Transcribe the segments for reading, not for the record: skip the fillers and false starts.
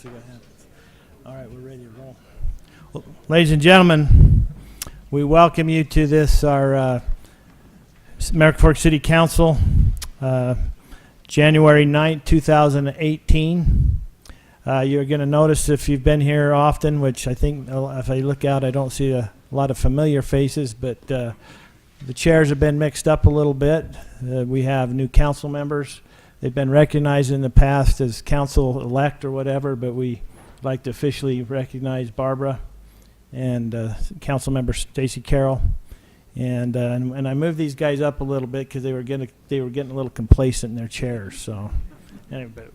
see what happens. All right, we're ready to roll. Well, ladies and gentlemen, we welcome you to this, our Maricopa Fork City Council, January 9th, 2018. You're going to notice if you've been here often, which I think if I look out, I don't see a lot of familiar faces, but the chairs have been mixed up a little bit. We have new council members. They've been recognized in the past as council-elect or whatever, but we like to officially recognize Barbara and council member Stacy Carroll. And I moved these guys up a little bit because they were getting a little complacent in their chairs. So, anyway,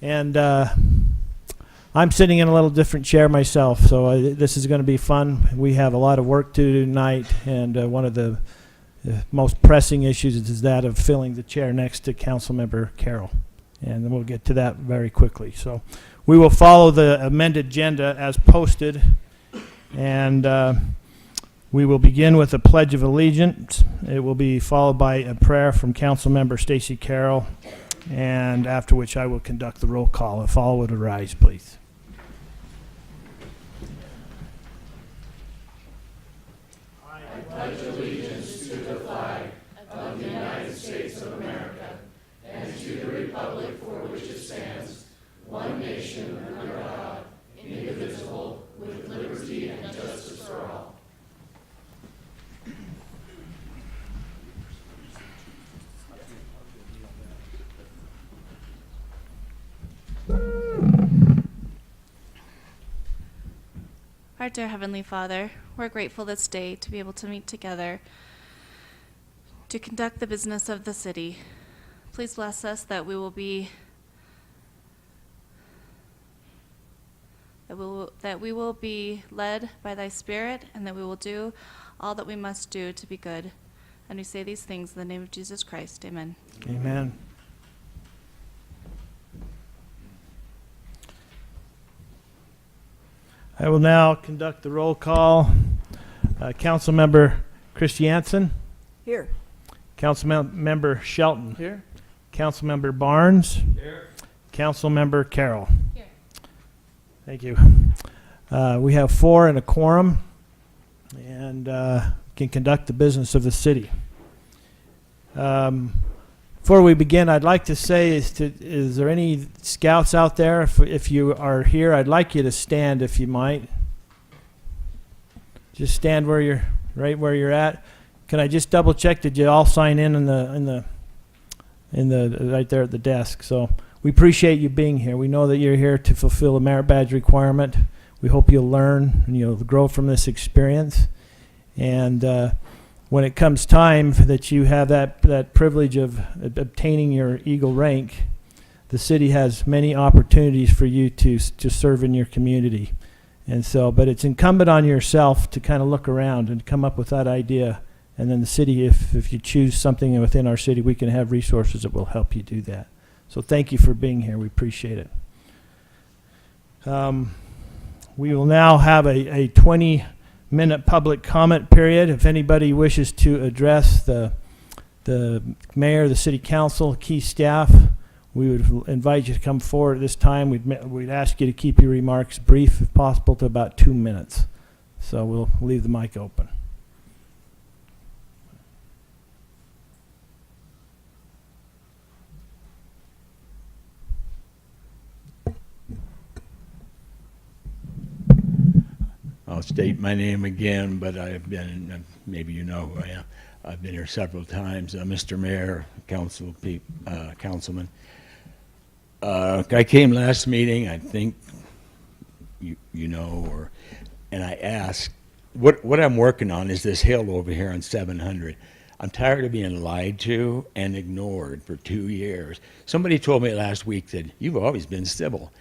and I'm sitting in a little different chair myself. So this is going to be fun. We have a lot of work to do tonight, and one of the most pressing issues is that of filling the chair next to council member Carroll, and then we'll get to that very quickly. So we will follow the amended agenda as posted, and we will begin with a Pledge of Allegiance. It will be followed by a prayer from Council Member Stacy Carroll, and after which I will conduct the roll call. If all would arise, please. I pledge allegiance to the flag of the United States of America and to the republic for which it stands, one nation under God, indivisible, with liberty and justice for all. Our dear Heavenly Father, we're grateful this day to be able to meet together to conduct the business of the city. Please bless us that we will be led by Thy Spirit, and that we will do all that we must do to be good. And we say these things in the name of Jesus Christ. Amen. Amen. I will now conduct the roll call. Council Member Christiansen. Here. Council Member Shelton. Here. Council Member Barnes. Here. Council Member Carroll. Here. Thank you. We have 4 and a quorum, and can conduct the business of the city. Before we begin, I'd like to say, is there any scouts out there? If you are here, I'd like you to stand if you might. Just stand right where you're at. Can I just double check? Did you all sign in the right there at the desk? So we appreciate you being here. We know that you're here to fulfill a merit badge requirement. We hope you'll learn and you'll grow from this experience. And when it comes time that you have that privilege of obtaining your Eagle rank, the city has many opportunities for you to serve in your community. And so, but it's incumbent on yourself to kind of look around and come up with that idea. And then the city, if you choose something within our city, we can have resources that will help you do that. So thank you for being here. We appreciate it. We will now have a 20-minute public comment period. If anybody wishes to address the mayor, the city council, key staff, we would invite you to come forward at this time. We'd ask you to keep your remarks brief, if possible, to about 2 minutes. So we'll leave the mic open. I'll state my name again, but I've been, maybe you know who I am. I've been here several times. Mr. Mayor, councilman. I came last meeting, I think you know, and I asked, what I'm working on is this hill over here on 700. I'm tired of being lied to and ignored for 2 years. Somebody told me last week that you've always been civil.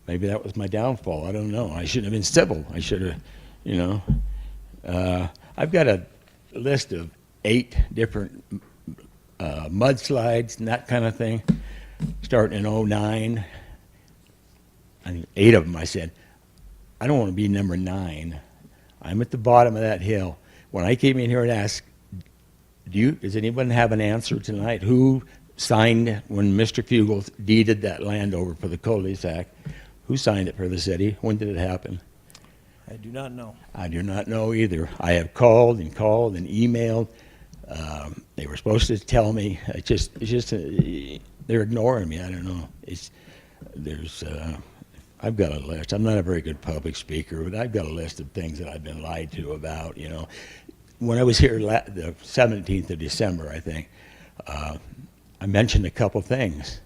Maybe that was my downfall. I don't know. I shouldn't have been civil. I should have, you know. I've got a list of 8 different mudslides and that kind of thing, starting in 09. I think 8 of them, I said, I don't want to be number 9. I'm at the bottom of that hill. When I came in here and asked, does anyone have an answer tonight? Who signed when Mr. Fugel deeded that land over for the cul-de-sac? Who signed it for the city? When did it happen? I do not know. I do not know either. I have called and emailed. They were supposed to tell me. They're ignoring me. I don't know. I've got a list. I'm not a very good public speaker, but I've got a list of things that I've been lied to about, When I was here the 17th of December, I think, I mentioned a couple things.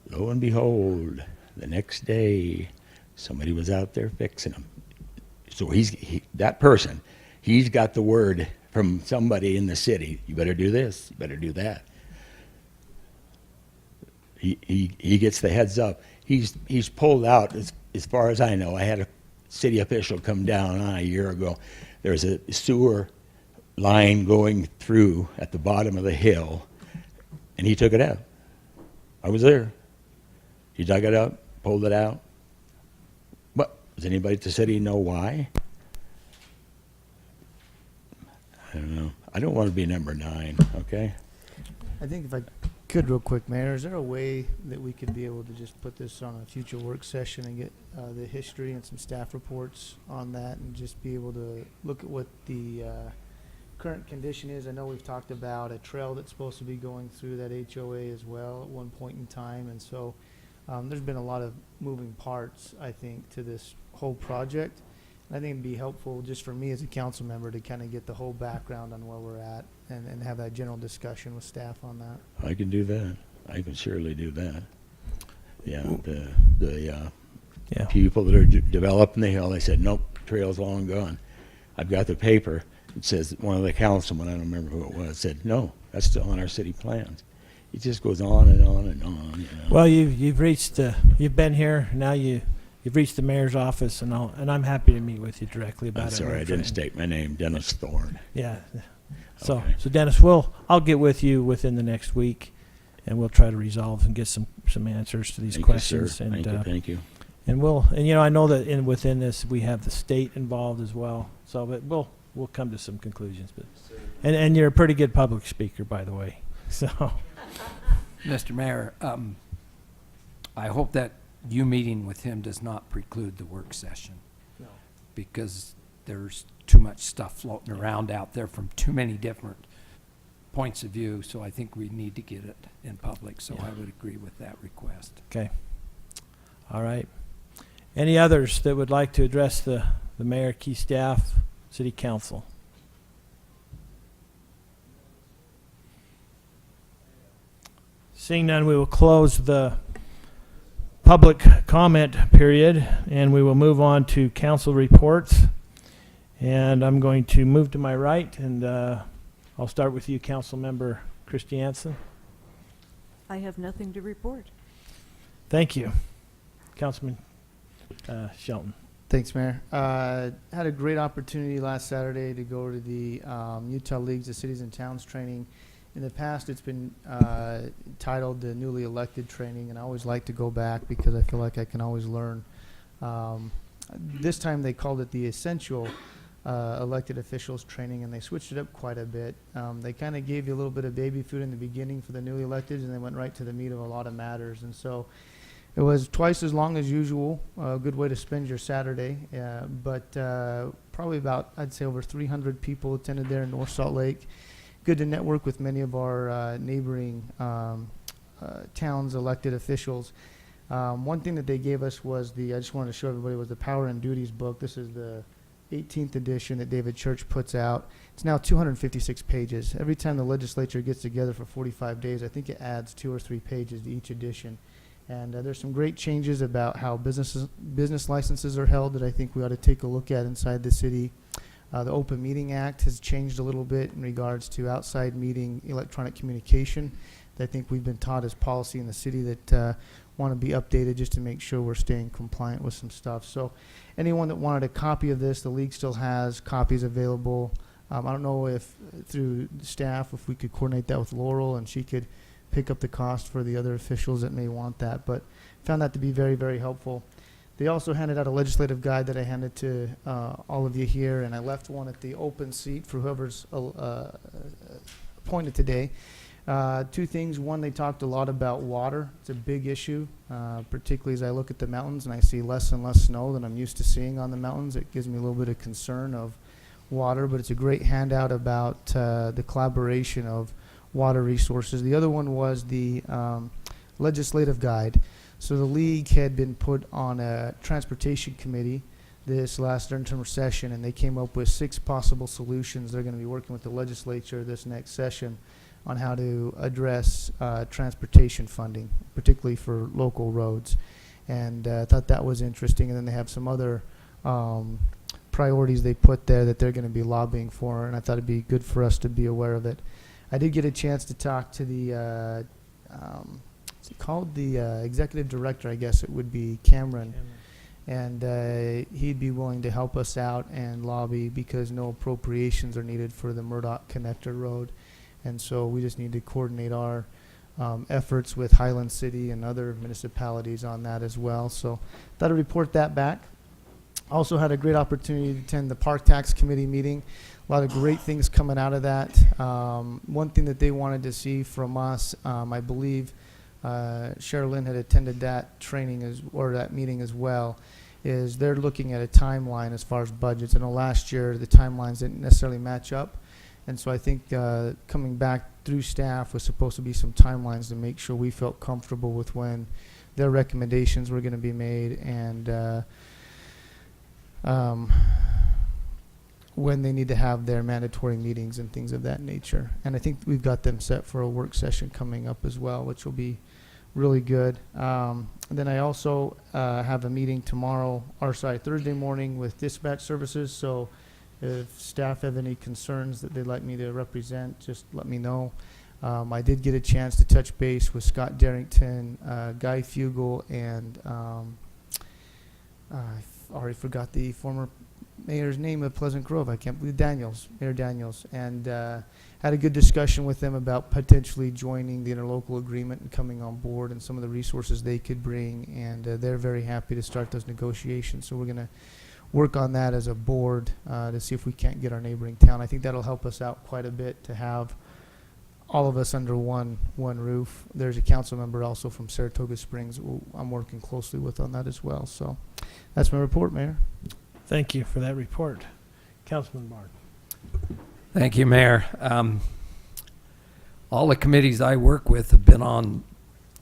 Lo and behold, the next day, somebody was out there fixing them. So that person, he's got the word from somebody in the city. You better do this. You better do that. He gets the heads up. He's pulled out, as far as I know. I had a city official come down a year ago. There's a sewer line going through at the bottom of the hill, and he took it out. I was there. He dug it up, pulled it out. But does anybody at the city know why? I don't know. I don't want to be number 9, okay? I think if I could real quick, Mayor, is there a way that we could be able to just put this on a future work session and get the history and some staff reports on that and just be able to look at what the current condition is? I know we've talked about a trail that's supposed to be going through that HOA as well at one point in time, and so there's been a lot of moving parts, I think, to this whole project. And I think it'd be helpful just for me as a council member to kind of get the whole background on where we're at and have that general discussion with staff on that. I can do that. I can surely do that. Yeah, the Yeah. people that are developing the hill, they said, nope, trail's long gone. I've got the paper. It says, one of the councilmen, I don't remember who it was, said, no, that's still on our city plans. It just goes on and on and on. Well, you've reached, you've been here, now you've reached the mayor's office, and I'm happy to meet with you directly about I'm it. sorry, I didn't state my name, Dennis Thorne. Yeah. So, Okay. so Dennis, I'll get with you within the next week, and we'll try to resolve and get some answers to these Thank questions. you, sir. And Thank you. and I know that within this we have the state involved as well. So, but we'll come to some conclusions. But and you're a pretty good public speaker, by the way. So, Mr. Mayor, I hope that you meeting with him does not preclude the work session. No. Because there's too much stuff floating around out there from too many different points of view, so I think we need to get it in public, so Yeah. I would agree with that request. okay. All right. Any others that would like to address the mayor, key staff, city council? Seeing none, we will close the public comment period, and we will move on to council reports. And I'm going to move to my right, and I'll start with you, Council Member Christiansen. I have nothing to report. Thank you. Councilman Shelton. Thanks, Mayor. Had a great opportunity last Saturday to go to the Utah Leagues of Cities and Towns training. In the past, it's been titled the newly elected training, and I always like to go back because I feel like I can always learn. This time they called it the essential elected officials training, and they switched it up quite a bit. They kind of gave you a little bit of baby food in the beginning for the newly elected, and they went right to the meat of a lot of matters. And so it was twice as long as usual, a good way to spend your Saturday. But probably about, I'd say, over 300 people attended there in North Salt Lake. Good to network with many of our neighboring towns' elected officials. One thing that they gave us was I just wanted to show everybody, was the Power and Duties book. This is the 18th edition that David Church puts out. It's now 256 pages. Every time the legislature gets together for 45 days, I think it adds 2 or 3 pages to each edition. And there's some great changes about how business licenses are held that I think we ought to take a look at inside the city. The Open Meeting Act has changed a little bit in regards to outside meeting electronic communication. I think we've been taught as policy in the city that want to be updated just to make sure we're staying compliant with some stuff. So anyone that wanted a copy of this, the league still has copies available. I don't know if through staff, if we could coordinate that with Laurel and she could pick up the cost for the other officials that may want that, but found that to be very, very helpful. They also handed out a legislative guide that I handed to all of you here, and I left one at the open seat for whoever's appointed today. Two things. One, they talked a lot about water. It's a big issue, particularly as I look at the mountains and I see less and less snow than I'm used to seeing on the mountains. It gives me a little bit of concern of water, but it's a great handout about the collaboration of water resources. The other one was the legislative guide. So the league had been put on a transportation committee this last interim session, and they came up with 6 possible solutions. They're going to be working with the legislature this next session on how to address transportation funding, particularly for local roads. And I thought that was interesting. And then they have some other priorities they put there that they're going to be lobbying for, and I thought it'd be good for us to be aware of it. I did get a chance to talk to the, what's it called? The executive director, I guess it would be, Cameron. And he'd be willing to help us out and lobby because no appropriations are needed for the Murdoch Connector Road. And so we just need to coordinate our efforts with Highland City and other municipalities on that as well. So thought I'd report that back. Also had a great opportunity to attend the Park Tax Committee meeting. A lot of great things coming out of that. One thing that they wanted to see from us, I believe Sherilyn had attended that training or that meeting as well, is they're looking at a timeline as far as budgets. I know last year the timelines didn't necessarily match up. And so I think coming back through staff was supposed to be some timelines to make sure we felt comfortable with when their recommendations were going to be made and when they need to have their mandatory meetings and things of that nature. And I think we've got them set for a work session coming up as well, which will be really good. And then I also have a meeting Thursday morning with dispatch services. So if staff have any concerns that they'd like me to represent, just let me know. I did get a chance to touch base with Scott Darrington, Guy Fugel, and I already forgot the former mayor's name of Pleasant Grove. I can't believe Mayor Daniels. And had a good discussion with them about potentially joining the interlocal agreement and coming on board and some of the resources they could bring. And they're very happy to start those negotiations. So we're going to work on that as a board to see if we can't get our neighboring town. I think that'll help us out quite a bit to have all of us under one roof. There's a council member also from Saratoga Springs who I'm working closely with on that as well. So that's my report, Mayor. Thank you for that report. Councilman Bard. Thank you, Mayor. All the committees I work with have been on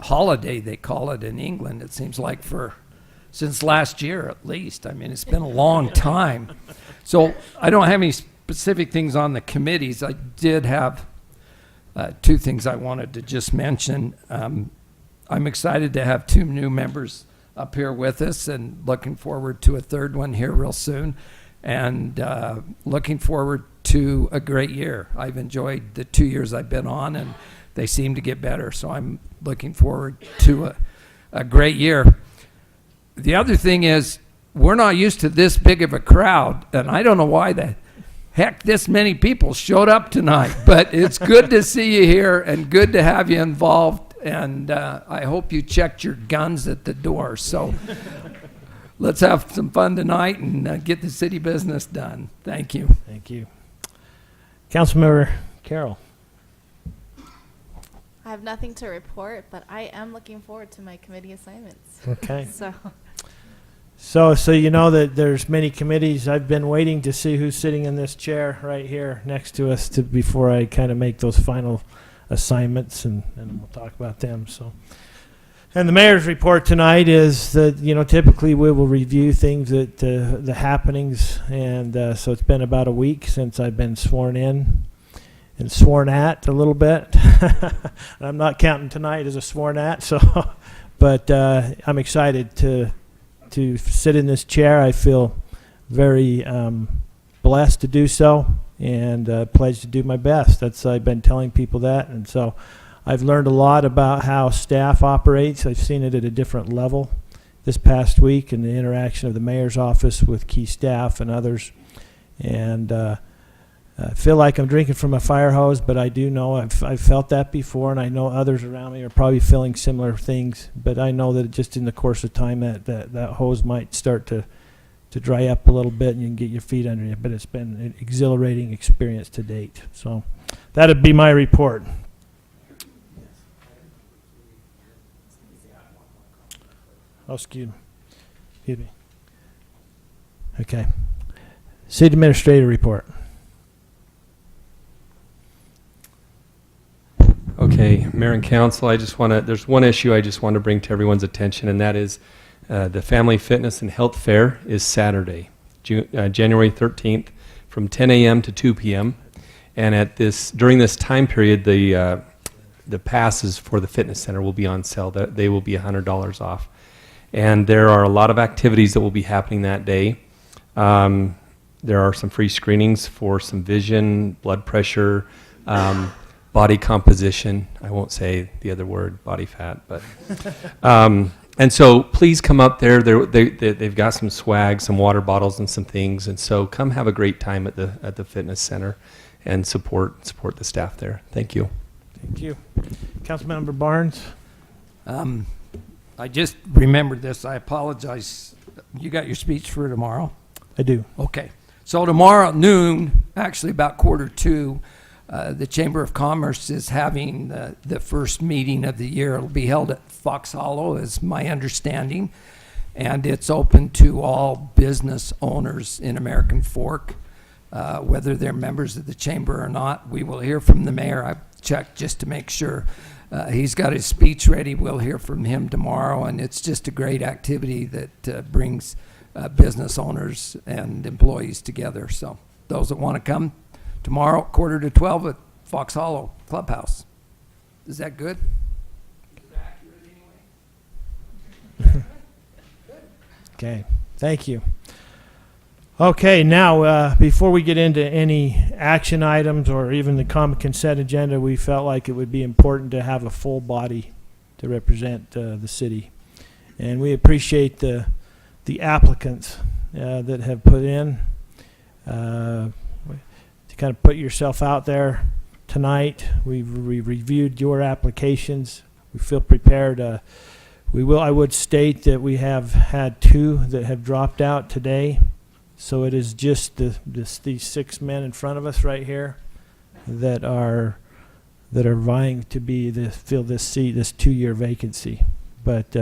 holiday, they call it in England. It seems like since last year at least. I mean, it's been a long time. So I don't have any specific things on the committees. I did have 2 things I wanted to just mention. I'm excited to have 2 new members up here with us and looking forward to a 3rd one here real soon. And looking forward to a great year. I've enjoyed the 2 years I've been on, and they seem to get better. So I'm looking forward to a great year. The other thing is, we're not used to this big of a crowd, and I don't know why the heck this many people showed up tonight, but it's good to see you here and good to have you involved, and I hope you checked your guns at the door. So let's have some fun tonight and get the city business done. Thank you. Thank you. Councilmember Carroll. I have nothing to report, but I am looking forward to my committee assignments. Okay. So So you know that there's many committees. I've been waiting to see who's sitting in this chair right here next to us before I kind of make those final assignments, and we'll talk about them. So, and the mayor's report tonight is that, typically we will review things that the happenings, and so it's been about a week since I've been sworn in and sworn at a little bit. I'm not counting tonight as a sworn at, so, but I'm excited to sit in this chair. I feel very blessed to do so, and pledge to do my best. I've been telling people that, and so I've learned a lot about how staff operates. I've seen it at a different level this past week in the interaction of the mayor's office with key staff and others, and I feel like I'm drinking from a fire hose, but I do know I've felt that before, and I know others around me are probably feeling similar things. But I know that just in the course of time that hose might start to dry up a little bit, and you can get your feet under you. But it's been an exhilarating experience to date. So that'd be my report. Oh, excuse me. Okay. City Administrator report. Okay, Mayor and Council, there's one issue I just want to bring to everyone's attention, and that is the Family Fitness and Health Fair is Saturday, January 13th, from 10 a.m. to 2 p.m. And during this time period, the passes for the fitness center will be on sale. They will be $100 off. And there are a lot of activities that will be happening that day. There are some free screenings for some vision, blood pressure, body composition. I won't say the other word, body fat, but and so please come up there. They've got some swag, some water bottles, and some things. And so come have a great time at the fitness center, and support the staff there. Thank you. Thank you. Councilmember Barnes. I just remembered this. I apologize. You got your speech for tomorrow? I do. Okay. So tomorrow at noon, actually about 1:45, the Chamber of Commerce is having the first meeting of the year. It'll be held at Fox Hollow, is my understanding, and it's open to all business owners in American Fork, whether they're members of the chamber or not. We will hear from the mayor. I've checked just to make sure. He's got his speech ready. We'll hear from him tomorrow, and it's just a great activity that brings business owners and employees together. So those that want to come tomorrow, 11:45 at Fox Hollow Clubhouse. Is that good? Okay. Thank you. Okay, now, before we get into any action items or even the common consent agenda, we felt like it would be important to have a full body to represent the city. And we appreciate the applicants that have put in to kind of put yourself out there tonight. We've reviewed your applications. We feel prepared. I would state that we have had 2 that have dropped out today. So it is just these 6 men in front of us right here that are vying to fill this seat, this 2-year vacancy. But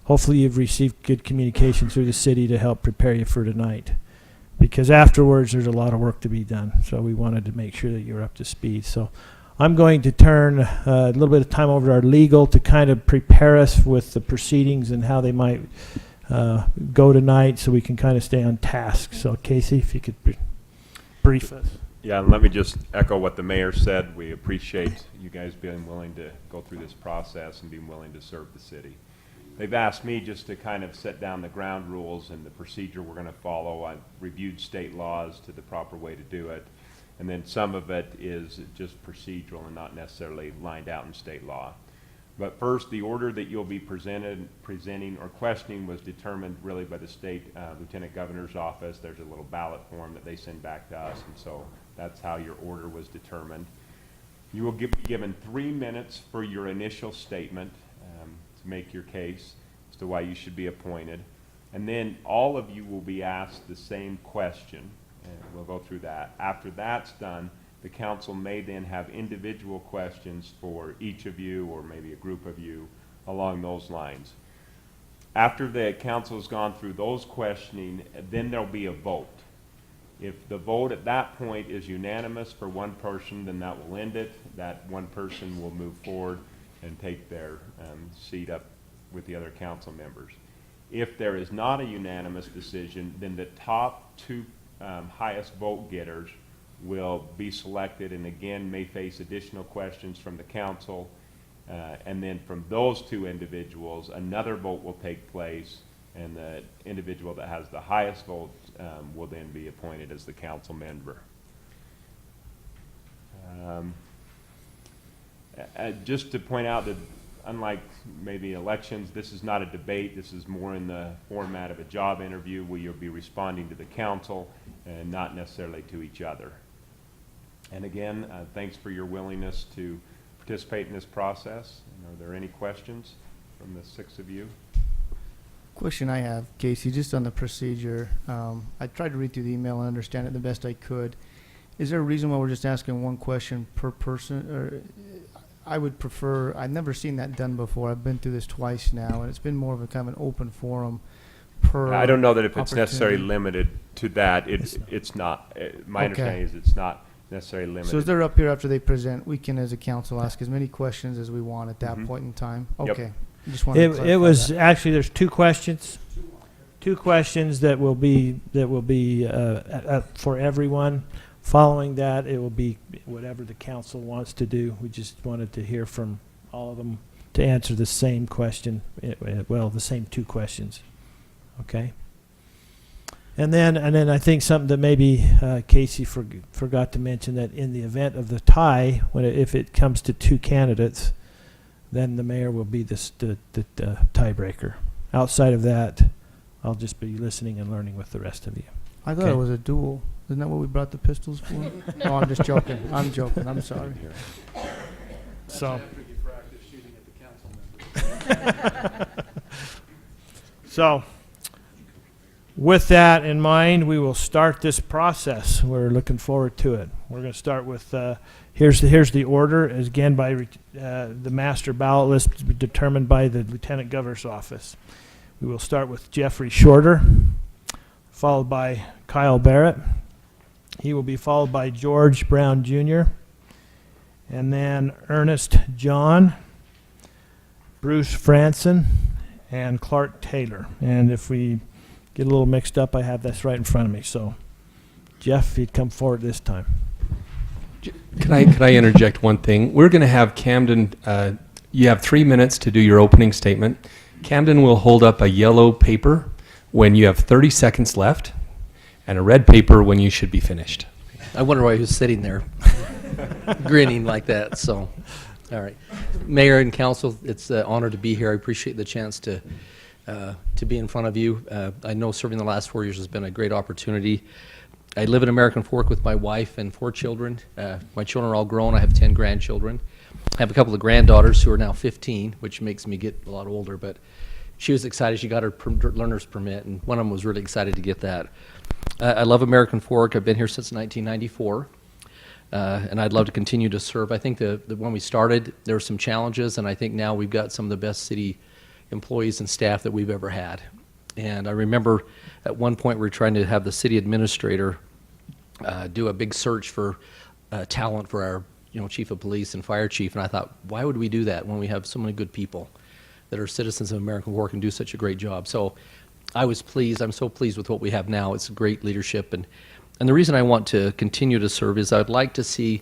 hopefully you've received good communication through the city to help prepare you for tonight. Because afterwards there's a lot of work to be done. So we wanted to make sure that you're up to speed. So I'm going to turn a little bit of time over to our legal to kind of prepare us with the proceedings and how they might go tonight, so we can kind of stay on task. So Casey, if you could brief us. Yeah, and let me just echo what the mayor said. We appreciate you guys being willing to go through this process and being willing to serve the city. They've asked me just to kind of set down the ground rules and the procedure we're going to follow. I've reviewed state laws to the proper way to do it, and then some of it is just procedural and not necessarily lined out in state law. But first, the order that you'll be presenting or questioning was determined really by the state lieutenant governor's office. There's a little ballot form that they send back to us, and so that's how your order was determined. You will be given 3 minutes for your initial statement to make your case as to why you should be appointed. And then all of you will be asked the same question, and we'll go through that. After that's done, the council may then have individual questions for each of you or maybe a group of you along those lines. After the council has gone through those questioning, then there'll be a vote. If the vote at that point is unanimous for one person, then that will end it. That one person will move forward and take their seat up with the other council members. If there is not a unanimous decision, then the top 2 highest vote getters will be selected and again may face additional questions from the council. And then from those 2 individuals, another vote will take place, and the individual that has the highest vote will then be appointed as the council member. Just to point out that unlike maybe elections, this is not a debate. This is more in the format of a job interview where you'll be responding to the council and not necessarily to each other. And again, thanks for your willingness to participate in this process. And are there any questions from the 6 of you? Question I have, Casey, just on the procedure. I tried to read through the email and understand it the best I could. Is there a reason why we're just asking one question per person? Or I would prefer, I've never seen that done before. I've been through this twice now, and it's been more of a kind of an open forum per. I don't know that if it's necessarily opportunity. limited to that, it's not. My Okay. understanding is it's not necessarily limited. So as they're up here after they present, we can, as a council, ask as many questions as we want at that Mhm. point in time? Yep. Okay. I just wanted to It clarify was that. actually, there's two questions. Two questions that will be for everyone. Following that, it will be whatever the council wants to do. We just wanted to hear from all of them to answer the same question. Well, the same two questions. Okay. And then I think something that maybe Casey forgot to mention, that in the event of the tie, if it comes to two candidates, then the mayor will be the tiebreaker. Outside of that, I'll just be listening and learning with the rest of you. I thought okay. it was a duel. Isn't that what we brought the pistols for? No, I'm just joking. I'm joking. I'm sorry. So. So, with that in mind, we will start this process. We're looking forward to it. We're going to start with, here's the order, as again by the master ballot list determined by the Lieutenant Governor's office. We will start with Jeffrey Shorter, followed by Kyle Barrett. He will be followed by George Brown Jr., and then Ernest John, Bruce Franson, and Clark Taylor. And if we get a little mixed up, I have this right in front of me. So, Jeff, if you'd come forward this time. Can I interject one thing? We're going to have Camden, you have 3 minutes to do your opening statement. Camden will hold up a yellow paper when you have 30 seconds left, and a red paper when you should be finished. I wonder why he was sitting there grinning like that. So, all right. Mayor and council, it's an honor to be here. I appreciate the chance to be in front of you. I know serving the last 4 years has been a great opportunity. I live in American Fork with my wife and 4 children. My children are all grown. I have 10 grandchildren. I have a couple of granddaughters who are now 15, which makes me get a lot older, but she was excited. She got her learner's permit, and one of them was really excited to get that. I love American Fork. I've been here since 1994, and I'd love to continue to serve. I think when we started, there were some challenges, and I think now we've got some of the best city employees and staff that we've ever had. And I remember at one point we were trying to have the city administrator do a big search for talent for our chief of police and fire chief, and I thought, why would we do that when we have so many good people that are citizens of American Fork and do such a great job? So I was pleased. I'm so pleased with what we have now. It's great leadership, and the reason I want to continue to serve is I'd like to see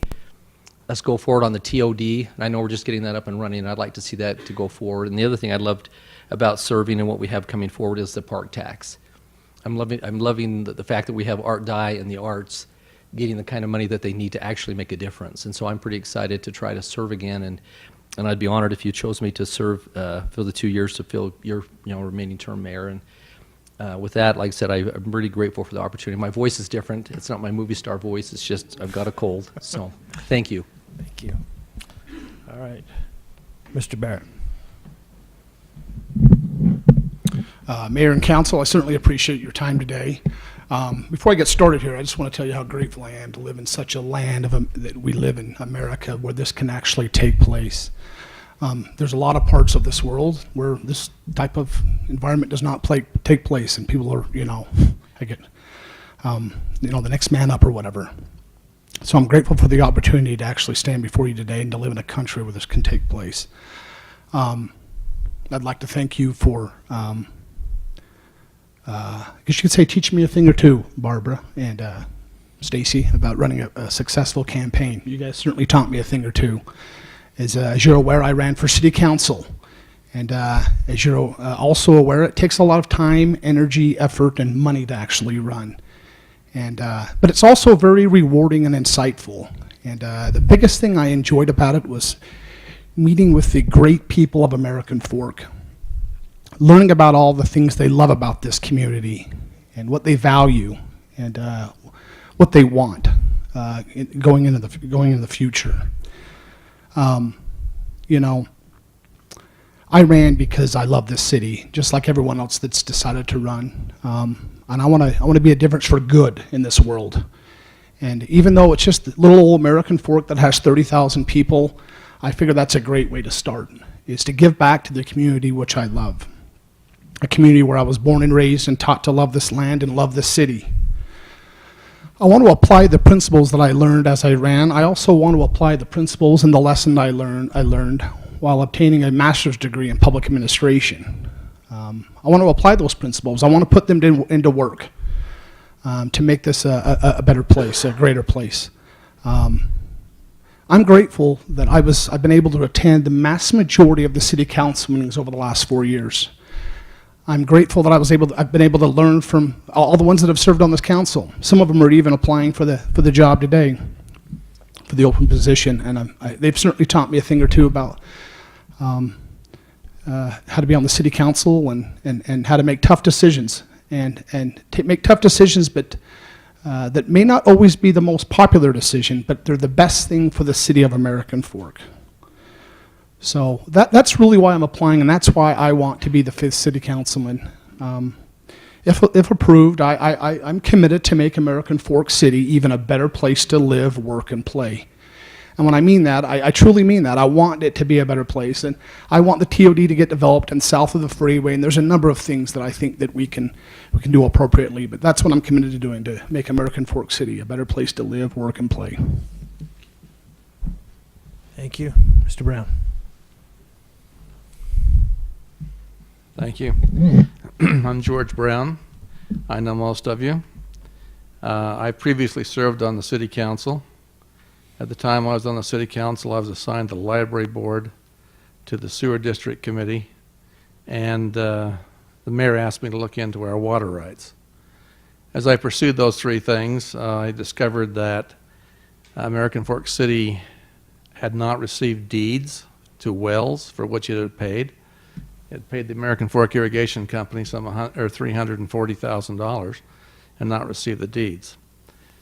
us go forward on the TOD. And I know we're just getting that up and running, and I'd like to see that to go forward. And the other thing I loved about serving and what we have coming forward is the park tax. I'm loving the fact that we have Art Dye and the arts getting the kind of money that they need to actually make a difference. And so I'm pretty excited to try to serve again, and I'd be honored if you chose me to serve for the 2 years to fill your remaining term, Mayor. And with that, like I said, I'm really grateful for the opportunity. My voice is different. It's not my movie star voice. It's just I've got a cold. So thank you. Thank you. All right. Mr. Barrett. Mayor and council, I certainly appreciate your time today. Before I get started here, I just want to tell you how grateful I am to live in such a land that we live in America where this can actually take place. There's a lot of parts of this world where this type of environment does not take place, and people are, the next man up or whatever. So I'm grateful for the opportunity to actually stand before you today and to live in a country where this can take place. I'd like to thank you for, I guess you could say, teaching me a thing or two, Barbara and Stacy, about running a successful campaign. You guys certainly taught me a thing or two. As you're aware, I ran for city council. And as you're also aware, it takes a lot of time, energy, effort, and money to actually run. But it's also very rewarding and insightful. And the biggest thing I enjoyed about it was meeting with the great people of American Fork, learning about all the things they love about this community and what they value and what they want going into the future. I ran because I love this city, just like everyone else that's decided to run. And I want to be a difference for good in this world. And even though it's just a little old American Fork that has 30,000 people, I figure that's a great way to start, is to give back to the community which I love. A community where I was born and raised and taught to love this land and love this city. I want to apply the principles that I learned as I ran. I also want to apply the principles and the lesson I learned while obtaining a master's degree in public administration. I want to apply those principles. I want to put them into work to make this a better place, a greater place. I'm grateful that I've been able to attend the mass majority of the city council meetings over the last 4 years. I'm grateful that I've been able to learn from all the ones that have served on this council. Some of them are even applying for the job today, for the open position, and they've certainly taught me a thing or two about how to be on the city council and how to make tough decisions and make tough decisions, but that may not always be the most popular decision, but they're the best thing for the city of American Fork. So that's really why I'm applying, and that's why I want to be the 5th city councilman. If approved, I'm committed to make American Fork City even a better place to live, work, and play. And when I mean that, I truly mean that. I want it to be a better place, and I want the TOD to get developed and south of the freeway, and there's a number of things that I think that we can do appropriately, but that's what I'm committed to doing, to make American Fork City a better place to live, work, and play. Thank you. Mr. Brown. Thank you. I'm George Brown. I know most of you. I previously served on the city council. At the time I was on the city council, I was assigned to the library board, to the sewer district committee, and the mayor asked me to look into our water rights. As I pursued those 3 things, I discovered that American Fork City had not received deeds to wells for which it had paid. It paid the American Fork Irrigation Company some $340,000 and not received the deeds.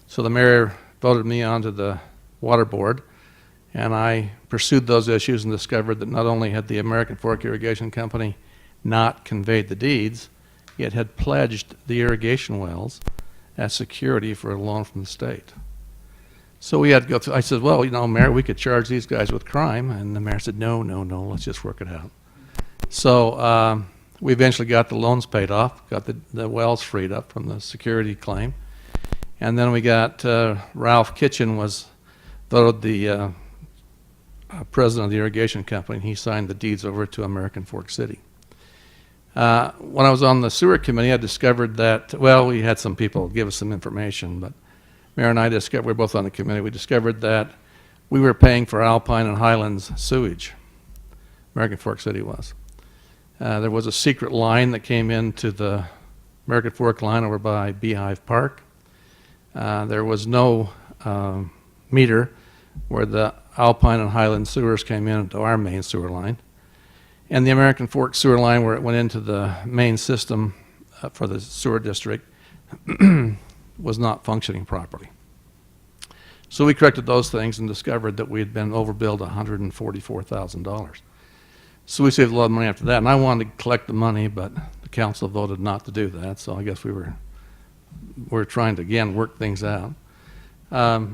So the mayor voted me onto the water board, and I pursued those issues and discovered that not only had the American Fork Irrigation Company not conveyed the deeds, it had pledged the irrigation wells as security for a loan from the state. So we had to go through. I said, well, Mayor, we could charge these guys with crime. And the mayor said, no, let's just work it out. So we eventually got the loans paid off, got the wells freed up from the security claim. And then we got Ralph Kitchen was voted the president of the irrigation company, and he signed the deeds over to American Fork City. When I was on the sewer committee, I discovered that, we had some people give us some information, but Mayor and I discovered, we were both on the committee, we discovered that we were paying for Alpine and Highlands sewage. American Fork City was. There was a secret line that came into the American Fork line over by Beehive Park. There was no meter where the Alpine and Highland sewers came into our main sewer line. And the American Fork sewer line, where it went into the main system for the sewer district, was not functioning properly. So we corrected those things and discovered that we had been overbilled $144,000. So we saved a lot of money after that, and I wanted to collect the money, but the council voted not to do that, so I guess we were trying to, again, work things out. I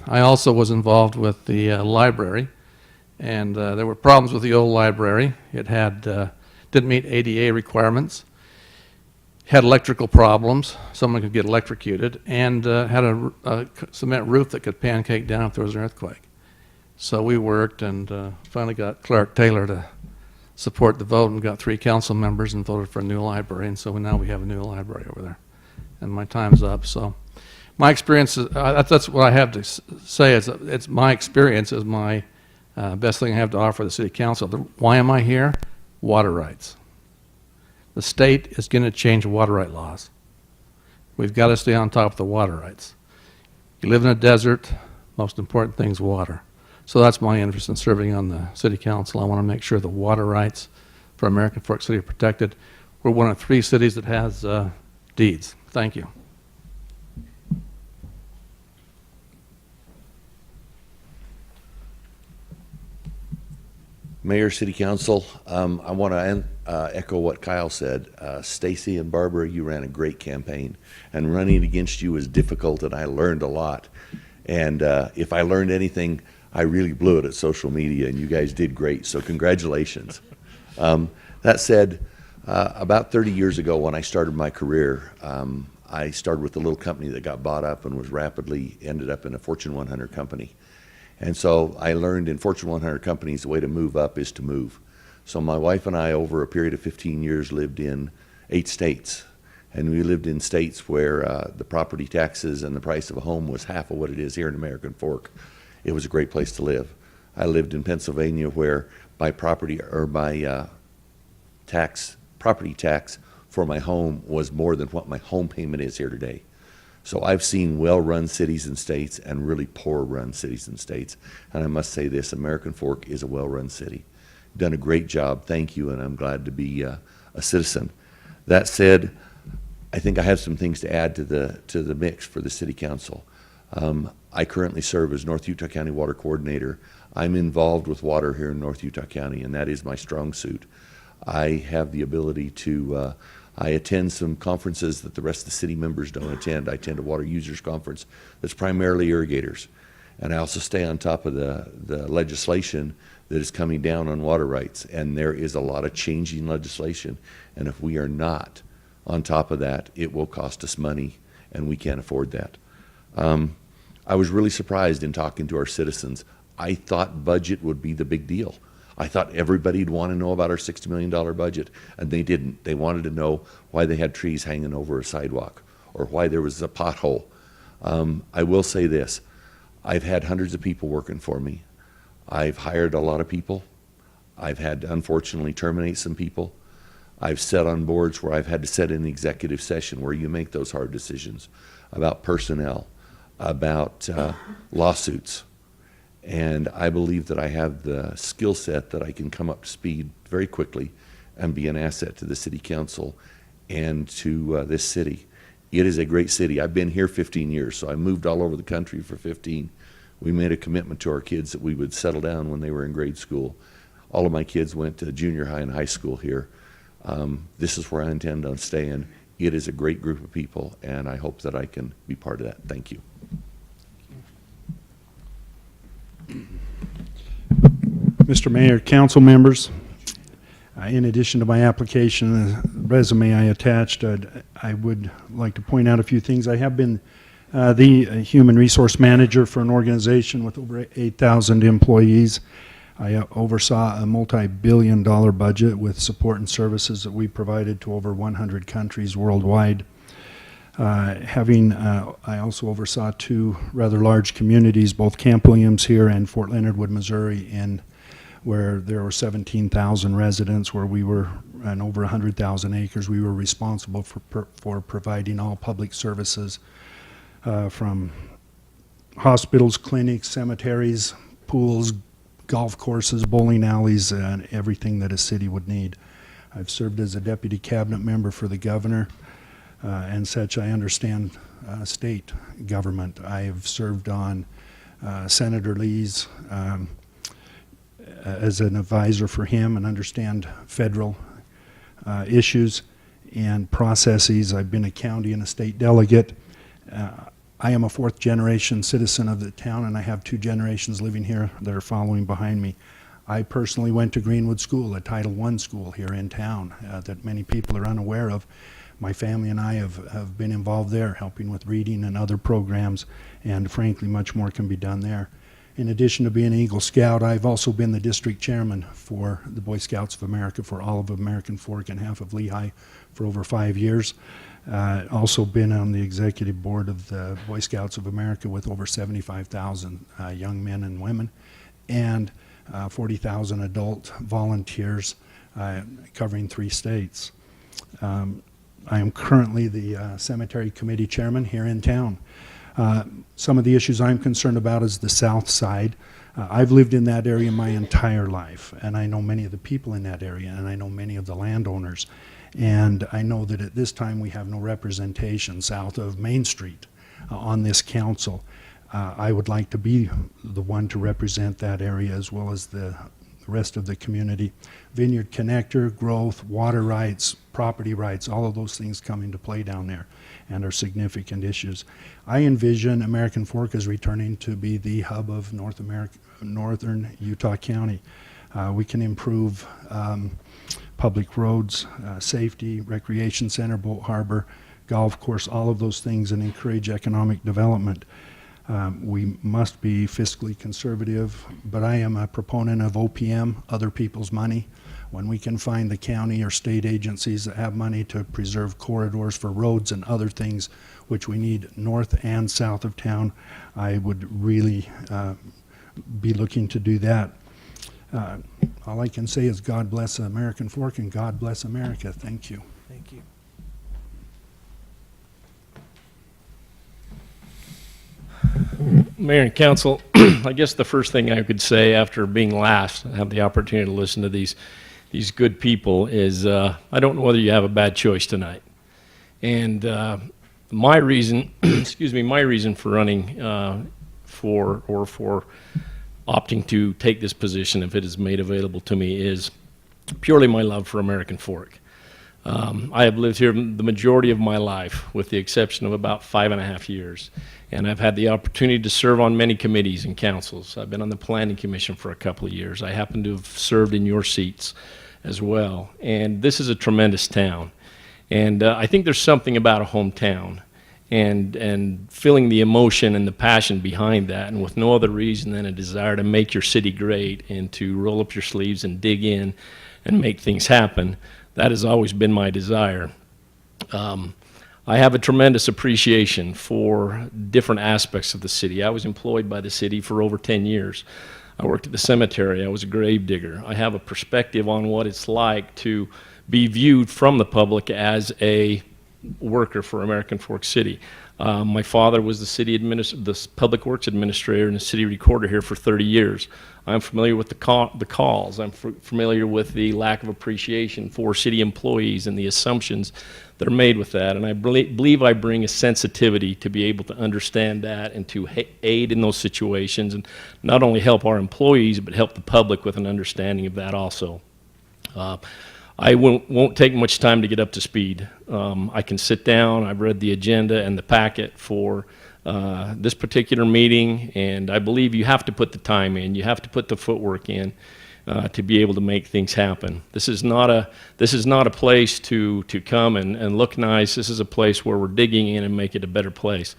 also was involved with the library, and there were problems with the old library. It had didn't meet ADA requirements, had electrical problems, someone could get electrocuted, and had a cement roof that could pancake down if there was an earthquake. So we worked and finally got Clark Taylor to support the vote and got 3 council members and voted for a new library, and so now we have a new library over there. And my time's up, so my experience is, that's what I have to say, is it's my experience is my best thing I have to offer the city council. Why am I here? Water rights. The state is going to change water right laws. We've got to stay on top of the water rights. You live in a desert, most important thing is water. So that's my interest in serving on the city council. I want to make sure the water rights for American Fork City are protected. We're one of 3 cities that has deeds. Thank you. Mayor, City Council, I want to echo what Kyle said. Stacy and Barbara, you ran a great campaign, and running against you was difficult, and I learned a lot. And if I learned anything, I really blew it at social media, and you guys did great, so congratulations. That said, about 30 years ago when I started my career, I started with a little company that got bought up and was rapidly ended up in a Fortune 100 company. And so I learned in Fortune 100 companies, the way to move up is to move. So my wife and I, over a period of 15 years, lived in 8 states. And we lived in states where the property taxes and the price of a home was half of what it is here in American Fork. It was a great place to live. I lived in Pennsylvania where my property or my property tax for my home was more than what my home payment is here today. So I've seen well-run cities and states and really poor-run cities and states. And I must say this, American Fork is a well-run city. Done a great job, thank you, and I'm glad to be a citizen. That said, I think I have some things to add to the mix for the City Council. I currently serve as North Utah County Water Coordinator. I'm involved with water here in North Utah County, and that is my strong suit. I have the ability to, I attend some conferences that the rest of the city members don't attend. I attend a water users conference that's primarily irrigators. And I also stay on top of the legislation that is coming down on water rights. And there is a lot of changing legislation. And if we are not on top of that, it will cost us money, and we can't afford that. I was really surprised in talking to our citizens. I thought budget would be the big deal. I thought everybody'd want to know about our $60 million budget, and they didn't. They wanted to know why they had trees hanging over a sidewalk or why there was a pothole. I will say this. I've had hundreds of people working for me. I've hired a lot of people. I've had to unfortunately terminate some people. I've sat on boards where I've had to sit in the executive session where you make those hard decisions about personnel, about lawsuits. And I believe that I have the skill set that I can come up to speed very quickly and be an asset to the City Council and to this city. It is a great city. I've been here 15 years, so I moved all over the country for 15. We made a commitment to our kids that we would settle down when they were in grade school. All of my kids went to junior high and high school here. This is where I intend on staying. It is a great group of people, and I hope that I can be part of that. Thank you. Mr. Mayor, council members, in addition to my application resume I attached, I would like to point out a few things. I have been the human resource manager for an organization with over 8,000 employees. I oversaw a multi-billion-dollar budget with support and services that we provided to over 100 countries worldwide. I also oversaw 2 rather large communities, both Camp Williams here and Fort Leonard Wood, Missouri, where there were 17,000 residents, where we were on over 100,000 acres. We were responsible for providing all public services from hospitals, clinics, cemeteries, pools, golf courses, bowling alleys, and everything that a city would need. I've served as a deputy cabinet member for the governor and such. I understand state government. I have served on Senator Lee's as an advisor for him and understand federal issues and processes. I've been a county and a state delegate. I am a 4th generation citizen of the town, and I have 2 generations living here that are following behind me. I personally went to Greenwood School, a Title I school here in town that many people are unaware of. My family and I have been involved there, helping with reading and other programs, and frankly, much more can be done there. In addition to being an Eagle Scout, I've also been the district chairman for the Boy Scouts of America for all of American Fork and half of Lehigh for over 5 years. Also been on the executive board of the Boy Scouts of America with over 75,000 young men and women, and 40,000 adult volunteers covering 3 states. I am currently the cemetery committee chairman here in town. Some of the issues I'm concerned about is the south side. I've lived in that area my entire life, and I know many of the people in that area, and I know many of the landowners. And I know that at this time we have no representation south of Main Street on this council. I would like to be the one to represent that area as well as the rest of the community. Vineyard Connector, growth, water rights, property rights, all of those things come into play down there and are significant issues. I envision American Fork as returning to be the hub of North America, northern Utah County. We can improve public roads, safety, recreation center, boat harbor, golf course, all of those things, and encourage economic development. We must be fiscally conservative, but I am a proponent of OPM, other people's money. When we can find the county or state agencies that have money to preserve corridors for roads and other things, which we need north and south of town, I would really be looking to do that. All I can say is God bless American Fork and God bless America. Thank you. Thank you. Mayor and Council, I guess the first thing I could say after being last, I have the opportunity to listen to these good people, is I don't know whether you have a bad choice tonight. And my reason, excuse me, my reason for running for opting to take this position, if it is made available to me, is purely my love for American Fork. I have lived here the majority of my life, with the exception of about 5.5 years. And I've had the opportunity to serve on many committees and councils. I've been on the Planning Commission for a couple of years. I happen to have served in your seats as well. And this is a tremendous town. And I think there's something about a hometown and feeling the emotion and the passion behind that, and with no other reason than a desire to make your city great and to roll up your sleeves and dig in and make things happen. That has always been my desire. I have a tremendous appreciation for different aspects of the city. I was employed by the city for over 10 years. I worked at the cemetery. I was a grave digger. I have a perspective on what it's like to be viewed from the public as a worker for American Fork City. My father was the public works administrator and the city recorder here for 30 years. I'm familiar with the calls. I'm familiar with the lack of appreciation for city employees and the assumptions that are made with that. And I believe I bring a sensitivity to be able to understand that and to aid in those situations, and not only help our employees, but help the public with an understanding of that also. I won't take much time to get up to speed. I can sit down. I've read the agenda and the packet for this particular meeting, and I believe you have to put the time in. You have to put the footwork in to be able to make things happen. This is not a place to come and look nice. This is a place where we're digging in and make it a better place.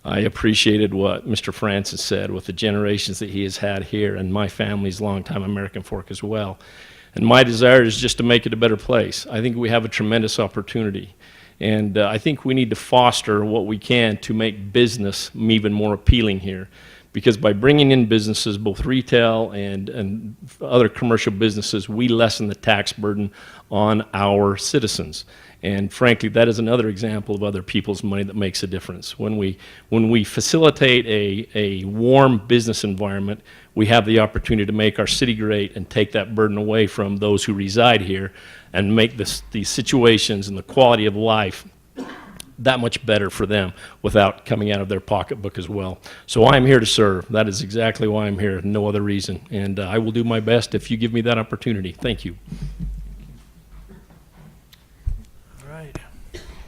I appreciated what Mr. Francis said with the generations that he has had here, and my family's longtime American Fork as well. And my desire is just to make it a better place. I think we have a tremendous opportunity. And I think we need to foster what we can to make business even more appealing here. Because by bringing in businesses, both retail and other commercial businesses, we lessen the tax burden on our citizens. And frankly, that is another example of other people's money that makes a difference. When we facilitate a warm business environment, we have the opportunity to make our city great and take that burden away from those who reside here and make these situations and the quality of life that much better for them without coming out of their pocketbook as well. So I'm here to serve. That is exactly why I'm here, no other reason. And I will do my best if you give me that opportunity. Thank you. All right.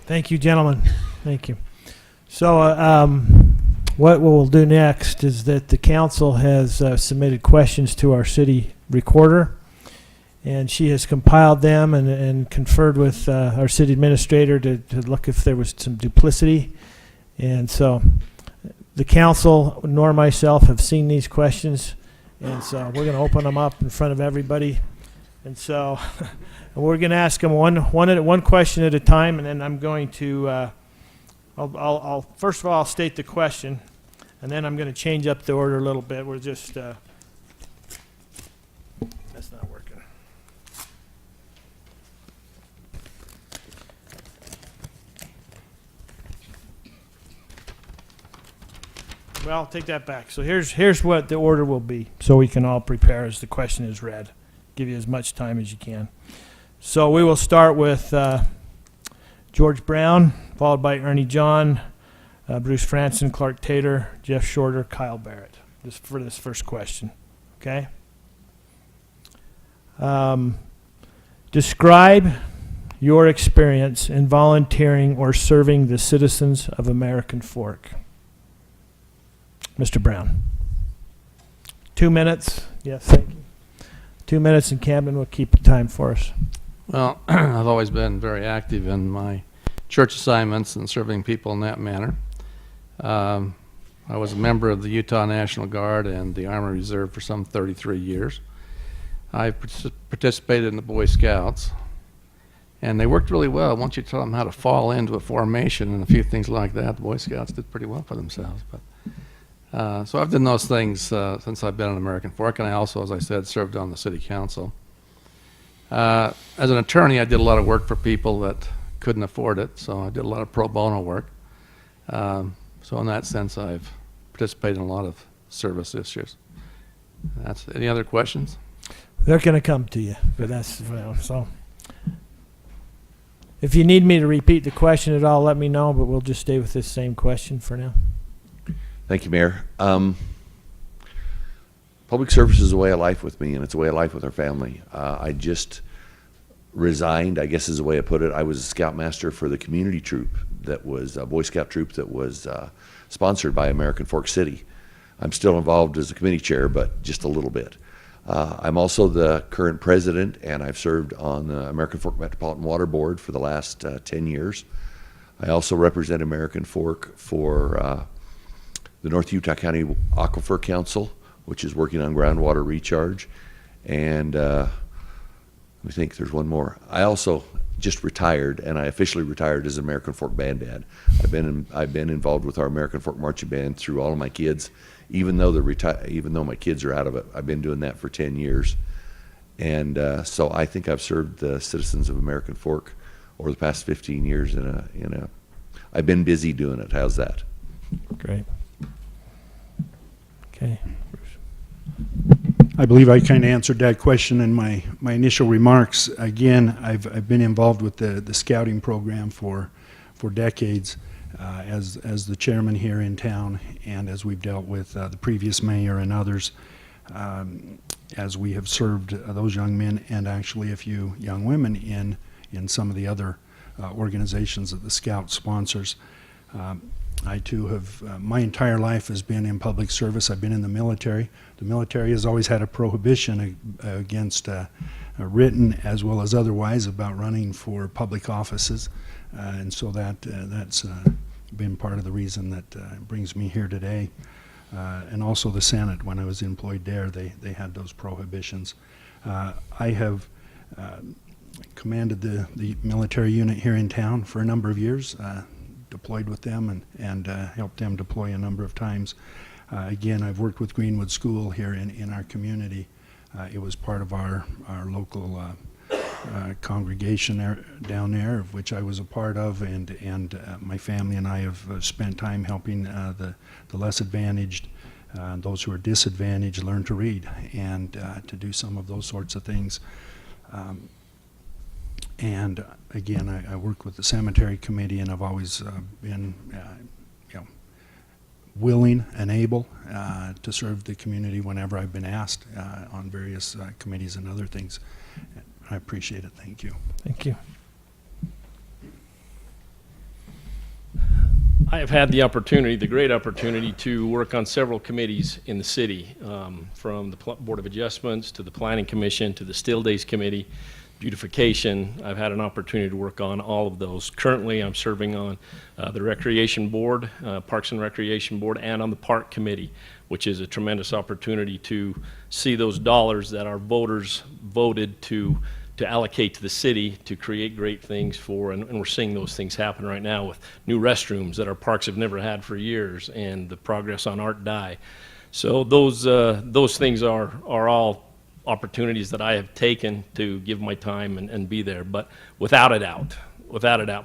Thank you, gentlemen. Thank you. So what we'll do next is that the council has submitted questions to our city recorder, and she has compiled them and conferred with our city administrator to look if there was some duplicity. And so the council nor myself have seen these questions, and so we're going to open them up in front of everybody. And so we're going to ask them one question at a time, and then I'm going to I'll first of all, I'll state the question, and then I'm going to change up the order a little bit. We're just that's not working. Well, I'll take that back. So here's what the order will be, so we can all prepare as the question is read. Give you as much time as you can. So we will start with George Brown, followed by Ernie John, Bruce Franson, Clark Tater, Jeff Shorter, Kyle Barrett, just for this first question. Okay? Describe your experience in volunteering or serving the citizens of American Fork. Mr. Brown. 2 minutes. Yes, thank you. 2 minutes, and Camden will keep the time for us. Well, I've always been very active in my church assignments and serving people in that manner. I was a member of the Utah National Guard and the Army Reserve for some 33 years. I participated in the Boy Scouts, and they worked really well. Once you taught them how to fall into a formation and a few things like that, the Boy Scouts did pretty well for themselves. But so I've done those things since I've been on American Fork, and I also, as I said, served on the city council. As an attorney, I did a lot of work for people that couldn't afford it, so I did a lot of pro bono work. So in that sense, I've participated in a lot of service issues. Any other questions? They're going to come to you, but that's, well, so. If you need me to repeat the question at all, let me know, but we'll just stay with this same question for now. Thank you, Mayor. Public service is a way of life with me, and it's a way of life with our family. I just resigned, I guess is the way I put it. I was a scoutmaster for the community troop that was a Boy Scout troop that was sponsored by American Fork City. I'm still involved as a committee chair, but just a little bit. I'm also the current president, and I've served on the American Fork Metropolitan Water Board for the last 10 years. I also represent American Fork for the North Utah County Aquifer Council, which is working on groundwater recharge. And let me think, there's one more. I also just retired, and I officially retired as American Fork Band Dad. I've been involved with our American Fork Marching Band through all of my kids, even though my kids are out of it. I've been doing that for 10 years, and so I think I've served the citizens of American Fork over the past 15 years. I've been busy doing it. How's that? Great. Okay. I believe I kind of answered that question in my initial remarks. Again, I've been involved with the scouting program for decades as the chairman here in town, and as we've dealt with the previous mayor and others, as we have served those young men and actually a few young women in some of the other organizations that the Scout sponsors. I too have, my entire life has been in public service. I've been in the military. The military has always had a prohibition against written as well as otherwise about running for public offices. And so that's been part of the reason that brings me here today. And also the Senate, when I was employed there, they had those prohibitions. I have commanded the military unit here in town for a number of years. Deployed with them and helped them deploy a number of times. Again, I've worked with Greenwood School here in our community. It was part of our local congregation down there, of which I was a part of, and my family and I have spent time helping the less advantaged, those who are disadvantaged, learn to read and to do some of those sorts of things. And again, I work with the cemetery committee, and I've always been willing and able to serve the community whenever I've been asked on various committees and other things. I appreciate it. Thank you. Thank you. I have had the opportunity, the great opportunity, to work on several committees in the city, from the Board of Adjustments to the Planning Commission to the Still Days Committee, beautification. I've had an opportunity to work on all of those. Currently, I'm serving on the Recreation Board, Parks and Recreation Board, and on the Park Committee, which is a tremendous opportunity to see those dollars that our voters voted to allocate to the city to create great things for, and we're seeing those things happen right now with new restrooms that our parks have never had for years, and the progress on Art Dye. So those things are all opportunities that I have taken to give my time and be there. But without a doubt,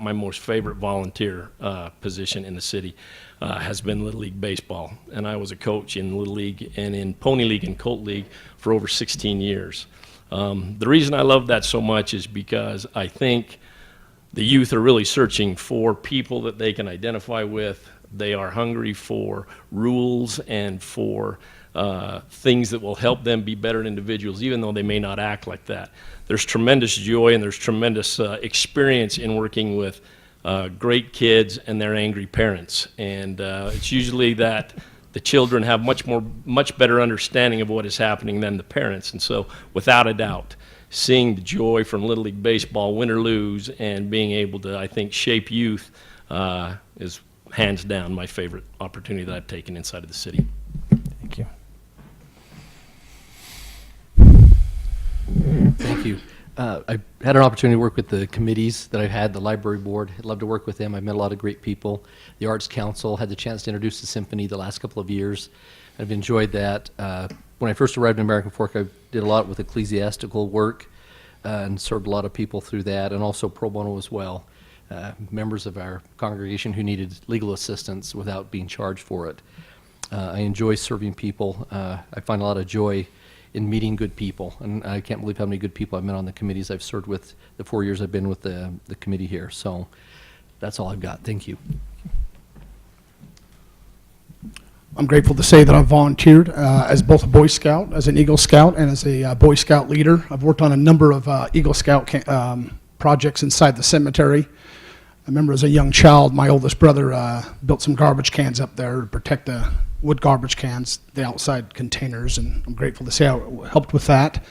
my most favorite volunteer position in the city has been Little League Baseball. And I was a coach in Little League and in Pony League and Colt League for over 16 years. The reason I love that so much is because I think the youth are really searching for people that they can identify with. They are hungry for rules and for things that will help them be better individuals, even though they may not act like that. There's tremendous joy and there's tremendous experience in working with great kids and their angry parents. And it's usually that the children have much better understanding of what is happening than the parents. And so, without a doubt, seeing the joy from Little League Baseball, win or lose, and being able to, I think, shape youth is hands down my favorite opportunity that I've taken inside of the city. Thank you. Thank you. I had an opportunity to work with the committees that I've had, the library board. I'd love to work with them. I've met a lot of great people. The Arts Council, had the chance to introduce the symphony the last couple of years. I've enjoyed that. When I first arrived in American Fork, I did a lot with ecclesiastical work and served a lot of people through that, and also pro bono as well. Members of our congregation who needed legal assistance without being charged for it. I enjoy serving people. I find a lot of joy in meeting good people, and I can't believe how many good people I've met on the committees I've served with the 4 years I've been with the committee here. So that's all I've got. Thank you. I'm grateful to say that I've volunteered as both a Boy Scout, as an Eagle Scout, and as a Boy Scout leader. I've worked on a number of Eagle Scout projects inside the cemetery. I remember as a young child, my oldest brother built some garbage cans up there to protect the wood garbage cans, the outside containers, and I'm grateful to say I helped with that.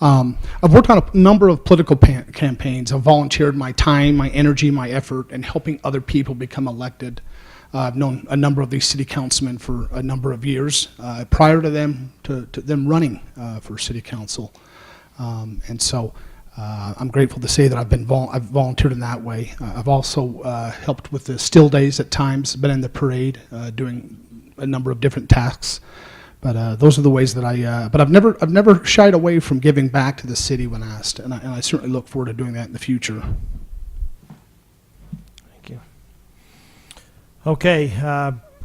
I've worked on a number of political campaigns. I've volunteered my time, my energy, my effort in helping other people become elected. I've known a number of these city councilmen for a number of years prior to them them running for city council, and so I'm grateful to say that I've volunteered in that way. I've also helped with the still days at times, been in the parade, doing a number of different tasks. But those are the ways that but I've never shied away from giving back to the city when asked, and I certainly look forward to doing that in the future. Thank you. Okay,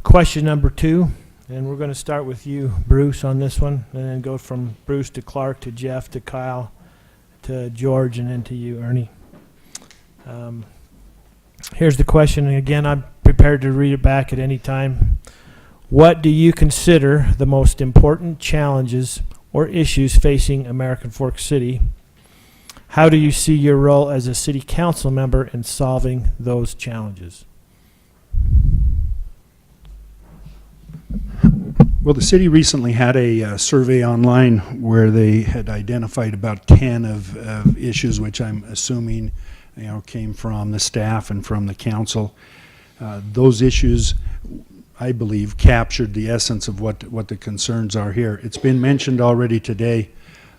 question number 2, and we're going to start with you, Bruce, on this one, and then go from Bruce to Clark to Jeff to Kyle to George, and then to you, Ernie. Here's the question, and again, I'm prepared to read it back at any time. What do you consider the most important challenges or issues facing American Fork City? How do you see your role as a city council member in solving those challenges? Well, the city recently had a survey online where they had identified about 10 of issues, which I'm assuming came from the staff and from the council. Those issues, I believe, captured the essence of what the concerns are here. It's been mentioned already today,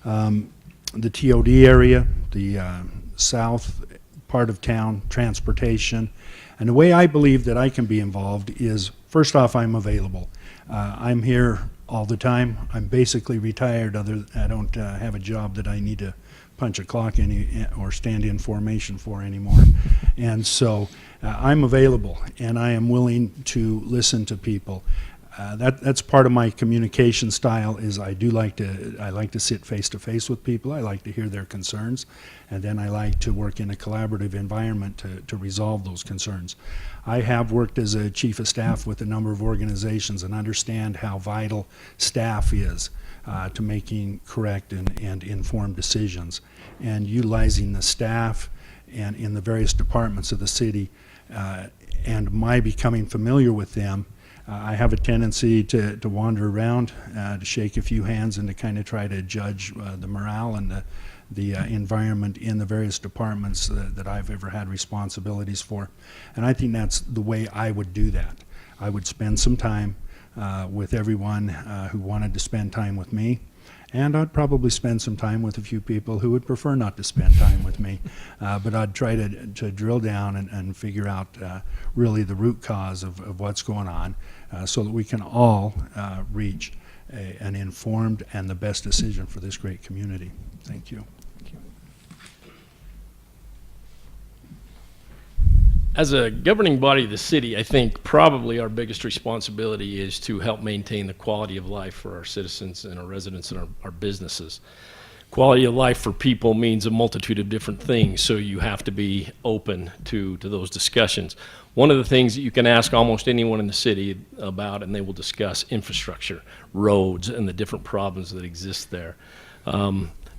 the TOD area, the south part of town, transportation. And the way I believe that I can be involved is, first off, I'm available. I'm here all the time. I'm basically retired. I don't have a job that I need to punch a clock in or stand in formation for anymore. And so I'm available, and I am willing to listen to people. That's part of my communication style. Is I like to sit face to face with people. I like to hear their concerns, and then I like to work in a collaborative environment to resolve those concerns. I have worked as a chief of staff with a number of organizations and understand how vital staff is to making correct and informed decisions, and utilizing the staff and in the various departments of the city, and my becoming familiar with them. I have a tendency to wander around, to shake a few hands, and to kind of try to judge the morale and the environment in the various departments that I've ever had responsibilities for. And I think that's the way I would do that. I would spend some time with everyone who wanted to spend time with me, and I'd probably spend some time with a few people who would prefer not to spend time with me. But I'd try to drill down and figure out really the root cause of what's going on, so that we can all reach an informed and the best decision for this great community. Thank you. As a governing body of the city, I think probably our biggest responsibility is to help maintain the quality of life for our citizens and our residents and our businesses. Quality of life for people means a multitude of different things, so you have to be open to those discussions. One of the things that you can ask almost anyone in the city about, and they will discuss infrastructure, roads, and the different problems that exist there.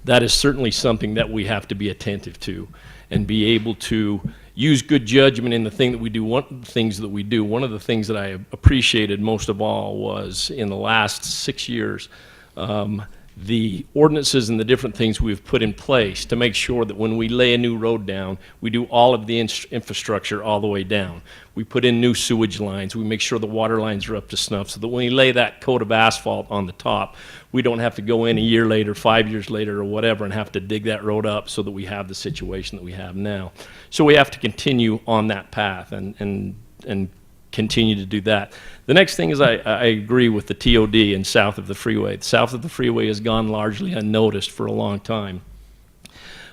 that is certainly something that we have to be attentive to and be able to use good judgment in the things that we do. One of the things that I appreciated most of all was in the last 6 years, the ordinances and the different things we've put in place to make sure that when we lay a new road down, we do all of the infrastructure all the way down. We put in new sewage lines. We make sure the water lines are up to snuff so that when we lay that coat of asphalt on the top, we don't have to go in a year later, 5 years later, or whatever, and have to dig that road up so that we have the situation that we have now. So we have to continue on that path and continue to do that. The next thing is I agree with the TOD and south of the freeway. South of the freeway has gone largely unnoticed for a long time.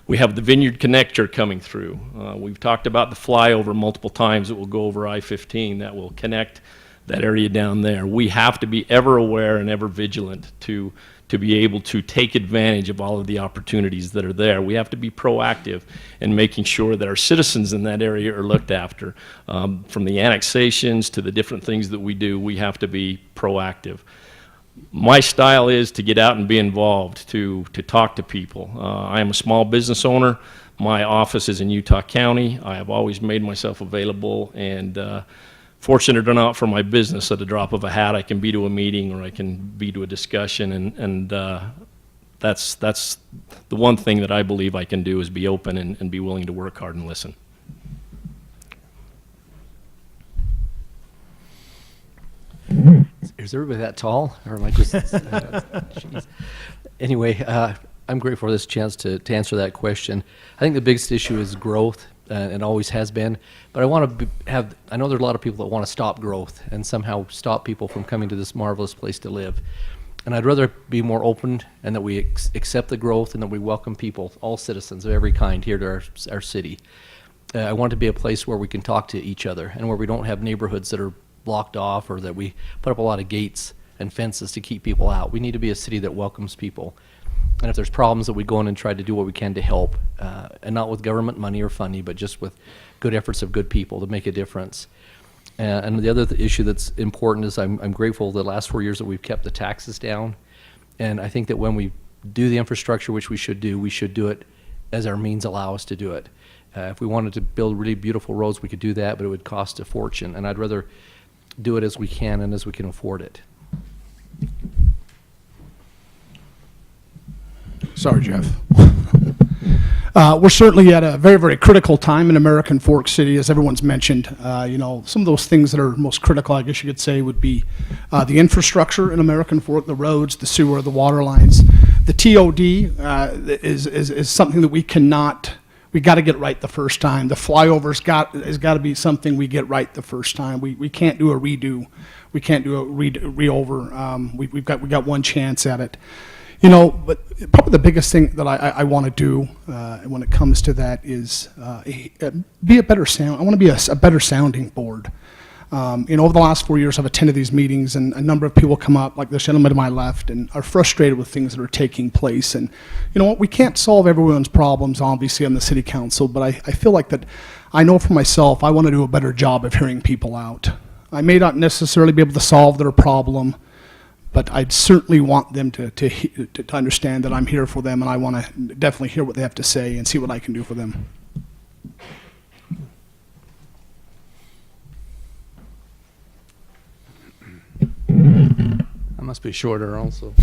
We have the Vineyard Connector coming through. We've talked about the flyover multiple times that will go over I-15 that will connect that area down there. We have to be ever aware and ever vigilant to be able to take advantage of all of the opportunities that are there. We have to be proactive in making sure that our citizens in that area are looked after. From the annexations to the different things that we do, we have to be proactive. My style is to get out and be involved, to talk to people. I am a small business owner. My office is in Utah County. I have always made myself available, and fortunate or not for my business, at the drop of a hat, I can be to a meeting or I can be to a discussion, and that's the one thing that I believe I can do, is be open and be willing to work hard and listen. Is everybody that tall, or am I just? Jeez. Anyway, I'm grateful for this chance to answer that question. I think the biggest issue is growth, and always has been. But I want to I know there's a lot of people that want to stop growth and somehow stop people from coming to this marvelous place to live. And I'd rather be more open, and that we accept the growth, and that we welcome people, all citizens of every kind, here to our city. I want it to be a place where we can talk to each other, and where we don't have neighborhoods that are blocked off, or that we put up a lot of gates and fences to keep people out. We need to be a city that welcomes people. And if there's problems, that we go in and try to do what we can to help, and not with government money or funding, but just with good efforts of good people to make a difference. And the other issue that's important is I'm grateful the last 4 years that we've kept the taxes down. And I think that when we do the infrastructure, which we should do it as our means allow us to do it. If we wanted to build really beautiful roads, we could do that, but it would cost a fortune. And I'd rather do it as we can and as we can afford it. Sorry, Jeff. We're certainly at a very, very critical time in American Fork City, as everyone's mentioned. Some of those things that are most critical, I guess you could say, would be the infrastructure in American Fork, the roads, the sewer, the water lines. The TOD is something that we got to get right the first time. The flyovers has got to be something we get right the first time. We can't do a redo. We can't do a re-over. We've got one chance at it. But probably the biggest thing that I want to do when it comes to that is be a better sound. I want to be a better sounding board. Over the last 4 years, I've attended these meetings, and a number of people come up, like this gentleman to my left, and are frustrated with things that are taking place. And you know what? We can't solve everyone's problems, obviously, on the city council, but I feel like that I know for myself, I want to do a better job of hearing people out. I may not necessarily be able to solve their problem, but I'd certainly want them to understand that I'm here for them, and I want to definitely hear what they have to say and see what I can do for them. I must be shorter also.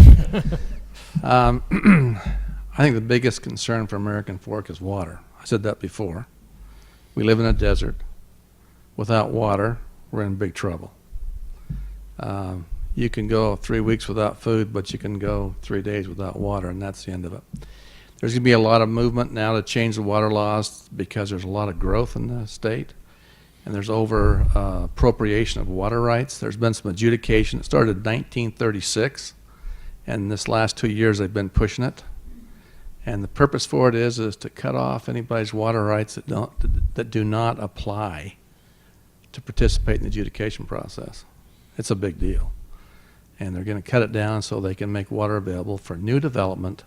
I think the biggest concern for American Fork is water. I said that before. We live in a desert. Without water, we're in big trouble. You can go 3 weeks without food, but you can go 3 days without water, and that's the end of it. There's going to be a lot of movement now to change the water laws because there's a lot of growth in the state, and there's over appropriation of water rights. There's been some adjudication. It started in 1936, and this last 2 years they've been pushing it. And the purpose for it is to cut off anybody's water rights that do not apply to participate in the adjudication process. It's a big deal. And they're going to cut it down so they can make water available for new development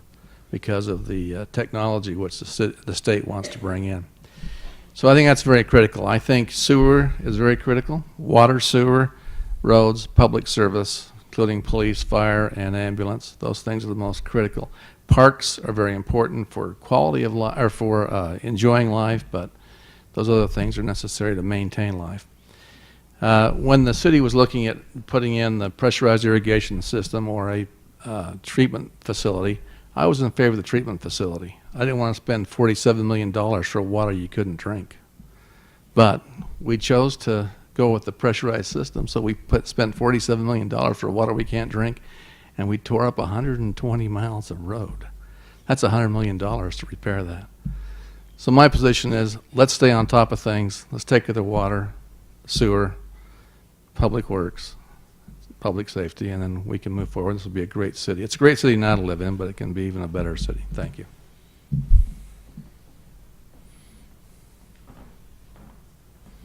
because of the technology which the state wants to bring in. So I think that's very critical. I think sewer is very critical. Water, sewer, roads, public service, including police, fire, and ambulance. Those things are the most critical. Parks are very important for quality of life, or for enjoying life, but those other things are necessary to maintain life. When the city was looking at putting in the pressurized irrigation system or a treatment facility, I was in favor of the treatment facility. I didn't want to spend $47 million for water you couldn't drink. But we chose to go with the pressurized system, so we spent $47 million for water we can't drink, and we tore up 120 miles of road. That's $100 million to repair that. So my position is, let's stay on top of things. Let's take care of the water, sewer, public works, public safety, and then we can move forward. This will be a great city. It's a great city now to live in, but it can be even a better city. Thank you.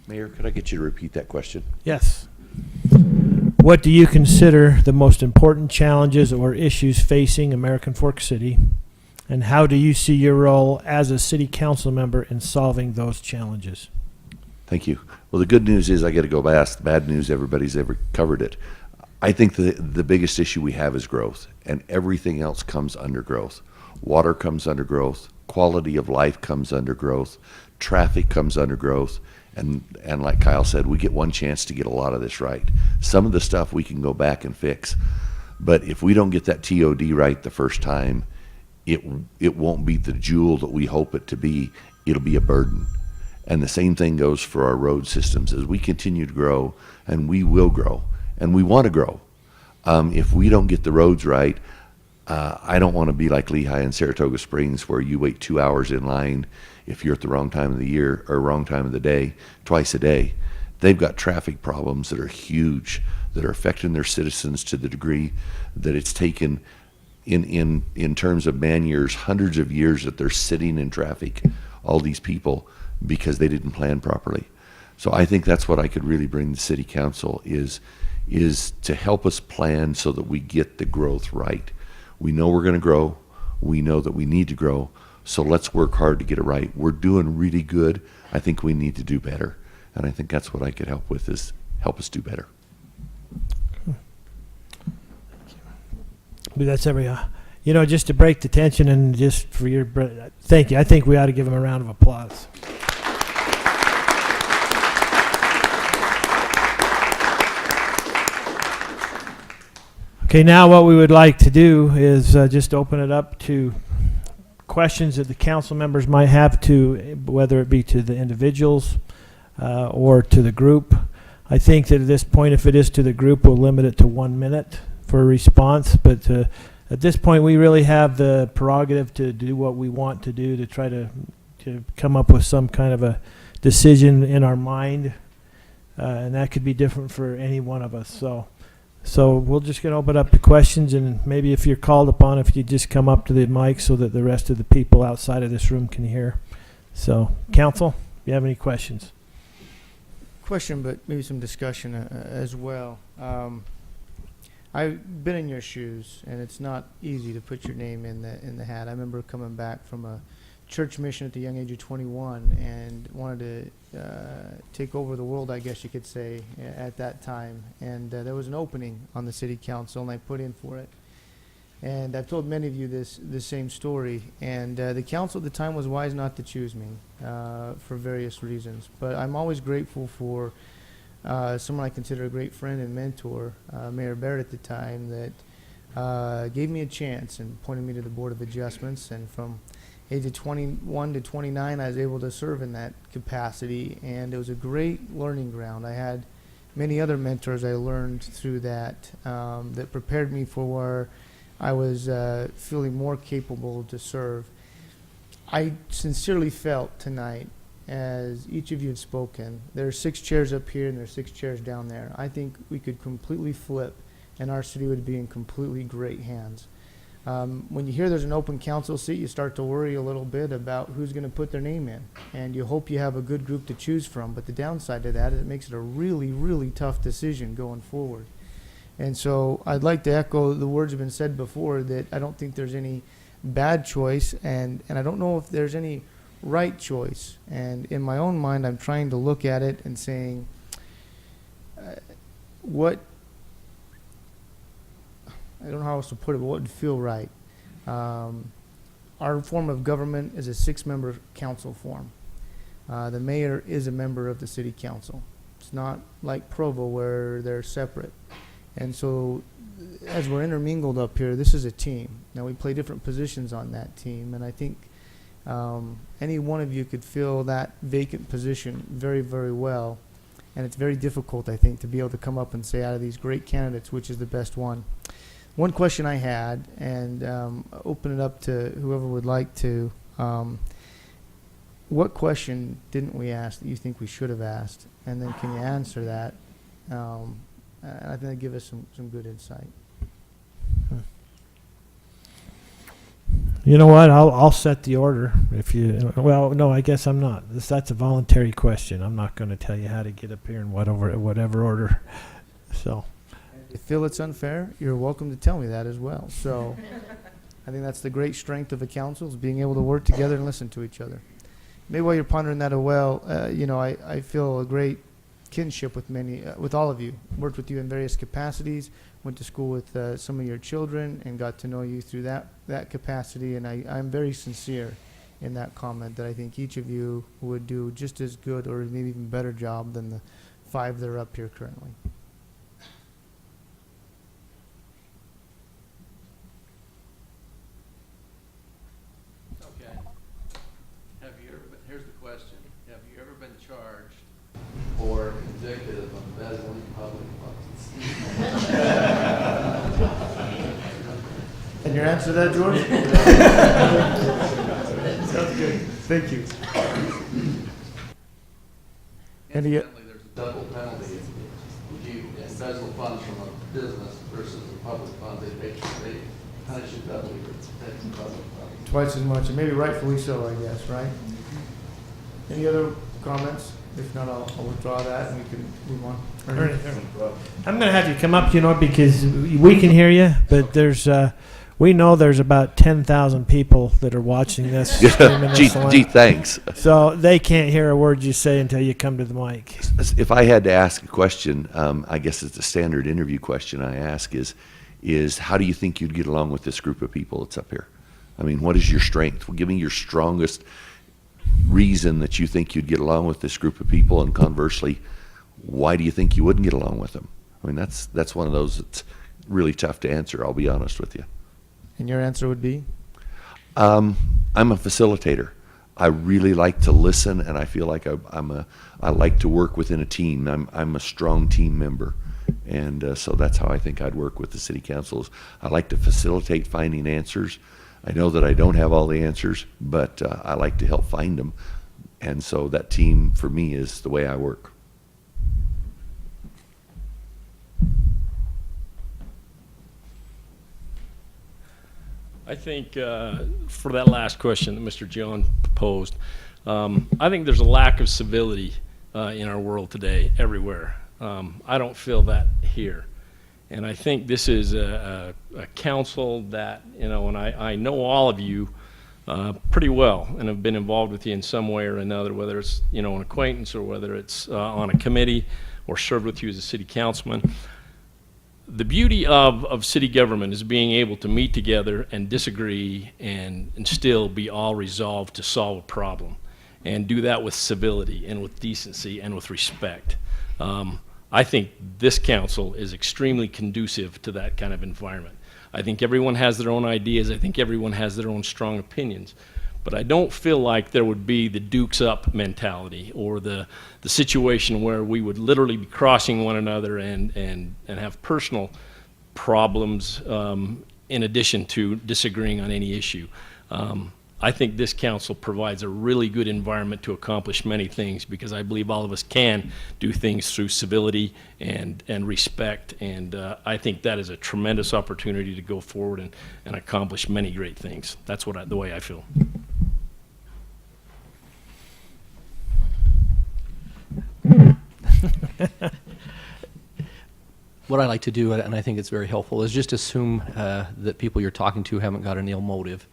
Mayor, could I get you to repeat that question? Yes. What do you consider the most important challenges or issues facing American Fork City? And how do you see your role as a city council member in solving those challenges? Thank you. Well, the good news is I get to go past. The bad news, everybody's ever covered it. I think the biggest issue we have is growth, and everything else comes under growth. Water comes under growth. Quality of life comes under growth. Traffic comes under growth. And like Kyle said, we get one chance to get a lot of this right. Some of the stuff we can go back and fix. But if we don't get that TOD right the first time, it won't be the jewel that we hope it to be. It'll be a burden. And the same thing goes for our road systems. As we continue to grow, and we will grow, and we want to grow, if we don't get the roads right, I don't want to be like Lehigh and Saratoga Springs, where you wait 2 hours in line if you're at the wrong time of the year or wrong time of the day, twice a day. They've got traffic problems that are huge, that are affecting their citizens to the degree that it's taken, in terms of man years, hundreds of years that they're sitting in traffic, all these people, because they didn't plan properly. So I think that's what I could really bring the city council is to help us plan so that we get the growth right. We know we're going to grow. We know that we need to grow. So let's work hard to get it right. We're doing really good. I think we need to do better. And I think that's what I could help with, is help us do better. But that's just to break the tension and just for your, thank you. I think we ought to give him a round of applause. Okay, now what we would like to do is just open it up to questions that the council members might have, to whether it be to the individuals or to the group. I think that at this point, if it is to the group, we'll limit it to 1 minute for a response. But at this point, we really have the prerogative to do what we want to do, to try to come up with some kind of a decision in our mind, and that could be different for any one of us. So we're just going to open up the questions, and maybe if you're called upon, if you just come up to the mic so that the rest of the people outside of this room can hear. So, council, do you have any questions? Question, but maybe some discussion as well. I've been in your shoes, and it's not easy to put your name in the hat. I remember coming back from a church mission at the young age of 21 and wanted to take over the world, I guess you could say, at that time. And there was an opening on the city council, and I put in for it. And I've told many of you this same story. And the council at the time was wise not to choose me for various reasons. But I'm always grateful for someone I consider a great friend and mentor, Mayor Barrett at the time, that gave me a chance and pointed me to the Board of Adjustments. And from age of 21 to 29, I was able to serve in that capacity, and it was a great learning ground. I had many other mentors I learned through that that prepared me for where I was feeling more capable to serve. I sincerely felt tonight, as each of you had spoken, there are 6 chairs up here and there are 6 chairs down there. I think we could completely flip, and our city would be in completely great hands. When you hear there's an open council seat, you start to worry a little bit about who's going to put their name in. And you hope you have a good group to choose from. But the downside to that is it makes it a really, really tough decision going forward. And so I'd like to echo the words that have been said before, that I don't think there's any bad choice, and I don't know if there's any right choice. And in my own mind, I'm trying to look at it and saying, I don't know how else to put it, but what would feel right. our form of government is a 6-member council form. The mayor is a member of the city council. It's not like Provo where they're separate. And so as we're intermingled up here, this is a team. Now we play different positions on that team, and I think any one of you could fill that vacant position very, very well. And it's very difficult, I think, to be able to come up and say out of these great candidates, which is the best one. One question I had, and open it up to whoever would like to, what question didn't we ask that you think we should have asked? And then can you answer that? And I think that'd give us some good insight. You know what? I'll set the order. If you, well, no, I guess I'm not. That's a voluntary question. I'm not going to tell you how to get up here in whatever order. So, If you feel it's unfair, you're welcome to tell me that as well. So, I think that's the great strength of a council, is being able to work together and listen to each other. Maybe while you're pondering that I feel a great kinship with with all of you. Worked with you in various capacities. Went to school with some of your children and got to know you through that capacity. And I'm very sincere in that comment that I think each of you would do just as good or maybe even better job than the 5 that are up here currently. Okay. Here's the question. Have you ever been charged or convicted of embezzling public funds? And your answer to that, George? Sounds good. Thank you. Incidentally, there's a double penalty if you embezzle funds from a business versus a public fund. They punish you doubly for taking public funds. Twice as much, and maybe rightfully so, I guess, right? Any other comments? If not, I'll withdraw that and we can move on. Ernie, I'm going to have you come up, because we can hear you, but we know there's about 10,000 people that are watching this. streaming this Gee, thanks. So they can't hear a word you say until you come to the mic. If I had to ask a question, I guess it's a standard interview question I ask is how do you think you'd get along with this group of people that's up here? I mean, what is your strength? Well, give me your strongest reason that you think you'd get along with this group of people, and conversely, why do you think you wouldn't get along with them? I mean, that's one of those that's really tough to answer, I'll be honest with you. And your answer would be? I'm a facilitator. I really like to listen, and I feel like I like to work within a team. I'm a strong team member, and so that's how I think I'd work with the city councils. I like to facilitate finding answers. I know that I don't have all the answers, but I like to help find them, and so that team for me is the way I work. I think for that last question that Mr. John posed, I think there's a lack of civility in our world today, everywhere. I don't feel that here. And I think this is a council that, and I know all of you pretty well and have been involved with you in some way or another, whether it's, an acquaintance or whether it's on a committee or served with you as a city councilman. The beauty of city government is being able to meet together and disagree and still be all resolved to solve a problem, and do that with civility and with decency and with respect. I think this council is extremely conducive to that kind of environment. I think everyone has their own ideas. I think everyone has their own strong opinions. But I don't feel like there would be the Dukes Up mentality or the situation where we would literally be crossing one another and have personal problems in addition to disagreeing on any issue. I think this council provides a really good environment to accomplish many things, because I believe all of us can do things through civility and respect, and I think that is a tremendous opportunity to go forward and accomplish many great things. That's the way I feel. What I like to do, and I think it's very helpful, is just assume that people you're talking to haven't got an ill motive.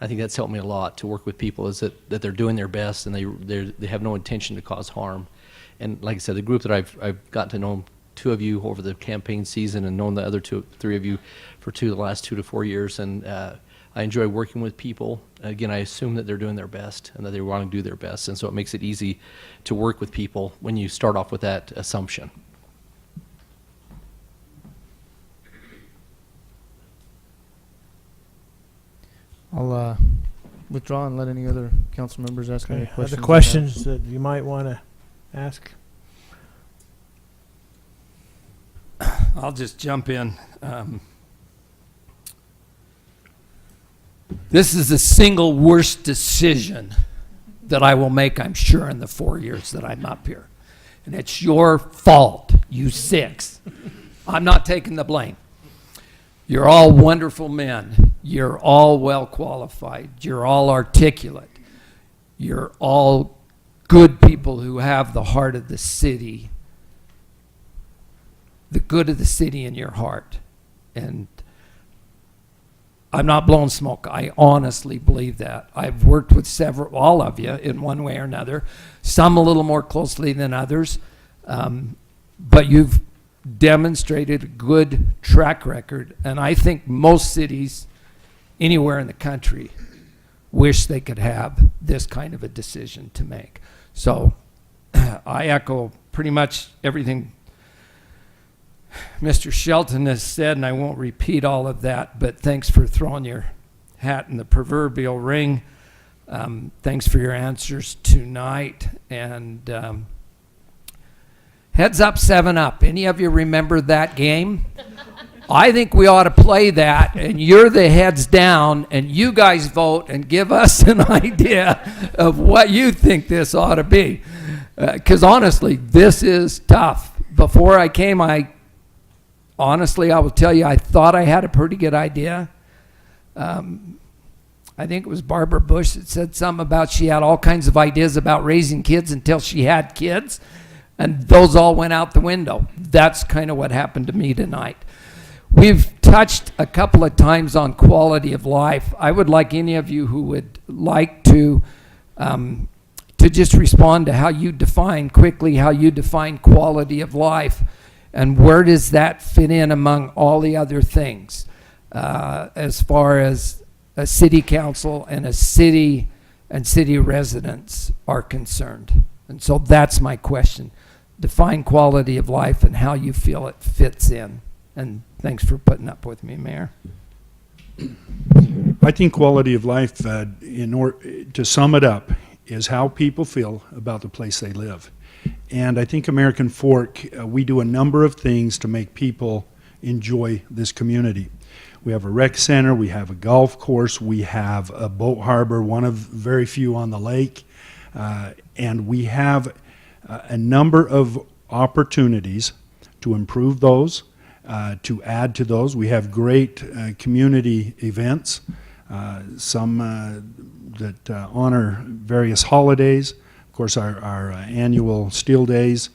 I think that's helped me a lot to work with people, is that they're doing their best and they have no intention to cause harm. And like I said, the group that I've gotten to know, 2 of you over the campaign season and known the other 3 of you for the last 2 to 4 years, and I enjoy working with people. Again, I assume that they're doing their best and that they want to do their best, and so it makes it easy to work with people when you start off with that assumption. I'll withdraw and let any other council members ask any Okay. questions. Other they have. questions that you might want to ask? I'll just jump in. This is the single worst decision that I will make, I'm sure, in the 4 years that I'm up here. And it's your fault, you six. I'm not taking the blame. You're all wonderful men. You're all well qualified. You're all articulate. You're all good people who have the heart of the city, the good of the city in your heart. And I'm not blowing smoke. I honestly believe that. I've worked with all of you in one way or another, some a little more closely than others, but you've demonstrated a good track record, and I think most cities anywhere in the country wish they could have this kind of a decision to make. So I echo pretty much everything Mr. Shelton has said, and I won't repeat all of that, but thanks for throwing your hat in the proverbial ring. Thanks for your answers tonight. And heads up, 7-Up. Any of you remember that game? I think we ought to play that, and you're the heads down, and you guys vote and give us an idea of what you think this ought to be. Because honestly, this is tough. Before I came, honestly, I will tell you, I thought I had a pretty good idea. I think it was Barbara Bush that said something about she had all kinds of ideas about raising kids until she had kids, and those all went out the window. That's kind of what happened to me tonight. We've touched a couple of times on quality of life. I would like any of you who would like to just respond to how you define quality of life. And where does that fit in among all the other things as far as a city council and a city and city residents are concerned? And so that's my question. Define quality of life and how you feel it fits in. And thanks for putting up with me, Mayor. I think quality of life, to sum it up, is how people feel about the place they live. And I think American Fork, we do a number of things to make people enjoy this community. We have a rec center, we have a golf course, we have a boat harbor, one of very few on the lake, and we have a number of opportunities to improve those, to add to those. We have great community events, some that honor various holidays. Of course, our annual Steel Days.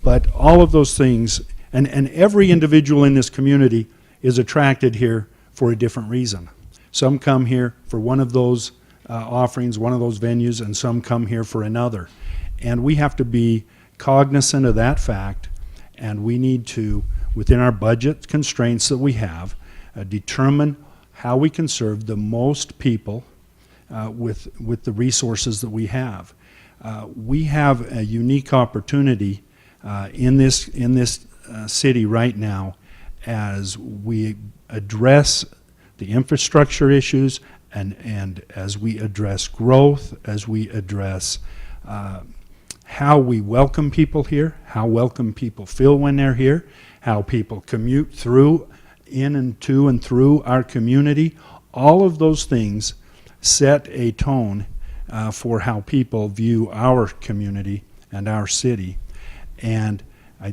But all of those things, and every individual in this community is attracted here for a different reason. Some come here for one of those offerings, one of those venues, and some come here for another. And we have to be cognizant of that fact, and we need to, within our budget constraints that we have, determine how we can serve the most people with the resources that we have. We have a unique opportunity in this city right now as we address the infrastructure issues and as we address growth, as we address how we welcome people here, how welcome people feel when they're here, how people commute through, in and to and through our community. All of those things set a tone for how people view our community and our city. And I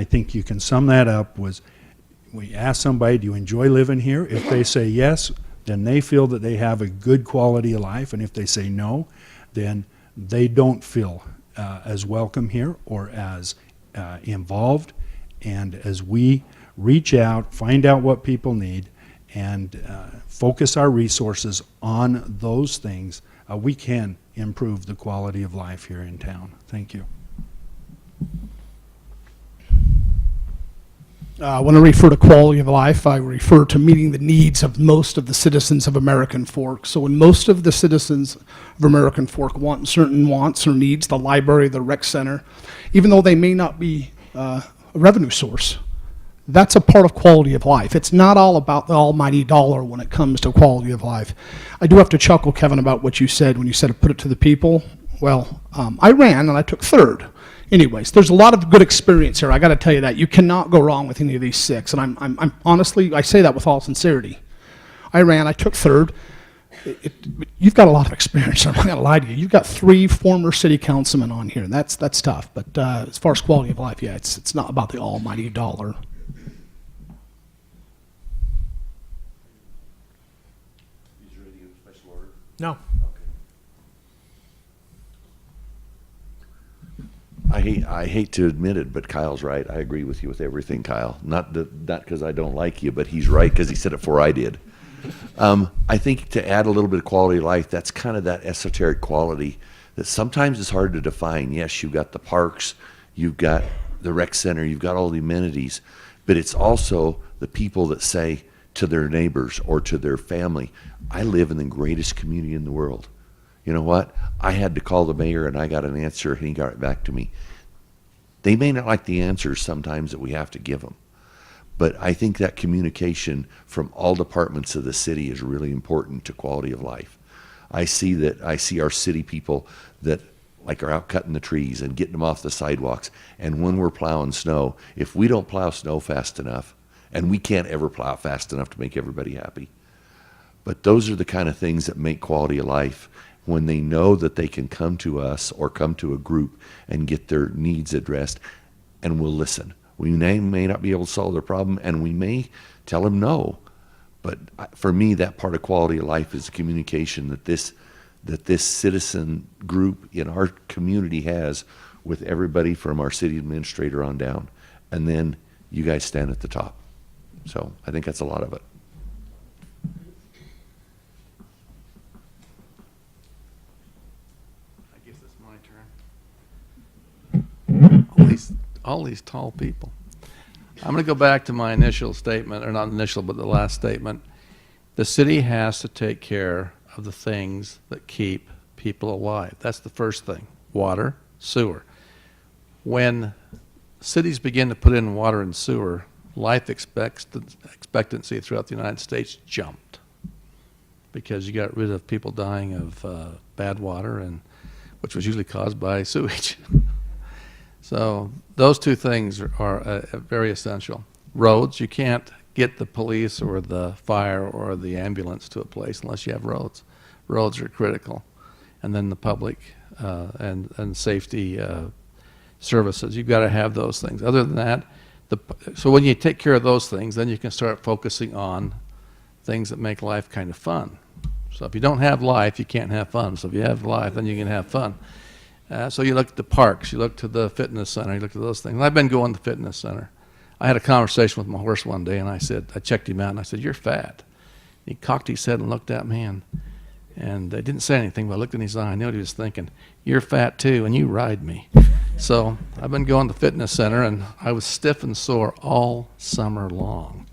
think you can sum that up was, we ask somebody, do you enjoy living here? If they say yes, then they feel that they have a good quality of life. And if they say no, then they don't feel as welcome here or as involved. And as we reach out, find out what people need, and focus our resources on those things, we can improve the quality of life here in town. Thank you. When I refer to quality of life, I refer to meeting the needs of most of the citizens of American Fork. So when most of the citizens of American Fork want certain wants or needs, the library, the rec center, even though they may not be a revenue source, that's a part of quality of life. It's not all about the almighty dollar when it comes to quality of life. I do have to chuckle, Kevin, about what you said when you said to put it to the people. Well, I ran and I took third. Anyways, there's a lot of good experience here. I got to tell you that. You cannot go wrong with any of these 6. And I'm honestly, I say that with all sincerity. I ran, I took third. You've got a lot of experience. I'm not going to lie to you. You've got 3 former city councilmen on here, and that's tough. But as far as quality of life, yeah, it's not about the almighty dollar. No. I hate to admit it, but Kyle's right. I agree with you with everything, Kyle. Not because I don't like you, but he's right because he said it before I did. I think to add a little bit of quality of life, that's kind of that esoteric quality that sometimes is hard to define. Yes, you've got the parks, you've got the rec center, you've got all the amenities, but it's also the people that say to their neighbors or to their family, I live in the greatest community in the world. You know what? I had to call the mayor and I got an answer and he got it back to me. They may not like the answers sometimes that we have to give them, but I think that communication from all departments of the city is really important to quality of life. I see our city people that like are out cutting the trees and getting them off the sidewalks, and when we're plowing snow, if we don't plow snow fast enough, and we can't ever plow fast enough to make everybody happy, but those are the kind of things that make quality of life. When they know that they can come to us or come to a group and get their needs addressed, and we'll listen. We may not be able to solve their problem, and we may tell them no. But for me, that part of quality of life is the communication that this citizen group in our community has with everybody from our city administrator on down. And then you guys stand at the top. So I think that's a lot of it. All these tall people. I'm going to go back to my initial statement, or not initial, but the last statement. The city has to take care of the things that keep people alive. That's the first thing. Water, sewer. When cities begin to put in water and sewer, life expectancy throughout the United States jumped because you got rid of people dying of bad water, and which was usually caused by sewage. So those 2 things are very essential. Roads, you can't get the police or the fire or the ambulance to a place unless you have roads. Roads are critical. And then the public and safety services, you've got to have those things. Other than that, so when you take care of those things, then you can start focusing on things that make life kind of fun. So if you don't have life, you can't have fun. So if you have life, then you can have fun. So you look at the parks, you look to the fitness center, you look at those things. And I've been going to the fitness center. I had a conversation with my horse one day, and I checked him out, and I said, "You're fat." He cocked his head and looked at me, and I didn't say anything, but I looked in his eye. I knew what he was thinking. "You're fat too, and you ride me." So I've been going to the fitness center, and I was stiff and sore all summer long.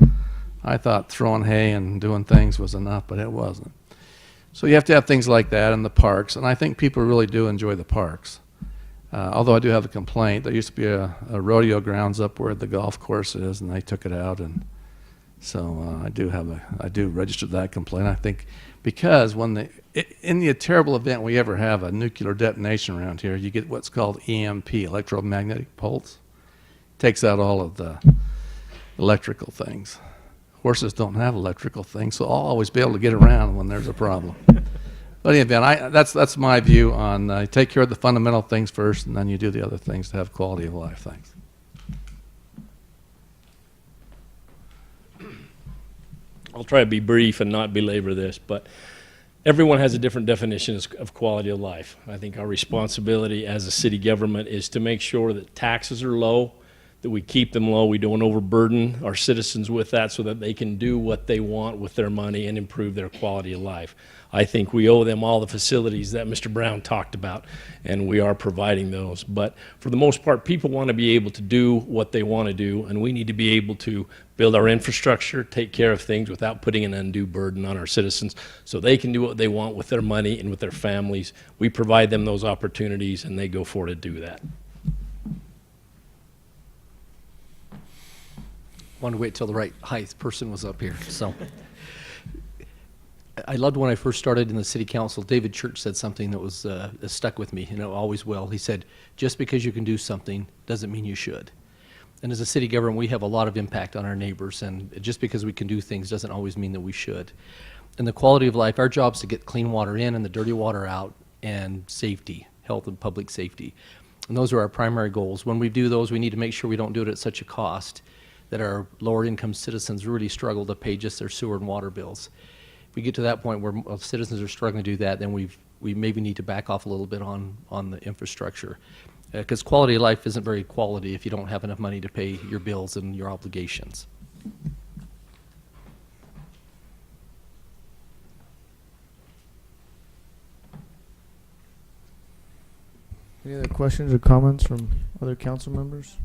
I thought throwing hay and doing things was enough, but it wasn't. So you have to have things like that in the parks, and I think people really do enjoy the parks. Although I do have a complaint. There used to be a rodeo grounds up where the golf course is, and they took it out, and so I do register that complaint. I think because in the terrible event we ever have a nuclear detonation around here, you get what's called EMP, electromagnetic pulse. Takes out all of the electrical things. Horses don't have electrical things, so I'll always be able to get around when there's a problem. But in any event, that's my view on take care of the fundamental things first, and then you do the other things to have quality of life. Thanks. I'll try to be brief and not belabor this, but everyone has a different definition of quality of life. I think our responsibility as a city government is to make sure that taxes are low, that we keep them low, we don't overburden our citizens with that so that they can do what they want with their money and improve their quality of life. I think we owe them all the facilities that Mr. Brown talked about, and we are providing those. But for the most part, people want to be able to do what they want to do, and we need to be able to build our infrastructure, take care of things without putting an undue burden on our citizens so they can do what they want with their money and with their families. We provide them those opportunities, and they go for to do that. Wanted to wait till the right height person was up here. So I loved when I first started in the city council. David Church said something that was stuck with me, always will. He said, just because you can do something doesn't mean you should. And as a city government, we have a lot of impact on our neighbors, and just because we can do things doesn't always mean that we should. And the quality of life, our job is to get clean water in and the dirty water out, and safety, health and public safety. And those are our primary goals. When we do those, we need to make sure we don't do it at such a cost that our lower income citizens really struggle to pay just their sewer and water bills. If we get to that point where citizens are struggling to do that, then we maybe need to back off a little bit on the infrastructure. Because quality of life isn't very quality if you don't have enough money to pay your bills and your obligations. Any other questions or comments from other council members?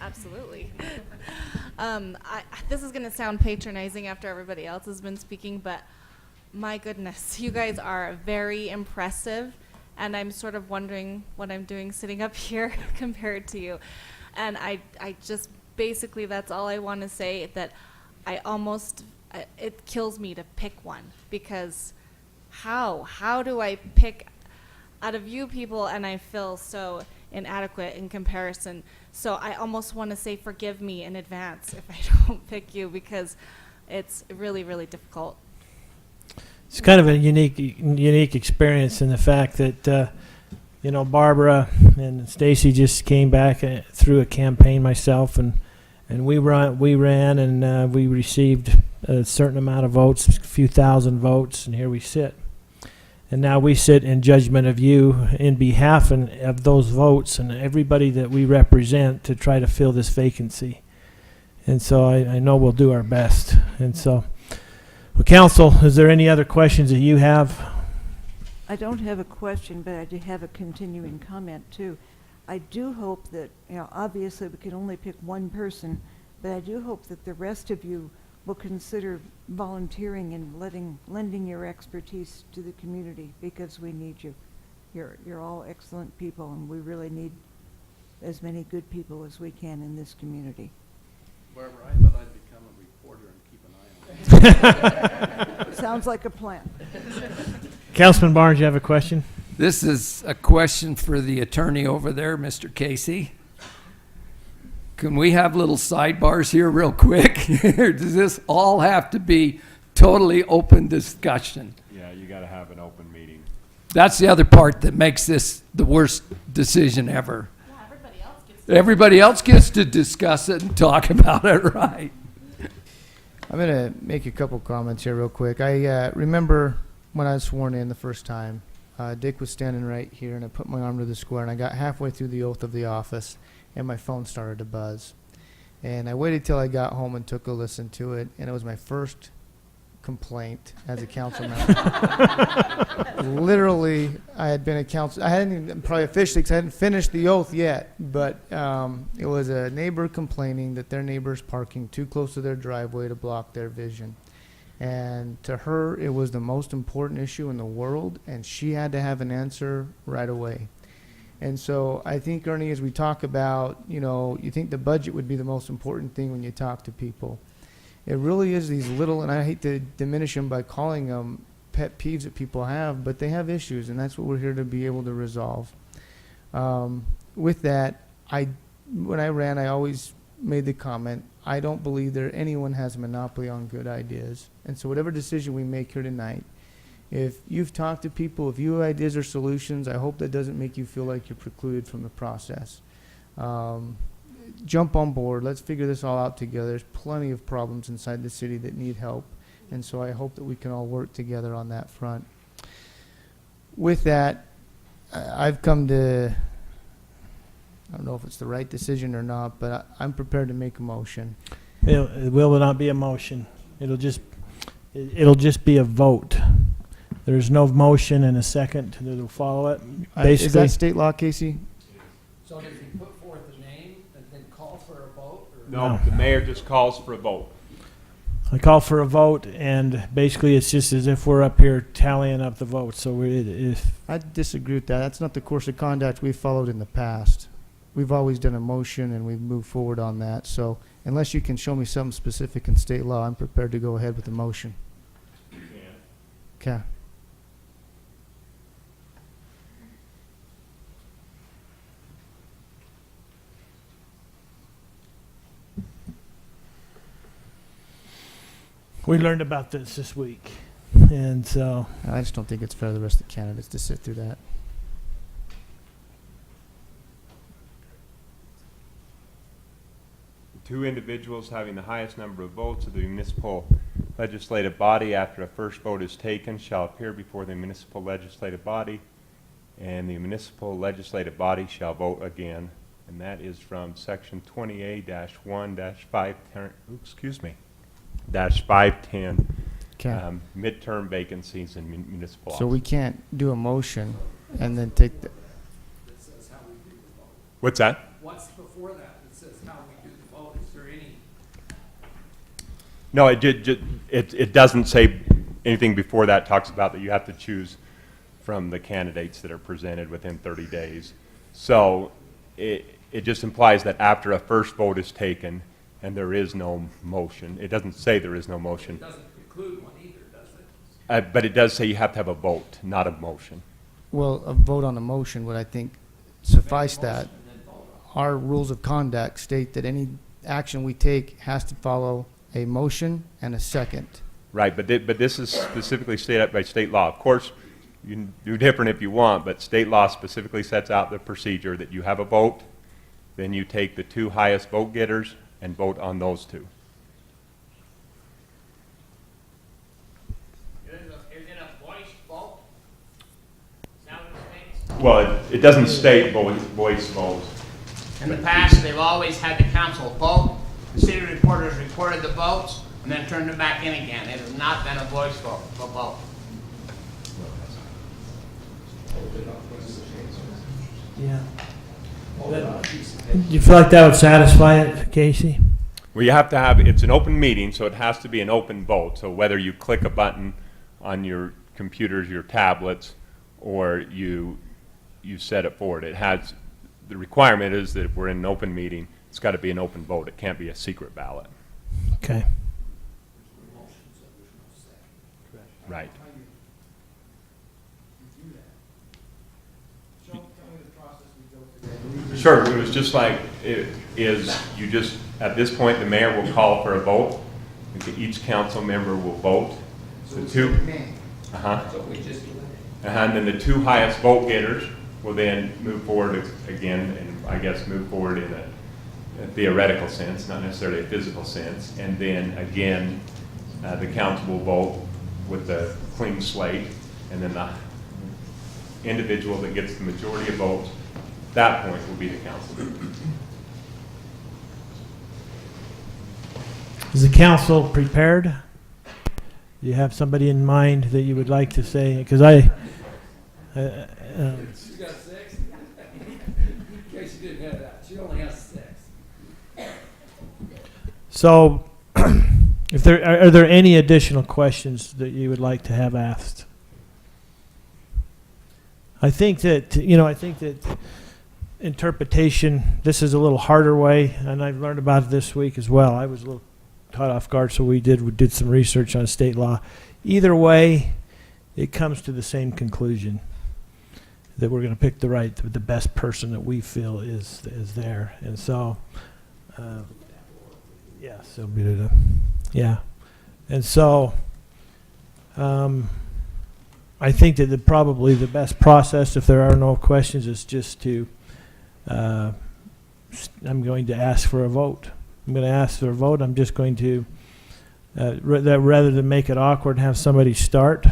Absolutely. This is going to sound patronizing after everybody else has been speaking, but my goodness, you guys are very impressive, and I'm sort of wondering what I'm doing sitting up here compared to you. And I just, basically, that's all I want to say, that it kills me to pick one, because how do I pick out of you people, and I feel so inadequate in comparison. So I almost want to say forgive me in advance if I don't pick you, because it's really, really difficult. It's kind of a unique experience in the fact that, Barbara and Stacy just came back through a campaign myself, and we ran and we received a certain amount of votes, a few thousand votes, and here we sit. And now we sit in judgment of you in behalf of those votes and everybody that we represent to try to fill this vacancy. And so I know we'll do our best. And so, well, Council, is there any other questions that you have? I don't have a question, but I do have a continuing comment too. I do hope that, obviously we can only pick one person, but I do hope that the rest of you will consider volunteering and lending your expertise to the community, because we need you. You're all excellent people, and we really need as many good people as we can in this community. Barbara, I thought I'd become a reporter and keep an eye on it. Sounds like a plan. Councilman Barnes, you have a question? This is a question for the attorney over there, Mr. Casey. Can we have little sidebars here real quick? Does this all have to be totally open discussion? Yeah, you got to have an open meeting. That's the other part that makes this the worst decision ever. Yeah, Everybody else gets to discuss it and talk about it, right? I'm going to make a couple comments here real quick. I remember when I was sworn in the first time, Dick was standing right here, and I put my arm to the square, and I got halfway through the oath of the office, and my phone started to buzz. And I waited till I got home and took a listen to it, and it was my first complaint as a council member. Literally, I had been a council, I hadn't even, probably officially, because I hadn't finished the oath yet, but it was a neighbor complaining that their neighbor's parking too close to their driveway to block their vision. And to her, it was the most important issue in the world, and she had to have an answer right away. And so I think, Ernie, as we talk about, you think the budget would be the most important thing when you talk to people. It really is these little, and I hate to diminish them by calling them pet peeves that people have, but they have issues, and that's what we're here to be able to resolve. With that, when I ran, I always made the comment, I don't believe anyone has a monopoly on good ideas. And so whatever decision we make here tonight, if you've talked to people, if you have ideas or solutions, I hope that doesn't make you feel like you're precluded from the process. Jump on board. Let's figure this all out together. There's plenty of problems inside the city that need help. And so I hope that we can all work together on that front. With that, I've come to, I don't know if it's the right decision or not, but I'm prepared to make a motion. It will not be a motion. It'll just be a vote. There's no motion and a second that'll follow it. Is Basically, that state law, Casey? So does he put forth a name and then call for a vote? No, the mayor just calls for a vote. I call for a vote, and basically it's just as if we're up here tallying up the votes. So if I disagree with that. That's not the course of conduct we've followed in the past. We've always done a motion and we've moved forward on that. So unless you can show me something specific in state law, I'm prepared to go ahead with the motion. Okay. we learned about this week, and so I just don't think it's fair to the rest of the candidates to sit through that. Two individuals having the highest number of votes of the municipal legislative body after a first vote is taken shall appear before the municipal legislative body, and the municipal legislative body shall vote again. And that is from section 20A-1-510, -510, Okay. midterm vacancies in municipal So we offices. can't do a motion and then take the, That says how we do the vote. What's that? What's before that? It says how we do the vote. Is there any? No, it doesn't say anything before that. Talks about that you have to choose from the candidates that are presented within 30 days. So it just implies that after a first vote is taken and there is no motion, it doesn't say there is no motion, It doesn't preclude one either, does it? but it does say you have to have a vote, not a motion. well, a vote on a motion would, I think, suffice that. Our rules of conduct state that any action we take has to follow a motion and a second. Right, but this is specifically stated by state law. Of course, you can do different if you want, but state law specifically sets out the procedure that you have a vote, then you take the two highest vote getters and vote on those two. Is it a voice vote? Is that what it states? Well, it doesn't state voice votes. In the past, they've always had the council vote, the city reporters reported the votes, and then turned them back in again. It has not been a voice vote, a vote. yeah. You feel like that would satisfy it, Casey? Well, you have to have, it's an open meeting, so it has to be an open vote. So whether you click a button on your computers, your tablets, or you set it forward, it has, the requirement is that if we're in an open meeting, it's got to be an open vote. It can't be a secret ballot. Okay. Right. Sure, it was just like, it is, you just, at this point, the mayor will call for a vote. Each council member will vote. The two, and then the two highest vote getters will then move forward again, and I guess move forward in a theoretical sense, not necessarily a physical sense. And then again, the council will vote with the clean slate, and then the individual that gets the majority of votes, at that point will be the council. Is the council prepared? Do you have somebody in mind that you would like to say? Because You got 6? In case you didn't have that, she only has 6. so, if are there any additional questions that you would like to have asked? I think that interpretation, this is a little harder way, and I've learned about it this week as well. I was a little caught off guard, so we did some research on state law. Either way, it comes to the same conclusion, that we're going to pick the best person that we feel is there. And so, yeah, so yeah. And so, I think that probably the best process, if there are no questions, is just to, I'm going to ask for a vote. I'm going to ask for a vote. I'm just going to, rather than make it awkward, have somebody start.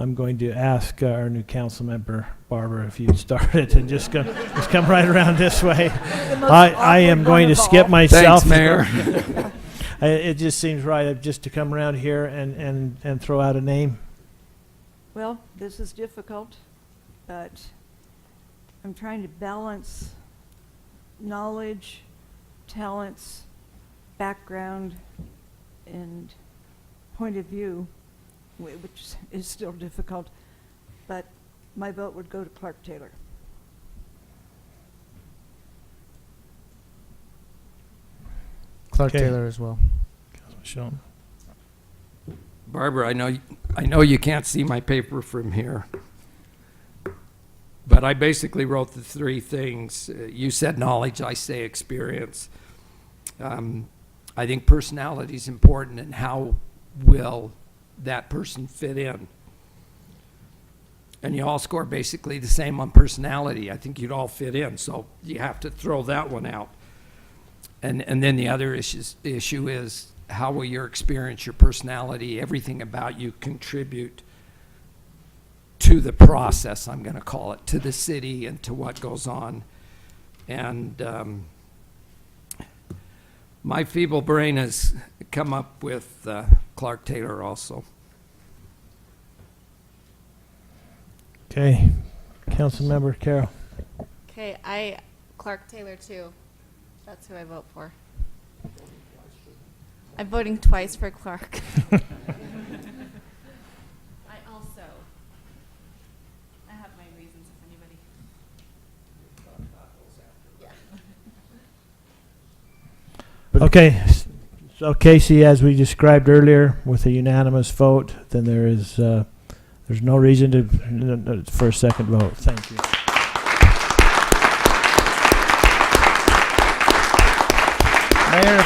I'm going to ask our new council member, Barbara, if you'd start it and just come right around this way. I am going to skip myself. Thanks, Mayor. It just seems right just to come around here and throw out a name. Well, this is difficult, but I'm trying to balance knowledge, talents, background, and point of view, which is still difficult, but my vote would go to Clark Taylor. Clark Okay. Taylor as well. Sean. Barbara, I know you can't see my paper from here, but I basically wrote the three things. You said knowledge, I say experience. I think personality is important, and how will that person fit in? And you all score basically the same on personality. I think you'd all fit in, so you have to throw that one out. And then the other issue is, how will your experience, your personality, everything about you contribute to the process, I'm going to call it, to the city and to what goes on. And my feeble brain has come up with Clark Taylor also. Okay, Councilmember Carroll. Okay, Clark Taylor too. That's who I vote for. I'm voting twice for Clark. I have my reasons if anybody. Yeah. Okay, so Casey, as we described earlier, with a unanimous vote, then there's no reason for a second vote. Thank you. Mayor,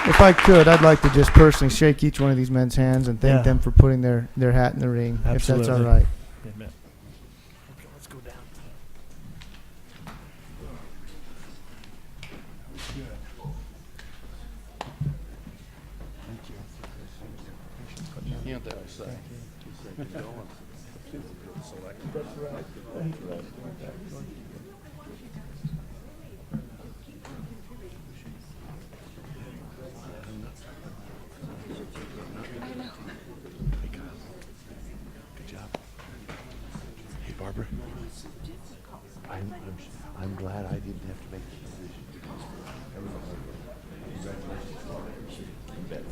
if I could, I'd like to just personally shake each one of these men's hands and thank Yeah. them for putting their hat in the ring, if that's all Absolutely. right. Amen. Okay, let's go down. Good job. Hey, Barbara. I'm glad I didn't have to make the decision. Congratulations. You bet.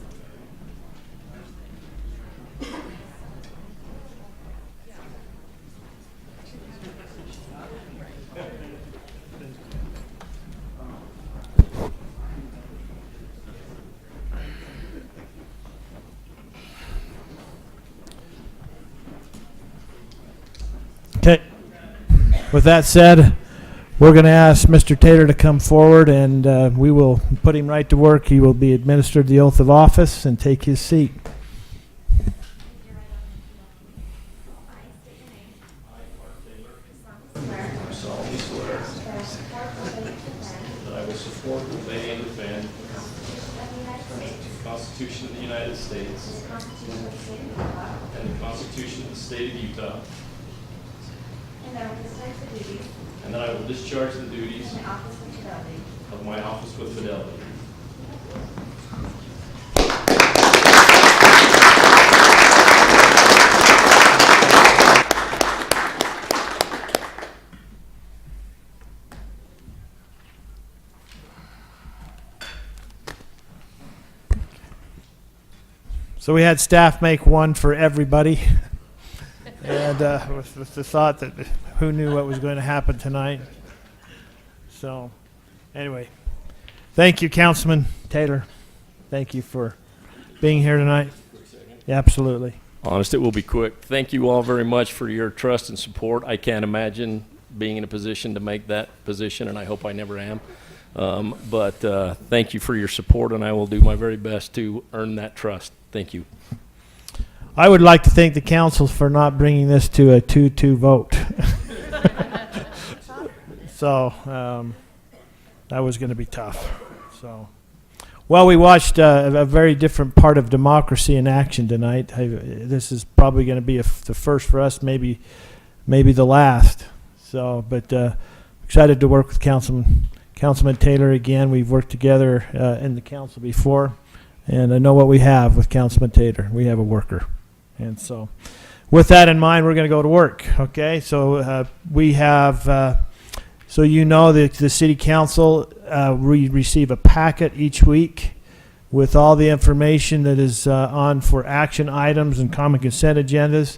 Okay. With that said, we're going to ask Mr. Taylor to come forward, and we will put him right to work. He will be administered the oath of office and take his seat. solemnly swear that I will support, obey, and defend the Constitution of the United States and the Constitution of the State of Utah, and that I will discharge the duties of my office with fidelity. So we had staff make one for everybody, and with the thought that who knew what was going to happen tonight. So, anyway, thank you, Councilman Taylor. Thank you for being here tonight. Yeah, absolutely. Honest, it will be quick. Thank you all very much for your trust and support. I can't imagine being in a position to make that position, and I hope I never am. But thank you for your support, and I will do my very best to earn that trust. Thank you. I would like to thank the council for not bringing this to a 2-2 vote. So that was going to be tough. So Well, we watched a very different part of democracy in action tonight. This is probably going to be the first for us, maybe the last. So, but excited to work with Councilman Taylor again. We've worked together in the council before, and I know what we have with Councilman Taylor. We have a worker, and so with that in mind, we're going to go to work. Okay, so we have. So you know that the city council, we receive a packet each week with all the information that is on for action items and common consent agendas.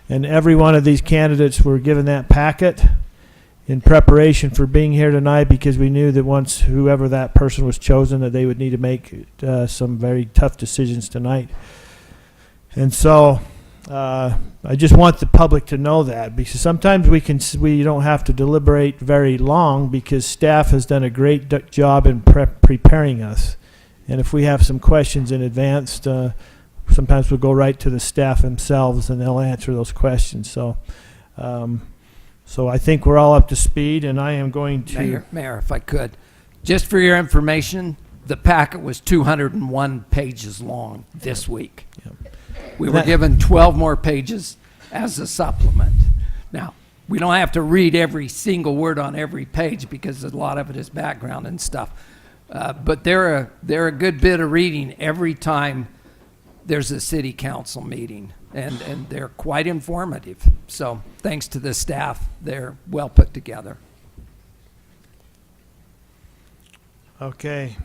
And every one of these candidates were given that packet in preparation for being here tonight, because we knew that once whoever that person was chosen, that they would need to make some very tough decisions tonight. And so I just want the public to know that, because sometimes we don't have to deliberate very long, because staff has done a great job in preparing us. And if we have some questions in advance, sometimes we'll go right to the staff themselves and they'll answer those questions. So, so I think we're all up to speed, and I am going to. Mayor, if I could, just for your information, the packet was 201 pages long this week. Yep. We were given 12 more pages as a supplement. Now, we don't have to read every single word on every page, because a lot of it is background and stuff. But they're a good bit of reading every time there's a city council meeting, and they're quite informative. So thanks to the staff, they're well put together. Okay.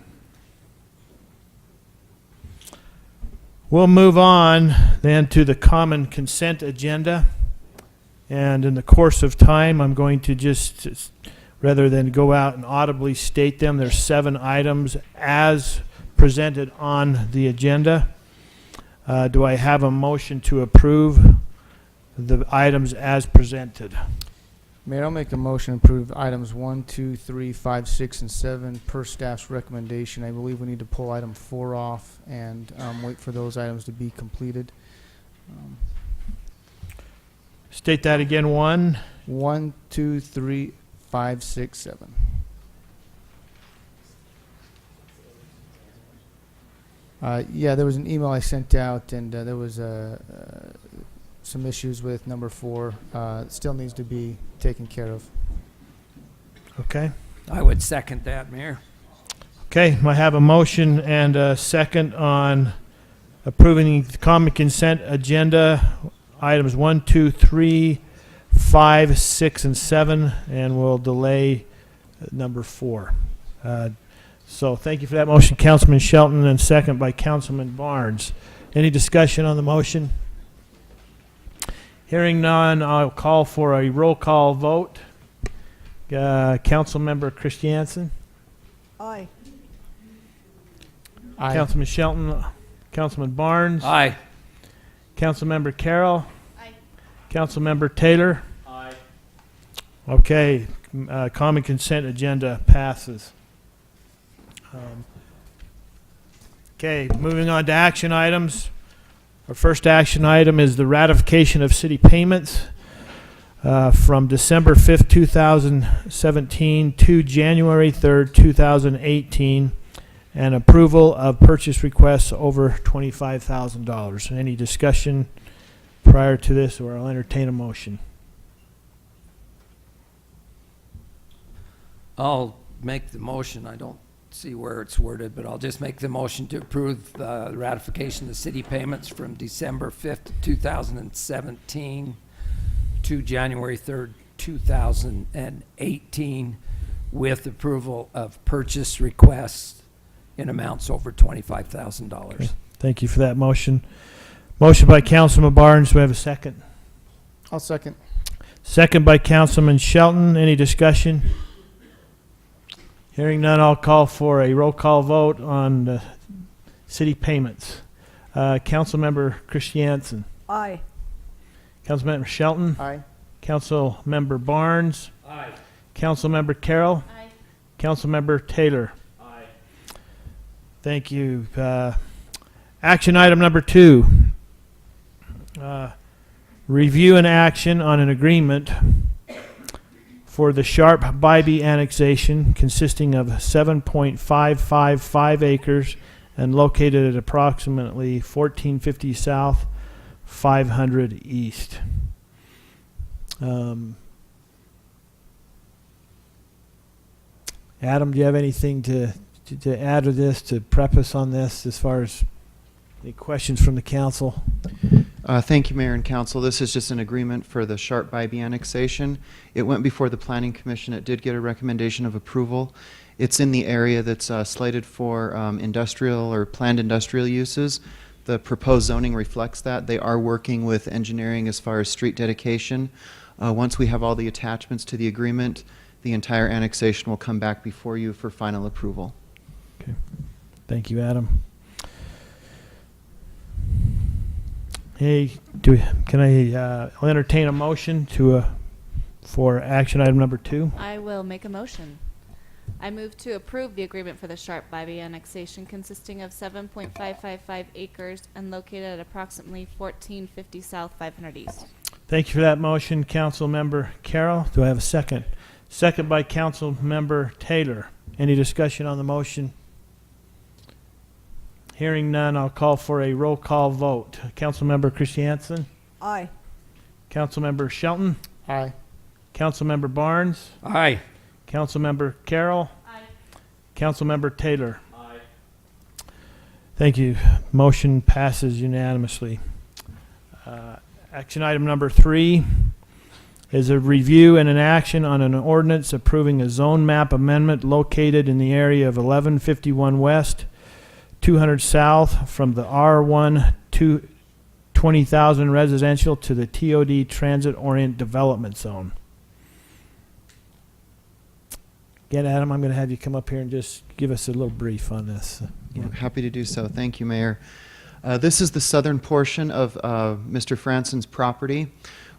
We'll move on then to the common consent agenda. And in the course of time, I'm going to just, rather than go out and audibly state them, there's 7 items as presented on the agenda. Do I have a motion to approve the items as presented? Mayor, I'll make a motion to approve items 1, 2, 3, 5, 6, and 7 per staff's recommendation. I believe we need to pull item 4 off and wait for those items to be completed. State that again. 1. 1, 2, 3, 5, 6, 7. Yeah, there was an email I sent out, and there was some issues with number 4. Still needs to be taken care of. Okay. I would second that, Mayor. Okay, I have a motion and a second on approving the common consent agenda, items 1, 2, 3, 5, 6, and 7, and we'll delay number 4. So thank you for that motion, Councilman Shelton, and second by Councilman Barnes. Any discussion on the motion? Hearing none, I'll call for a roll call vote. Councilmember Christiansen? Aye. Aye. Councilman Shelton? Councilman Barnes? Aye. Councilmember Carroll? Aye. Councilmember Taylor? Aye. Okay, common consent agenda passes. Okay, moving on to action items. Our first action item is the ratification of city payments from December 5th, 2017 to January 3rd, 2018, and approval of purchase requests over $25,000. Any discussion prior to this, or I'll entertain a motion? I'll make the motion. I don't see where it's worded, but I'll just make the motion to approve the ratification of the city payments from December 5th, 2017 to January 3rd, 2018, with approval of purchase requests in amounts over $25,000. Okay. Thank you for that motion. Motion by Councilman Barnes. Do we have a second? I'll second. Second by Councilman Shelton. Any discussion? Hearing none, I'll call for a roll call vote on the city payments. Councilmember Christiansen. Aye. Councilmember Shelton. Aye. Councilmember Barnes. Aye. Councilmember Carroll. Aye. Councilmember Taylor. Aye. Thank you. Action item number 2. Review and action on an agreement for the Sharp Bybee annexation consisting of 7.555 acres and located at approximately 1450 South, 500 East. Adam, do you have anything to add to this, to preface on this, as far as any questions from the council? Thank you, Mayor and Council. This is just an agreement for the Sharp Bybee annexation. It went before the Planning Commission. It did get a recommendation of approval. It's in the area that's slated for industrial or planned industrial uses. The proposed zoning reflects that. They are working with engineering as far as street dedication. Once we have all the attachments to the agreement, the entire annexation will come back before you for final approval. Okay. Thank you, Adam. Hey, can I I'll entertain a motion for action item number 2? I will make a motion. I move to approve the agreement for the Sharp Bybee annexation consisting of 7.555 acres and located at approximately 1450 South, 500 East. Thank you for that motion, Council Member Carroll. Do I have a second? Second by Council Member Taylor. Any discussion on the motion? Hearing none, I'll call for a roll call vote. Council Member Christiansen? Aye. Council Member Shelton? Aye. Council Member Barnes? Aye. Council Member Carroll? Aye. Council Member Taylor? Aye. Thank you. Motion passes unanimously. Action item number 3 is a review and an action on an ordinance approving a zone map amendment located in the area of 1151 West, 200 South, from the R1 to 20,000 residential to the TOD Transit Orient Development Zone. Again, Adam, I'm going to have you come up here and just give us a little brief on this. Yeah, happy to do so. Thank you, Mayor. This is the southern portion of Mr. Franson's property.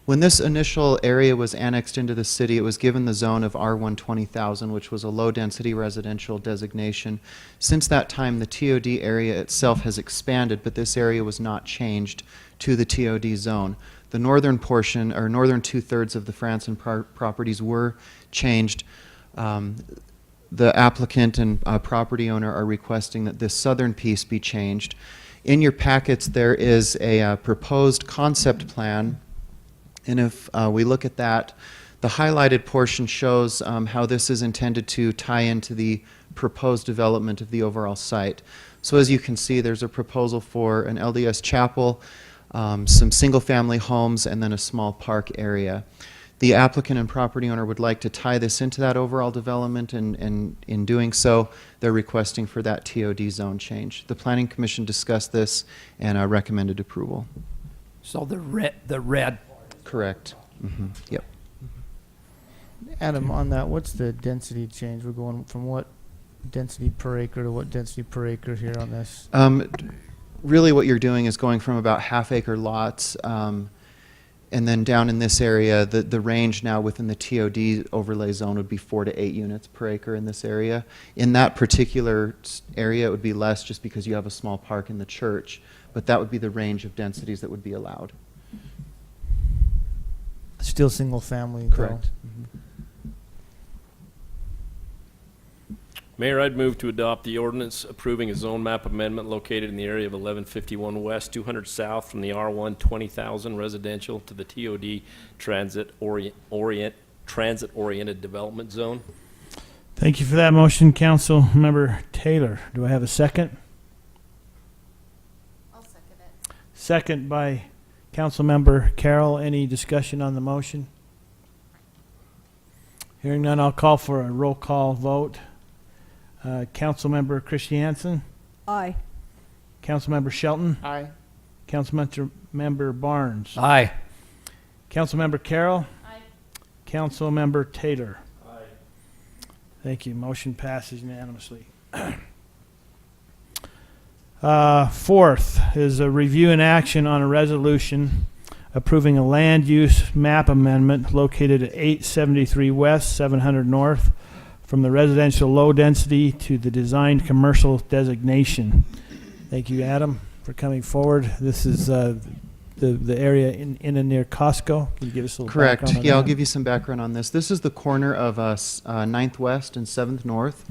When this initial area was annexed into the city, it was given the zone of R1 20,000, which was a low-density residential designation. Since that time, the TOD area itself has expanded, but this area was not changed to the TOD zone. The northern portion, or northern two-thirds of the Franson properties were changed. The applicant and property owner are requesting that this southern piece be changed. In your packets, there is a proposed concept plan. And if we look at that, the highlighted portion shows how this is intended to tie into the proposed development of the overall site. So as you can see, there's a proposal for an LDS chapel, some single-family homes, and then a small park area. The applicant and property owner would like to tie this into that overall development, and in doing so, they're requesting for that TOD zone change. The Planning Commission discussed this and recommended approval. So the red. Correct. Mm-hmm. Yep. Adam, on that, what's the density change? We're going from what density per acre to what density per acre here on this? Really what you're doing is going from about half-acre lots, and then down in this area, the range now within the TOD overlay zone would be 4 to 8 units per acre in this area. In that particular area, it would be less just because you have a small park in the church, but that would be the range of densities that would be allowed. Still single family. Correct. Mayor, I'd move to adopt the ordinance approving a zone map amendment located in the area of 1151 West, 200 South, from the R1 20,000 residential to the TOD Transit-Oriented Development Zone. Thank you for that motion, Council Member Taylor. Do I have a second? I'll second it. Second by Council Member Carroll. Any discussion on the motion? Hearing none, I'll call for a roll call vote. Council Member Christiansen? Aye. Council Member Shelton? Aye. Council Member Barnes? Aye. Council Member Carroll? Aye. Council Member Taylor? Aye. Thank you. Motion passes unanimously. Fourth is a review and action on a resolution approving a land use map amendment located at 873 West, 700 North, from the residential low density to the designed commercial designation. Thank you, Adam, for coming forward. This is the area in and near Costco. Can you give us a little Correct. background on Yeah, I'll that? give you some background on this. This is the corner of 9th West and 7th North.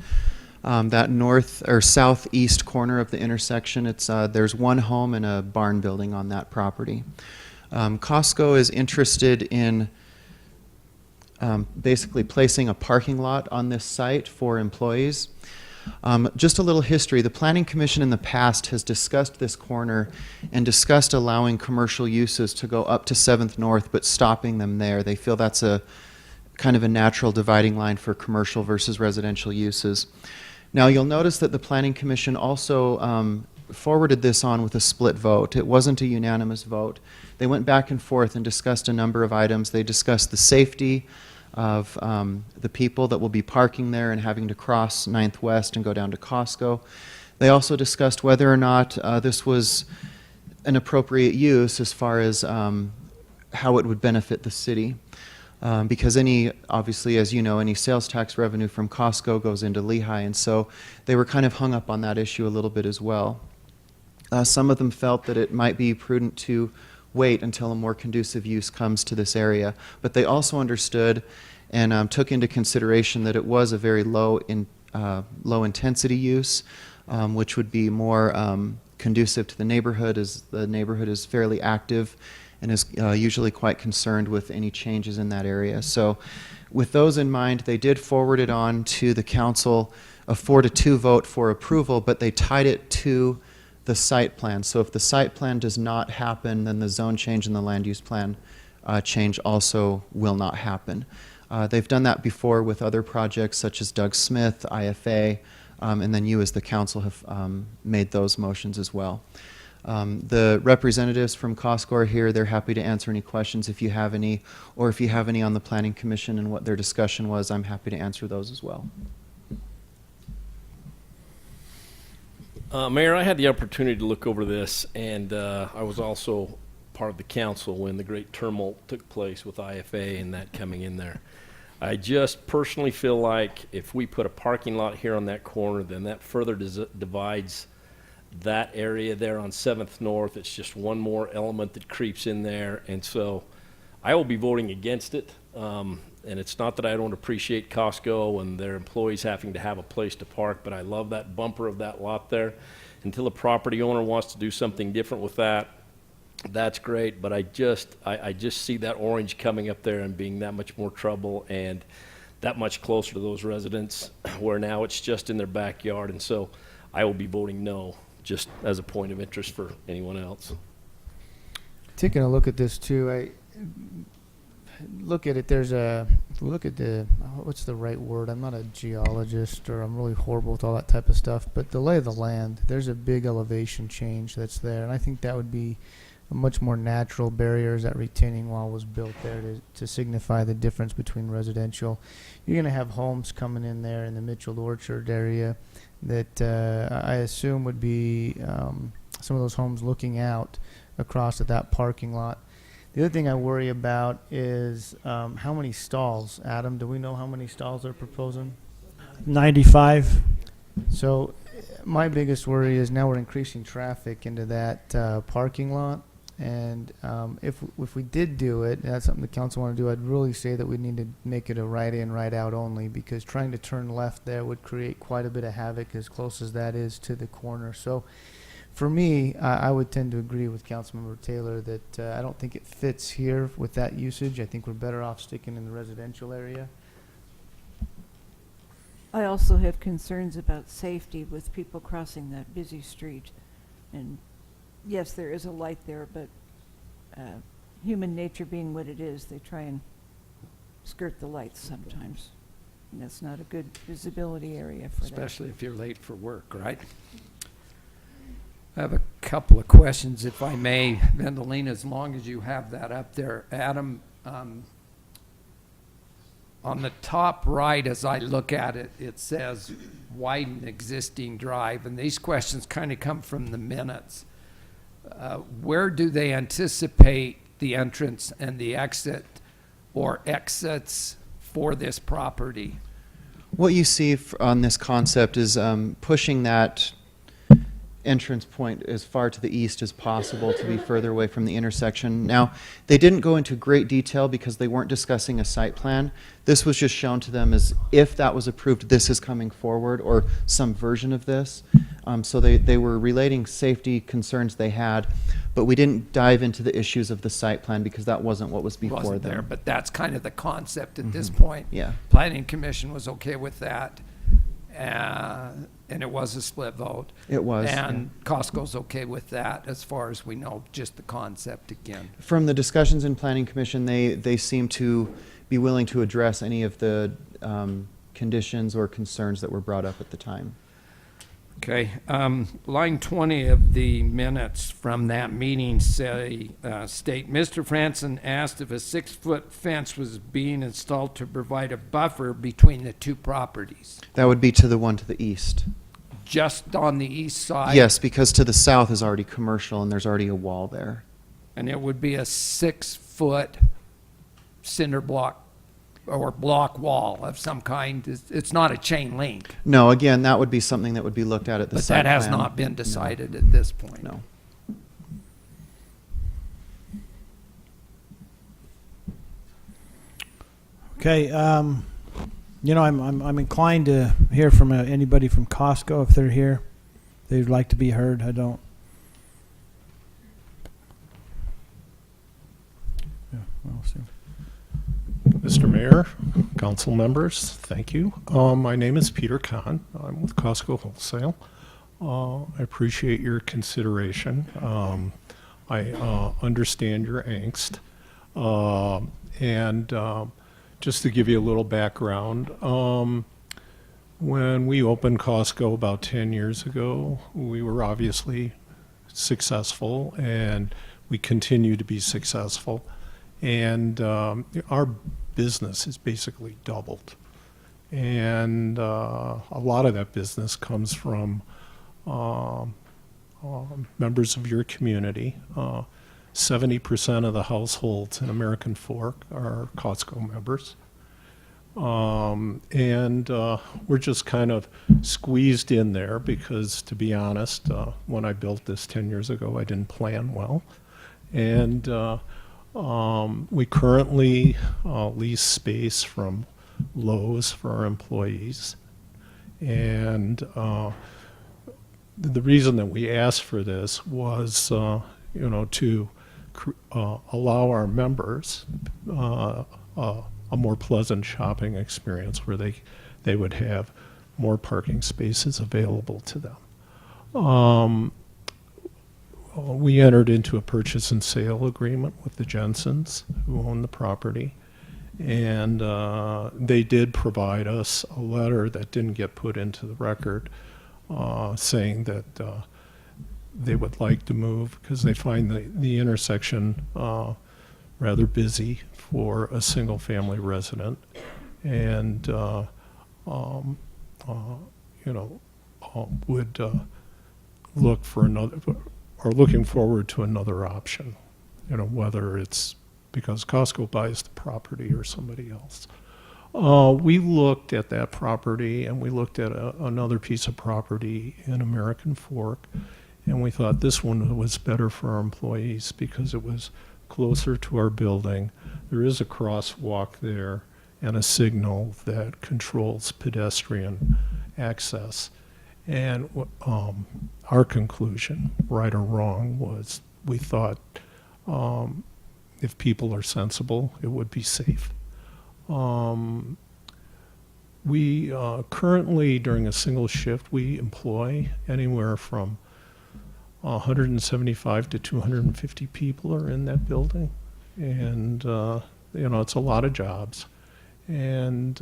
that north or southeast corner of the intersection. It's there's one home and a barn building on that property. Costco is interested in basically placing a parking lot on this site for employees. Just a little history. The Planning Commission in the past has discussed this corner and discussed allowing commercial uses to go up to 7th North, but stopping them there. They feel that's a kind of a natural dividing line for commercial versus residential uses. Now, you'll notice that the Planning Commission also forwarded this on with a split vote. It wasn't a unanimous vote. They went back and forth and discussed a number of items. They discussed the safety of the people that will be parking there and having to cross 9th West and go down to Costco. They also discussed whether or not this was an appropriate use as far as how it would benefit the city. Because obviously, as you know, any sales tax revenue from Costco goes into Lehigh, and so they were kind of hung up on that issue a little bit as well. Some of them felt that it might be prudent to wait until a more conducive use comes to this area, but they also understood and took into consideration that it was a very low intensity use, which would be more conducive to the neighborhood, as the neighborhood is fairly active and is usually quite concerned with any changes in that area. So with those in mind, they did forward it on to the council, a 4-2 vote for approval, but they tied it to the site plan. So if the site plan does not happen, then the zone change and the land use plan change also will not happen. They've done that before with other projects such as Doug Smith, IFA, and then you as the council have made those motions as well. The representatives from Costco are here. They're happy to answer any questions if you have any, or if you have any on the Planning Commission and what their discussion was, I'm happy to answer those as well. Mayor, I had the opportunity to look over this, and I was also part of the council when the great tumult took place with IFA and that coming in there. I just personally feel like if we put a parking lot here on that corner, then that further divides that area there on 7th North. It's just one more element that creeps in there, and so I will be voting against it. And it's not that I don't appreciate Costco and their employees having to have a place to park, but I love that bumper of that lot there. Until a property owner wants to do something different with that, that's great, but I just see that orange coming up there and being that much more trouble and that much closer to those residents, where now it's just in their backyard, and so I will be voting no, just as a point of interest for anyone else. Taking a look at this too, look at it, if we look at what's the right word? I'm not a geologist, or I'm really horrible with all that type of stuff, but the lay of the land, there's a big elevation change that's there, and I think that would be a much more natural barrier as that retaining wall was built there to signify the difference between residential. You're going to have homes coming in there in the Mitchell Orchard area that I assume would be some of those homes looking out across at that parking lot. The other thing I worry about is how many stalls. Adam, do we know how many stalls they're proposing? 95. So my biggest worry is now we're increasing traffic into that parking lot. And if we did do it, and that's something the council want to do, I'd really say that we need to make it a right in, right out only, because trying to turn left there would create quite a bit of havoc as close as that is to the corner. So for me, I would tend to agree with Councilmember Taylor that I don't think it fits here with that usage. I think we're better off sticking in the residential area. I also have concerns about safety with people crossing that busy street. And yes, there is a light there, but human nature being what it is, they try and skirt the lights sometimes. And that's not a good visibility area for that. Especially if you're late for work, right? I have a couple of questions, if I may, Vendalina, as long as you have that up there. Adam, on the top right, as I look at it, it says widen existing drive, and these questions kind of come from the minutes. Where do they anticipate the entrance and the exit or exits for this property? What you see on this concept is pushing that entrance point as far to the east as possible to be further away from the intersection. Now, they didn't go into great detail because they weren't discussing a site plan. This was just shown to them as if that was approved, this is coming forward, or some version of this. So they were relating safety concerns they had, but we didn't dive into the issues of the site plan because that wasn't what was before Wasn't there, them. but that's kind of the concept at this point. Yeah. Planning Commission was okay with that, and it was a split vote. It was, And Costco's okay with that, as far as we know, just the concept again. From the discussions in Planning Commission, they seem to be willing to address any of the conditions or concerns that were brought up at the time. Okay, line 20 of the minutes from that meeting state, Mr. Franson asked if a 6-foot fence was being installed to provide a buffer between the two properties. That would be to the one to the east. Just on the east side? Yes, because to the south is already commercial and there's already a wall there. And it would be a 6-foot cinder block or block wall of some kind. It's not a chain link. No, again, that would be something that would be looked at the But site that has plan. not been decided at this point. No. Okay, you know, I'm inclined to hear from anybody from Costco if they're here. They'd like to be heard. I don't. Yeah, we'll see. Mr. Mayor, council members, thank you. My name is Peter Kahn. I'm with Costco Wholesale. I appreciate your consideration. I understand your angst. And just to give you a little background, when we opened Costco about 10 years ago, we were obviously successful, and we continue to be successful. And our business has basically doubled. And a lot of that business comes from members of your community. 70% of the households in American Fork are Costco members. And we're just kind of squeezed in there because, to be honest, when I built this 10 years ago, I didn't plan well. And we currently lease space from Lowe's for our employees. And the reason that we asked for this was, you know, to allow our members a more pleasant shopping experience where they would have more parking spaces available to them. We entered into a purchase and sale agreement with the Jensens, who own the property, and they did provide us a letter that didn't get put into the record, saying that they would like to move because they find the intersection rather busy for a single-family resident, and you know, would look for another, or looking forward to another option, you know, whether it's because Costco buys the property or somebody else. We looked at that property, and we looked at another piece of property in American Fork, and we thought this one was better for our employees because it was closer to our building. There is a crosswalk there and a signal that controls pedestrian access. And our conclusion, right or wrong, was we thought if people are sensible, it would be safe. We currently, during a single shift, we employ anywhere from 175 to 250 people are in that building. And, you know, it's a lot of jobs. And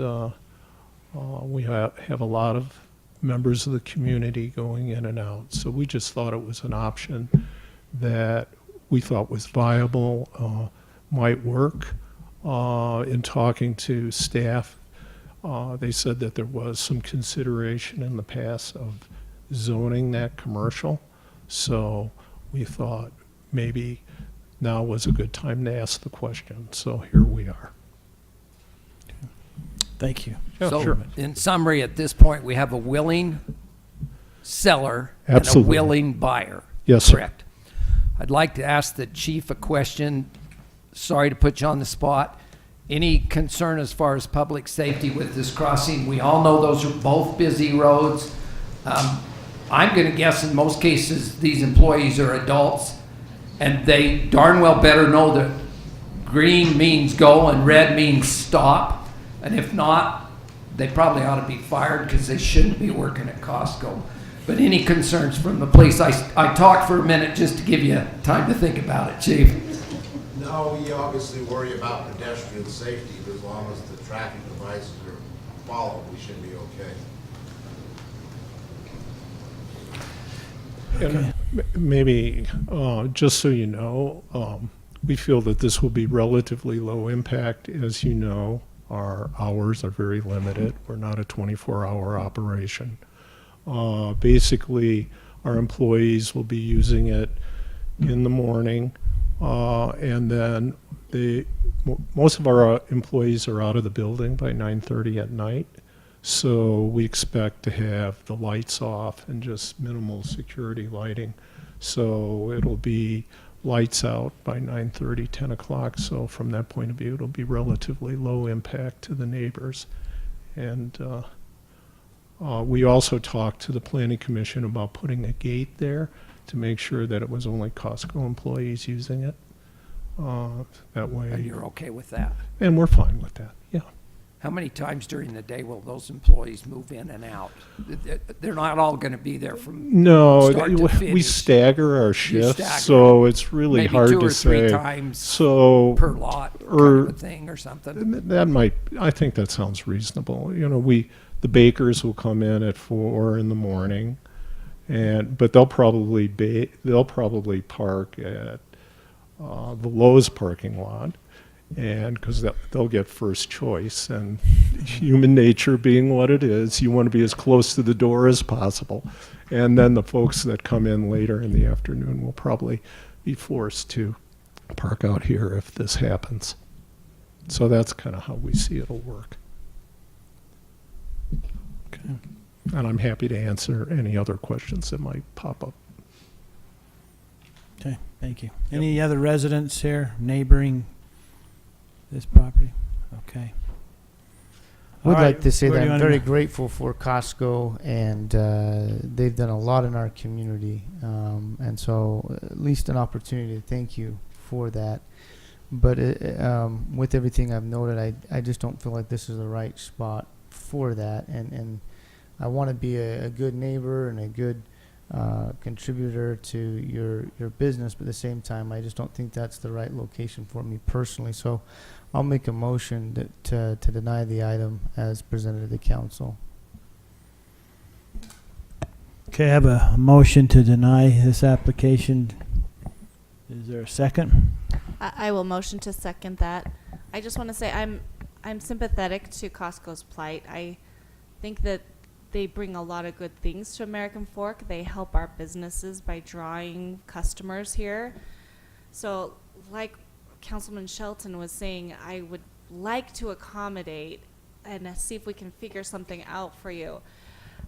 we have a lot of members of the community going in and out. So we just thought it was an option that we thought was viable, might work. In talking to staff, they said that there was some consideration in the past of zoning that commercial. So we thought maybe now was a good time to ask the question. So here we are. Thank you. So, in summary, at this point, we have a willing seller Absolutely. and a willing buyer. Yes, sir. Correct. I'd like to ask the chief a question. Sorry to put you on the spot. Any concern as far as public safety with this crossing? We all know those are both busy roads. I'm going to guess in most cases these employees are adults, and they darn well better know that green means go and red means stop. And if not, they probably ought to be fired because they shouldn't be working at Costco. But any concerns from the police? I talked for a minute just to give you time to think about it, Chief. No, we obviously worry about pedestrian safety, but as long as the traffic devices are followed, we should be okay. And maybe, just so you know, we feel that this will be relatively low impact. As you know, our hours are very limited. We're not a 24-hour operation. Basically, our employees will be using it in the morning, and then most of our employees are out of the building by 9:30 at night. So we expect to have the lights off and just minimal security lighting. So it'll be lights out by 9:30, 10 o'clock. So from that point of view, it'll be relatively low impact to the neighbors. And we also talked to the Planning Commission about putting a gate there to make sure that it was only Costco employees using it. That way. And you're okay with that? And we're fine with that, yeah. How many times during the day will those employees move in and out? They're not all going to be there from No, start to we finish. stagger our You shifts, stagger. so it's really Maybe hard 2 to or 3 say. times So, per lot kind or of a thing or something. that might, I think that sounds reasonable. You know, the bakers will come in at 4 in the morning, but they'll probably park at the Lowe's parking lot, and because they'll get first choice, and human nature being what it is, you want to be as close to the door as possible. And then the folks that come in later in the afternoon will probably be forced to park out here if this happens. So that's kind of how we see it'll work. Okay. And I'm happy to answer any other questions that might pop up. Okay, thank you. Any other residents here neighboring this property? Okay. Would All right, like to say where that do you I'm wanna very go? grateful for Costco, and they've done a lot in our community, and so at least an opportunity to thank you for that. But with everything I've noted, I just don't feel like this is the right spot for that, and I want to be a good neighbor and a good contributor to your business, but at the same time, I just don't think that's the right location for me personally. So I'll make a motion to deny the item as presented to the council. Okay, I have a motion to deny this application. Is there a second? I will motion to second that. I just want to say I'm sympathetic to Costco's plight. I think that they bring a lot of good things to American Fork. They help our businesses by drawing customers here. So like Councilman Shelton was saying, I would like to accommodate and see if we can figure something out for you.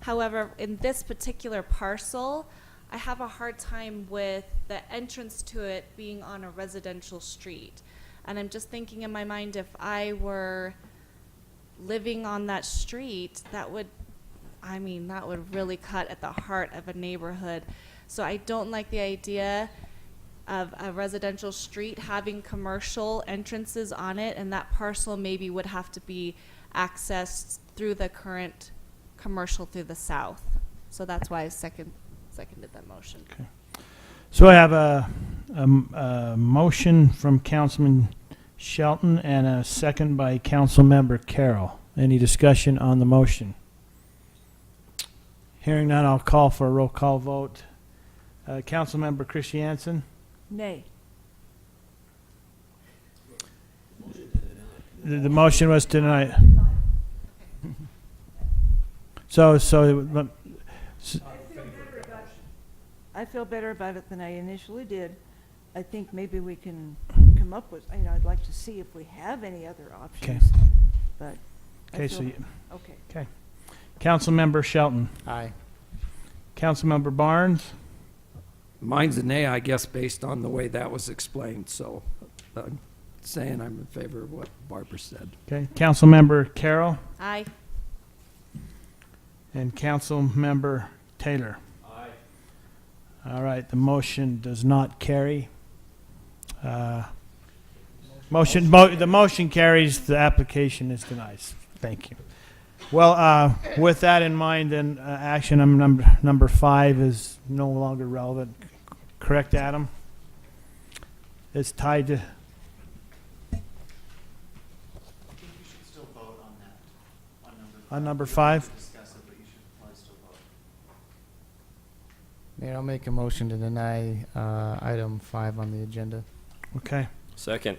However, in this particular parcel, I have a hard time with the entrance to it being on a residential street. And I'm just thinking in my mind, if I were living on that street, that would really cut at the heart of a neighborhood. So I don't like the idea of a residential street having commercial entrances on it, and that parcel maybe would have to be accessed through the current commercial through the south. So that's why I seconded that motion. Okay. So I have a motion from Councilman Shelton and a second by Councilmember Carroll. Any discussion on the motion? Hearing none, I'll call for a roll call vote. Councilmember Christiansen? Nay. The motion was to deny. So I feel better about it than I initially did. I think maybe we can come up with, I'd like to see if we have any other options. But I Okay, feel- so you, okay. okay. Councilmember Shelton. Aye. Councilmember Barnes? Mine's a nay, I guess, based on the way that was explained, so I'm saying I'm in favor of what Barbara said. Okay. Councilmember Carroll? Aye. And Councilmember Taylor? Aye. All right, the motion does not carry. The motion carries, the application is denied. Thank you. Well, with that in mind, then action item number 5 is no longer relevant. Correct, Adam? It's tied to. I think you should still vote on that, On number 5? Discuss it, but you should probably still vote. Mayor, I'll make a motion to deny item 5 on the agenda. Okay. Second.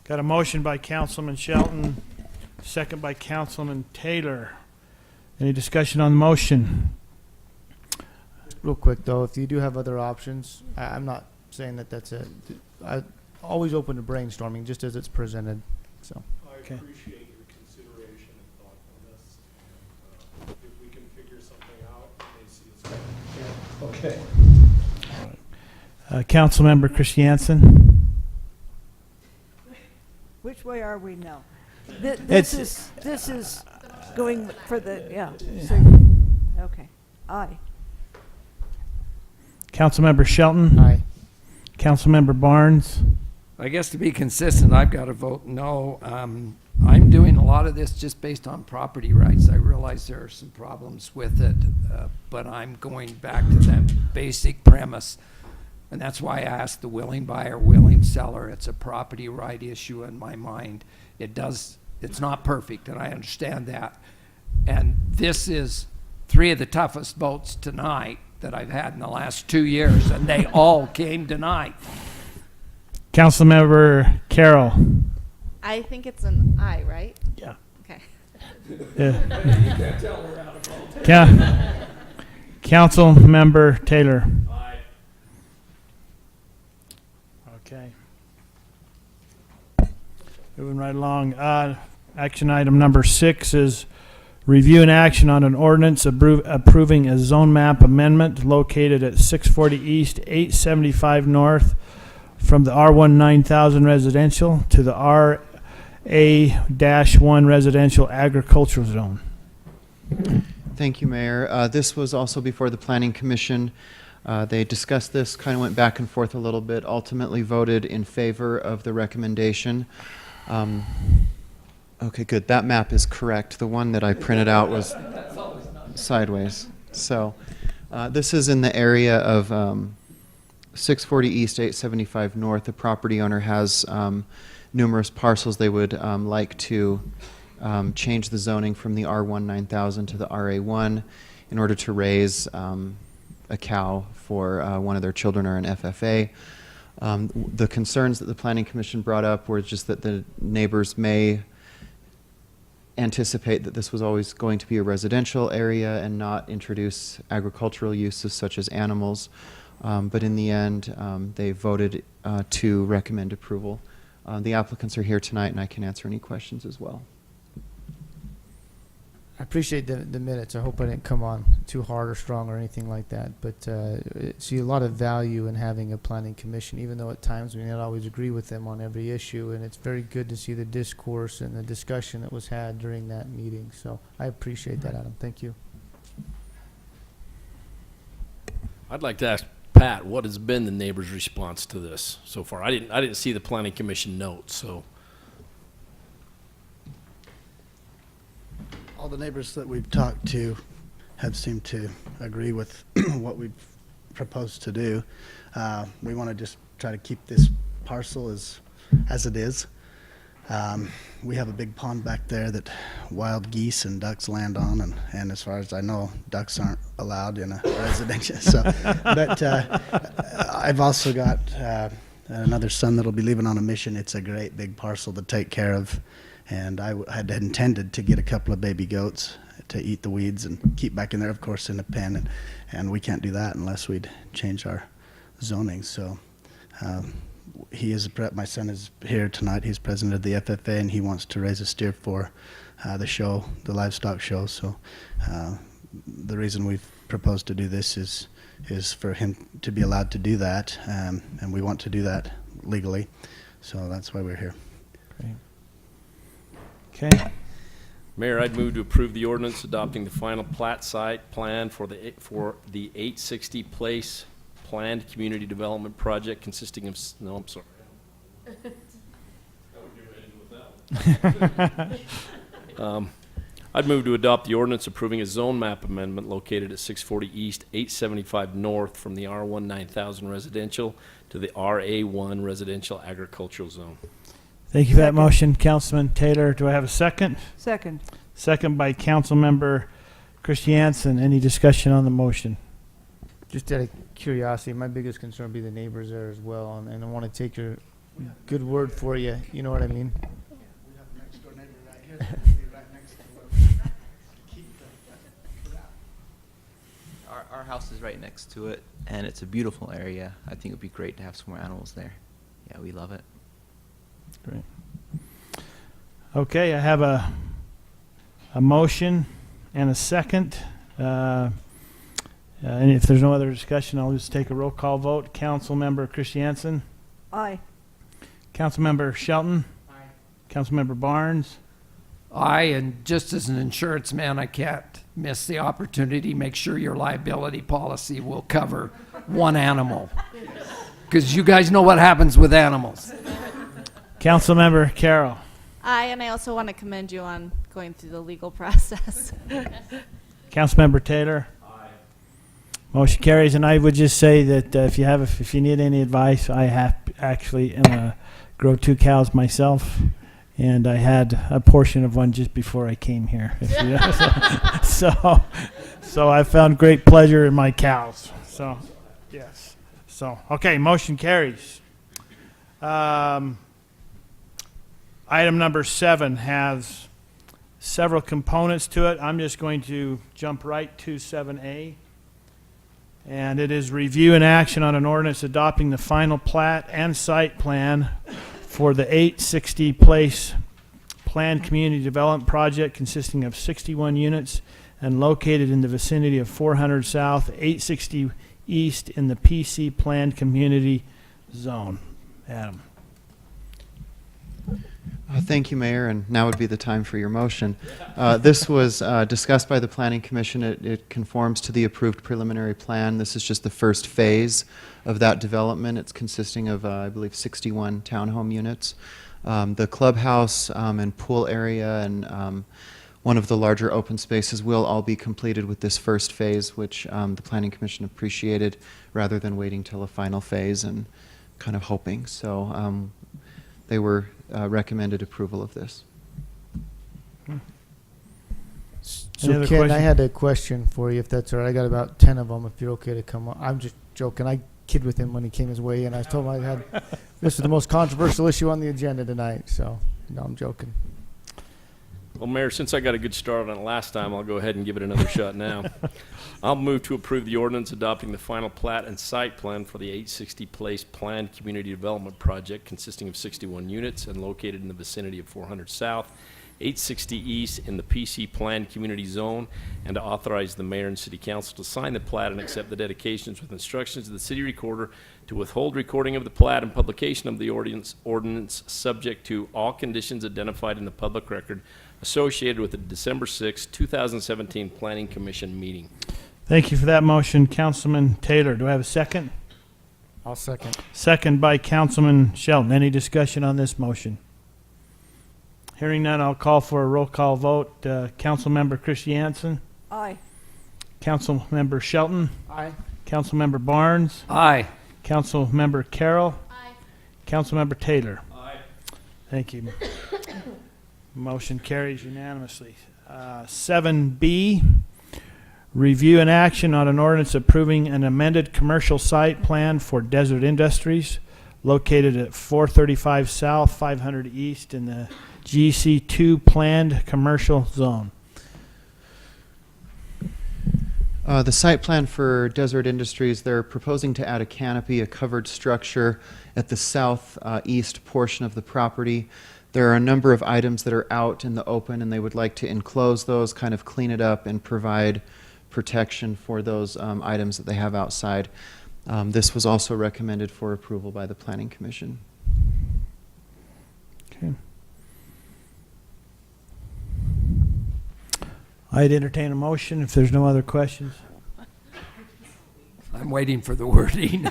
Got a motion by Councilman Shelton, second by Councilman Taylor. Any discussion on the motion? Real quick, though, if you do have other options, I'm not saying that that's it. I'm always open to brainstorming, just as it's presented, so. I Okay. appreciate your consideration and thoughtfulness. And, if we can figure something out, may see us. Okay. Councilmember Christiansen? Which way are we now? It's- This is going for the, yeah. So, okay. Aye. Councilmember Shelton? Aye. Councilmember Barnes? I guess to be consistent, I've got to vote no. I'm doing a lot of this just based on property rights. I realize there are some problems with it, but I'm going back to that basic premise. And that's why I asked the willing buyer, willing seller. It's a property right issue in my mind. It's not perfect, and I understand that. And this is 3 of the toughest votes tonight that I've had in the last 2 years, and they all came tonight. Councilmember Carroll? I think it's an aye, right? Yeah. Okay. Councilmember Taylor? Aye. Okay. Moving right along. Action item number 6 is review and action on an ordinance approving a zone map amendment located at 640 East, 875 North, from the R1 9000 residential to the RA-1 residential agricultural zone. Thank you, Mayor. This was also before the Planning Commission. They discussed this, kind of went back and forth a little bit, ultimately voted in favor of the recommendation. Okay, good. That map is correct. The one that I printed out was sideways. So this is in the area of 640 East, 875 North. The property owner has numerous parcels. They would like to change the zoning from the R1 9000 to the RA1 in order to raise a cow for one of their children or an FFA. The concerns that the Planning Commission brought up were just that the neighbors may anticipate that this was always going to be a residential area and not introduce agricultural uses such as animals. But in the end, they voted to recommend approval. The applicants are here tonight, and I can answer any questions as well. I appreciate the minutes. I hope I didn't come on too hard or strong or anything like that. But see a lot of value in having a planning commission, even though at times we may not always agree with them on every issue. And it's very good to see the discourse and the discussion that was had during that meeting. So I appreciate that, Adam. Thank you. I'd like to ask Pat, what has been the neighbors' response to this so far? I didn't see the planning commission notes, so. All the neighbors that we've talked to have seemed to agree with what we've proposed to do. We want to just try to keep this parcel as it is. We have a big pond back there that wild geese and ducks land on, and as far as I know, ducks aren't allowed in a residential. So, but I've also got another son that'll be leaving on a mission. It's a great big parcel to take care of, and I had intended to get a couple of baby goats to eat the weeds and keep back in there, of course, in a pen, and we can't do that unless we'd change our zoning. So. My son is here tonight. He's president of the FFA, and he wants to raise a steer for the show, the livestock show. So the reason we've proposed to do this is for him to be allowed to do that, and we want to do that legally. So that's why we're here. Okay. Mayor, I'd move to approve the ordinance adopting the final plat site plan for the 860 Place Planned Community Development Project consisting of, no, I'm sorry. I'd move to adopt the ordinance approving a zone map amendment located at 640 East, 875 North from the R1 9000 residential to the RA1 residential agricultural zone. Thank you for that motion, Councilman Taylor. Do I have a second? Second. Second by Councilmember Christiansen. Any discussion on the motion? Just out of curiosity, my biggest concern would be the neighbors there as well, and I want to take your good word for you. You know what I mean? Our house is right next to it, and it's a beautiful area. I think it would be great to have some more animals there. Yeah, we love it. Great. Okay, I have a motion and a second. And if there's no other discussion, I'll just take a roll call vote. Councilmember Christiansen? Aye. Councilmember Shelton? Aye. Councilmember Barnes? Aye, and just as an insurance man, I can't miss the opportunity. Make sure your liability policy will cover one animal, because you guys know what happens with animals. Councilmember Carroll? Aye, and I also want to commend you on going through the legal process. Councilmember Taylor? Aye. Motion carries, and I would just say that if you need any advice, I grow 2 cows myself, and I had a portion of one just before I came here. So I found great pleasure in my cows. So, yes. So, okay, motion carries. Item number 7 has several components to it. I'm just going to jump right to 7A. And it is review and action on an ordinance adopting the final plat and site plan for the 860 Place Planned Community Development Project consisting of 61 units and located in the vicinity of 400 South, 860 East in the PC Planned Community Zone. Adam. Thank you, Mayor, and now would be the time for your motion. This was discussed by the Planning Commission. It conforms to the approved preliminary plan. This is just the first phase of that development. It's consisting of, I believe, 61 townhome units. The clubhouse and pool area and one of the larger open spaces will all be completed with this first phase, which the Planning Commission appreciated, rather than waiting till a final phase and kind of hoping. So they were recommended approval of this. So Ken, I had a question for you, if that's all right. I got about 10 of them, if you're okay to come on. I'm just joking. I kid with him when he came his way, and I told him this is the most controversial issue on the agenda tonight. So, no, I'm joking. Well, Mayor, since I got a good start on it last time, I'll go ahead and give it another shot now. I'll move to approve the ordinance adopting the final plat and site plan for the 860 Place Planned Community Development Project consisting of 61 units and located in the vicinity of 400 South, 860 East in the PC Planned Community Zone, and to authorize the mayor and city council to sign the plat and accept the dedications with instructions to the city recorder to withhold recording of the plat and publication of the ordinance subject to all conditions identified in the public record associated with the December 6, 2017 Planning Commission meeting. Thank you for that motion, Councilman Taylor. Do I have a second? I'll second. Second by Councilman Shelton. Any discussion on this motion? Hearing none, I'll call for a roll call vote. Councilmember Christiansen? Aye. Councilmember Shelton? Aye. Councilmember Barnes? Aye. Councilmember Carroll? Aye. Councilmember Taylor? Aye. Thank you. Motion carries unanimously. 7B, review and action on an ordinance approving an amended commercial site plan for Desert Industries located at 435 South, 500 East in the GC2 planned commercial zone. The site plan for Desert Industries, they're proposing to add a canopy, a covered structure at the southeast portion of the property. There are a number of items that are out in the open, and they would like to enclose those, kind of clean it up, and provide protection for those items that they have outside. This was also recommended for approval by the Planning Commission. Okay. I'd entertain a motion if there's no other questions. I'm waiting for the wording.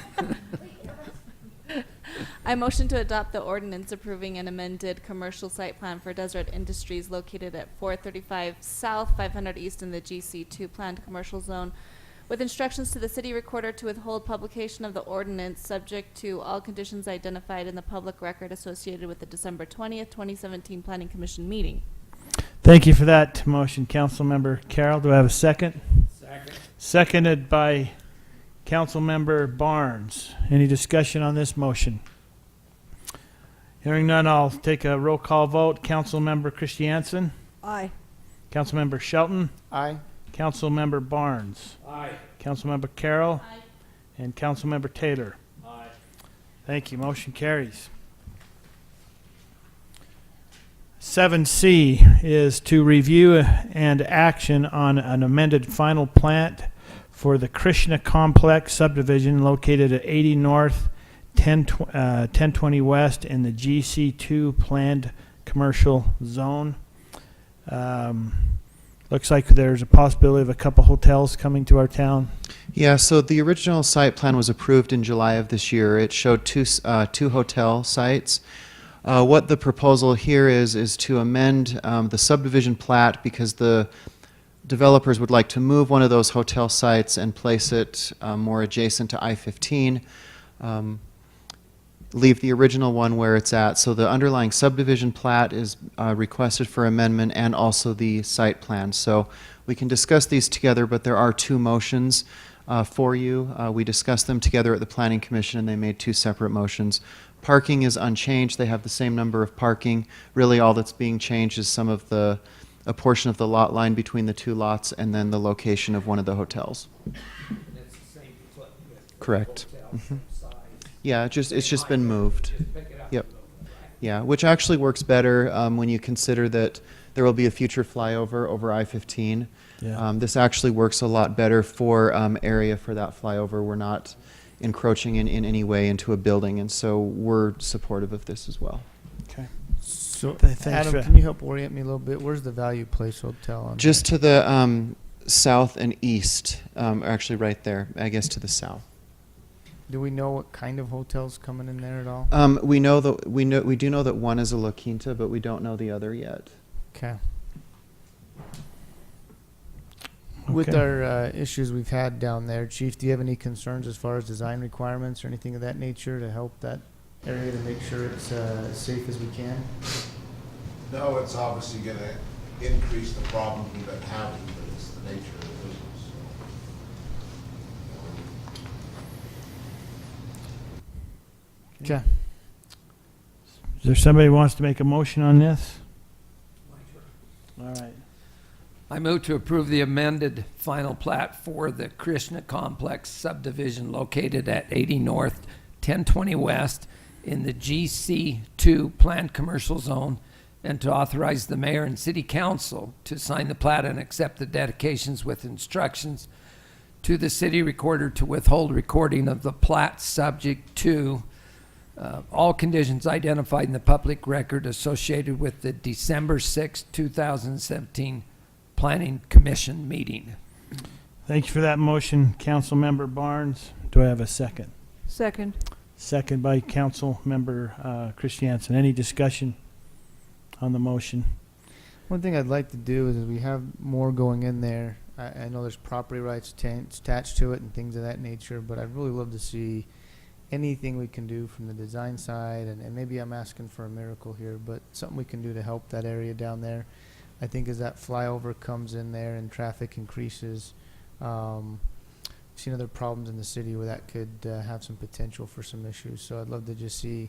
I motion to adopt the ordinance approving an amended commercial site plan for Deseret Industries located at 435 South, 500 East in the GC2 planned commercial zone, with instructions to the city recorder to withhold publication of the ordinance subject to all conditions identified in the public record associated with the December 20th, 2017 Planning Commission meeting. Thank you for that motion, Councilmember Carroll. Do I have a second? Second. Seconded by Councilmember Barnes. Any discussion on this motion? Hearing none, I'll take a roll call vote. Councilmember Christiansen? Aye. Councilmember Shelton? Aye. Councilmember Barnes? Aye. Councilmember Carroll? Aye. And Councilmember Taylor? Aye. Thank you. Motion carries. 7C is to review and action on an amended final plat for the Krishna Complex subdivision located at 80 North, 1020 West in the GC2 planned commercial zone. Looks like there's a possibility of a couple hotels coming to our town. Yeah, so the original site plan was approved in July of this year. It showed two hotel sites. What the proposal here is to amend the subdivision plat because the developers would like to move one of those hotel sites and place it more adjacent to I-15. Leave the original one where it's at. So the underlying subdivision plat is requested for amendment and also the site plan. So we can discuss these together, but there are two motions for you. We discussed them together at the Planning Commission and they made two separate motions. Parking is unchanged. They have the same number of parking. Really all that's being changed is a portion of the lot line between the two lots and then the location of one of the hotels. It's the same foot width. Correct. Hotel, Mhm. same size. Yeah, it's just been moved. Just pick it up Yep. and go, right? Yeah, which actually works better when you consider that there will be a future flyover over I-15. Yeah. This actually works a lot better for area for that flyover. We're not encroaching in any way into a building, and so we're supportive of this as well. Okay. So, Thanks Adam, for- can you help orient me a little bit? Where's the Value Place Hotel? On Just to the south and east, actually right there, I guess to the south. Do we know what kind of hotel's coming in there at all? We do know that one is a La Quinta, but we don't know the other yet. Okay. With Okay. our issues we've had down there, Chief, do you have any concerns as far as design requirements or anything of that nature to help that area to make sure it's as safe as we can? No, it's obviously gonna increase the problems we've been having, but it's the nature of the business, so. Okay. Is there somebody who wants to make a motion on this? All right. I move to approve the amended final plat for the Krishna Complex subdivision located at 80 North, 1020 West in the GC2 planned commercial zone, and to authorize the mayor and city council to sign the plat and accept the dedications with instructions to the city recorder to withhold recording of the plat subject to all conditions identified in the public record associated with the December 6, 2017 Planning Commission meeting. Thank you for that motion, Councilmember Barnes. Do I have a second? Second. Second by Councilmember Christiansen. Any discussion on the motion? One thing I'd like to do is we have more going in there. I know there's property rights attached to it and things of that nature, but I'd really love to see anything we can do from the design side, and maybe I'm asking for a miracle here, but something we can do to help that area down there. I think as that flyover comes in there and traffic increases, we've seen other problems in the city where that could have some potential for some issues. So I'd love to just see,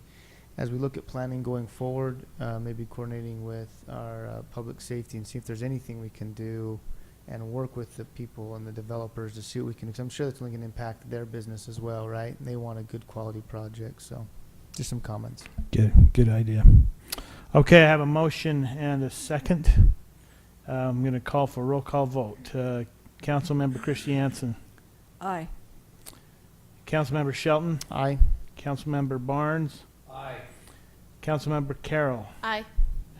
as we look at planning going forward, maybe coordinating with our public safety and see if there's anything we can do and work with the people and the developers to see what we can, because I'm sure that's going to impact their business as well, right? And they want a good quality project, so just some comments. Good idea. Okay, I have a motion and a second. I'm going to call for a roll call vote. Councilmember Christiansen. Aye. Councilmember Shelton. Aye. Councilmember Barnes. Aye. Councilmember Carroll. Aye.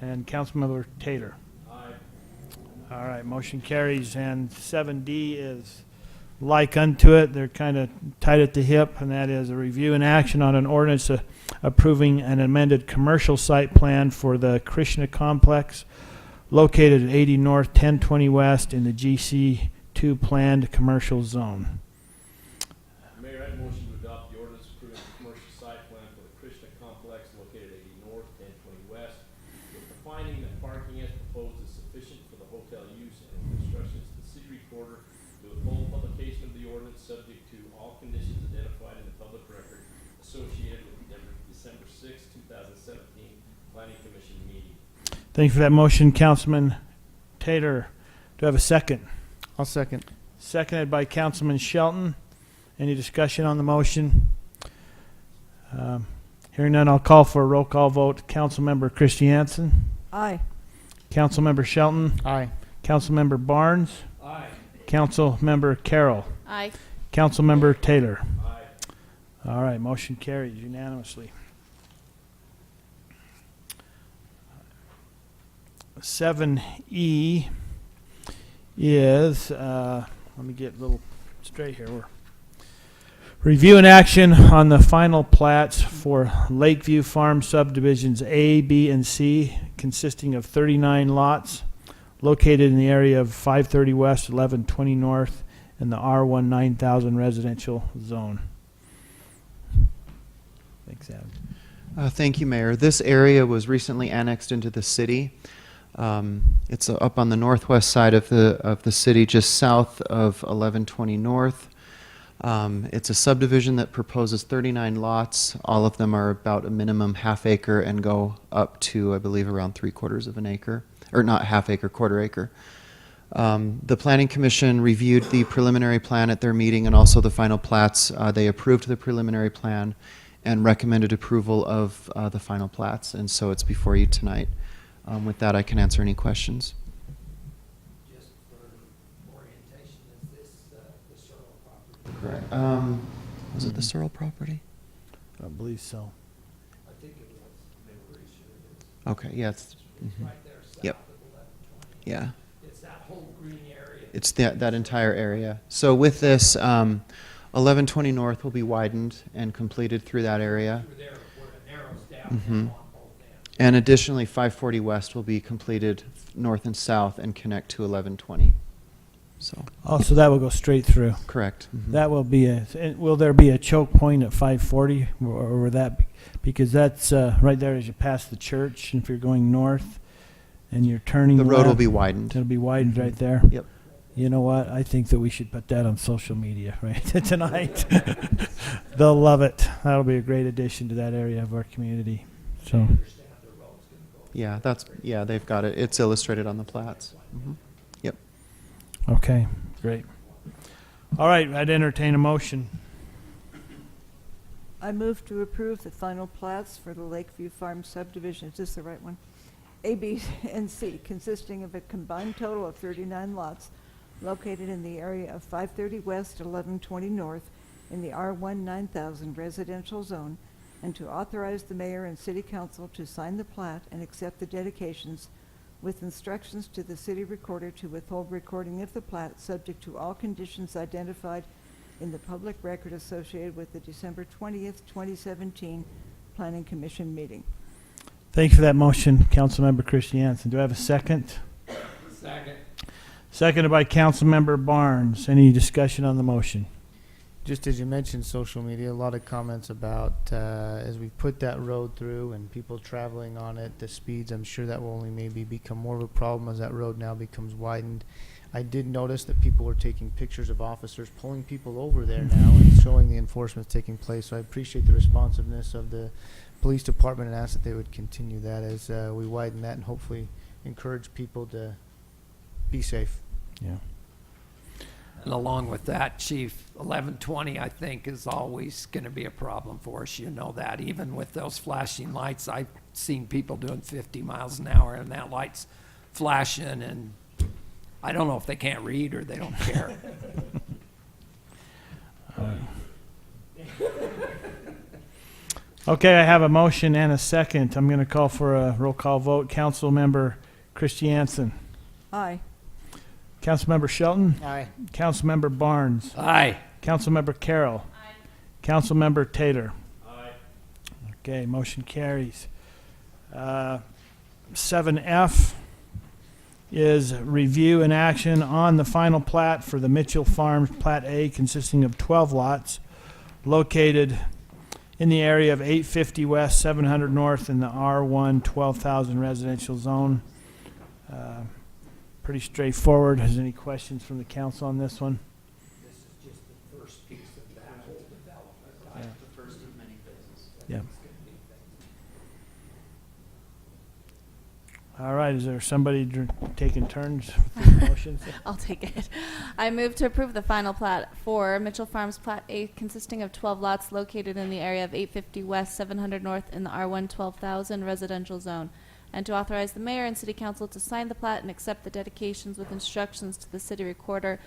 And Councilmember Taylor. Aye. All right, motion carries. And 7D is like unto it. They're kind of tight at the hip, and that is a review and action on an ordinance approving an amended commercial site plan for the Krishna Complex located at 80 North, 1020 West in the GC2 planned commercial zone. Mayor, I motion to adopt the ordinance approving the commercial site plan for the Krishna Complex located at 80 North, 1020 West, with the finding that parking as proposed is sufficient for the hotel use and with instructions to the city recorder to withhold publication of the ordinance subject to all conditions identified in the public record associated with the December 6, 2017 Planning Commission meeting. Thank you for that motion, Councilman Taylor. Do I have a second? I'll second. Seconded by Councilman Shelton. Any discussion on the motion? Hearing none, I'll call for a roll call vote. Councilmember Christiansen. Aye. Councilmember Shelton. Aye. Councilmember Barnes. Aye. Councilmember Carroll. Aye. Councilmember Taylor. Aye. All right, motion carries unanimously. 7E is, let me get a little straight here. We're review and action on the final plats for Lakeview Farm subdivisions A, B, and C, consisting of 39 lots located in the area of 530 West, 1120 North, in the R1 9000 residential zone. Thanks, Adam. Thank you, Mayor. This area was recently annexed into the city. It's up on the northwest side of the city, just south of 1120 North. It's a subdivision that proposes 39 lots. All of them are about a minimum half acre and go up to, I believe, around 3/4 of an acre, or not half acre, quarter acre. The Planning Commission reviewed the preliminary plan at their meeting and also the final plats. They approved the preliminary plan and recommended approval of the final plats, and so it's before you tonight. With that, I can answer any questions. Just for orientation, is this the Searle property? Correct. Was it the Searle property? I believe so. I think it was. Maybe we're sure it is. Okay, yeah, it's, It's right there south Yep. of 1120. yeah. It's that whole green area. It's that entire area. So with this, 1120 North will be widened and completed through that area. Through there where it narrows down Mhm. on both ends. And additionally, 540 West will be completed north and south and connect to 1120. So, Oh, so that will go straight through. correct. Mhm. That will be will there be a choke point at 540, or will that, because that's right there as you pass the church, and if you're going north and you're turning The road will left, be widened. it'll be widened right there. Yep. You know what? I think that we should put that on social media right tonight. They'll love it. That'll be a great addition to that area of our community. So, Yeah, they've got it. It's illustrated on the plats. Mhm. Yep. okay, great. All right, I'd entertain a motion. I move to approve the final plats for the Lakeview Farm subdivision. Is this the right one? A, B, and C, consisting of a combined total of 39 lots located in the area of 530 West, 1120 North, in the R1 9000 residential zone, and to authorize the mayor and city council to sign the plat and accept the dedications with instructions to the city recorder to withhold recording of the plat subject to all conditions identified in the public record associated with the December 20th, 2017 Planning Commission meeting. Thank you for that motion, Councilmember Christiansen. Do I have a second? Second. Seconded by Councilmember Barnes. Any discussion on the motion? Just as you mentioned, social media, a lot of comments about as we put that road through and people traveling on it, the speeds, I'm sure that will only maybe become more of a problem as that road now becomes widened. I did notice that people were taking pictures of officers pulling people over there now and showing the enforcement taking place. So I appreciate the responsiveness of the police department and ask that they would continue that as we widen that and hopefully encourage people to be safe. Yeah. And along with that, Chief, 1120, I think, is always going to be a problem for us. You know that. Even with those flashing lights, I've seen people doing 50 miles an hour, and that light's flashing, and I don't know if they can't read or they don't care. Okay, I have a motion and a second. I'm going to call for a roll call vote. Councilmember Christiansen. Aye. Councilmember Shelton. Aye. Councilmember Barnes. Aye. Councilmember Carroll. Aye. Councilmember Taylor. Aye. Okay, motion carries. 7F is review and action on the final plat for the Mitchell Farms Plat A, consisting of 12 lots located in the area of 850 West, 700 North in the R1 12,000 residential zone. Pretty straightforward. Has any questions from the council on this one? This is just the first piece of that whole development. The first of many phases. Yeah. All right, is there somebody taking turns with the motions? I'll take it. I move to approve the final plat for Mitchell Farms Plat A, consisting of 12 lots located in the area of 850 West, 700 North in the R1 12,000 residential zone, and to authorize the mayor and city council to sign the plat and accept the dedications with instructions to the city recorder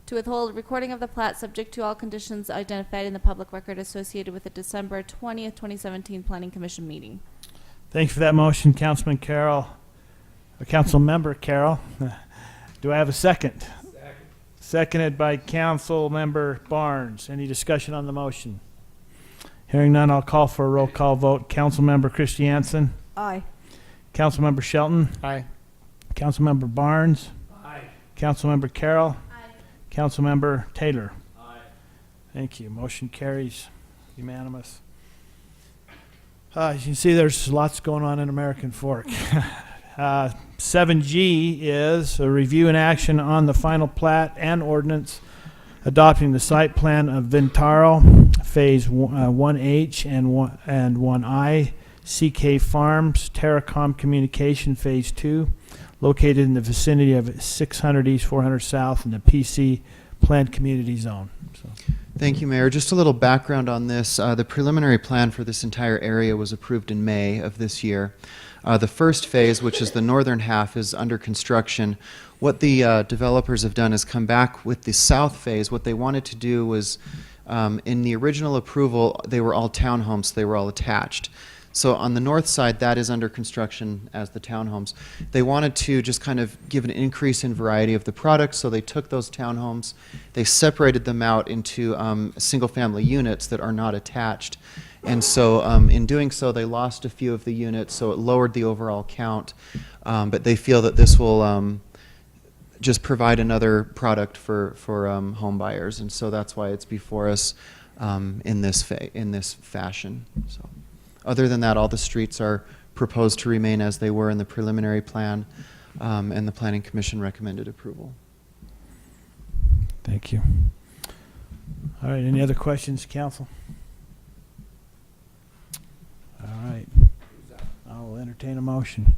to withhold recording of the plat subject to all conditions identified in the public record associated with the December 20th, 2017 Planning Commission meeting. Thanks for that motion, Councilman Carroll. Councilmember Carroll. Do I have a second? Second. Seconded by Councilmember Barnes. Any discussion on the motion? Hearing none, I'll call for a roll call vote. Councilmember Christiansen. Aye. Councilmember Shelton. Aye. Councilmember Barnes. Aye. Councilmember Carroll. Aye. Councilmember Taylor. Aye. Thank you. Motion carries unanimous. As you can see, there's lots going on in American Fork. 7G is a review and action on the final plat and ordinance adopting the site plan of Ventaro, Phase 1H and 1I, CK Farms, Terracom Communication, Phase 2, located in the vicinity of 600 East, 400 South in the PC Planned Community Zone. So. Thank you, Mayor. Just a little background on this. The preliminary plan for this entire area was approved in May of this year. The first phase, which is the northern half, is under construction. What the developers have done is come back with the south phase. What they wanted to do was, in the original approval, they were all townhomes, they were all attached. So on the north side, that is under construction as the townhomes. They wanted to just kind of give an increase in variety of the products, so they took those townhomes, they separated them out into single-family units that are not attached. And so in doing so, they lost a few of the units, so it lowered the overall count. But they feel that this will just provide another product for home buyers, and so that's why it's before us in this fashion. So. Other than that, all the streets are proposed to remain as they were in the preliminary plan, and the Planning Commission recommended approval. Thank you. All right, any other questions, council? All right. I'll entertain a motion.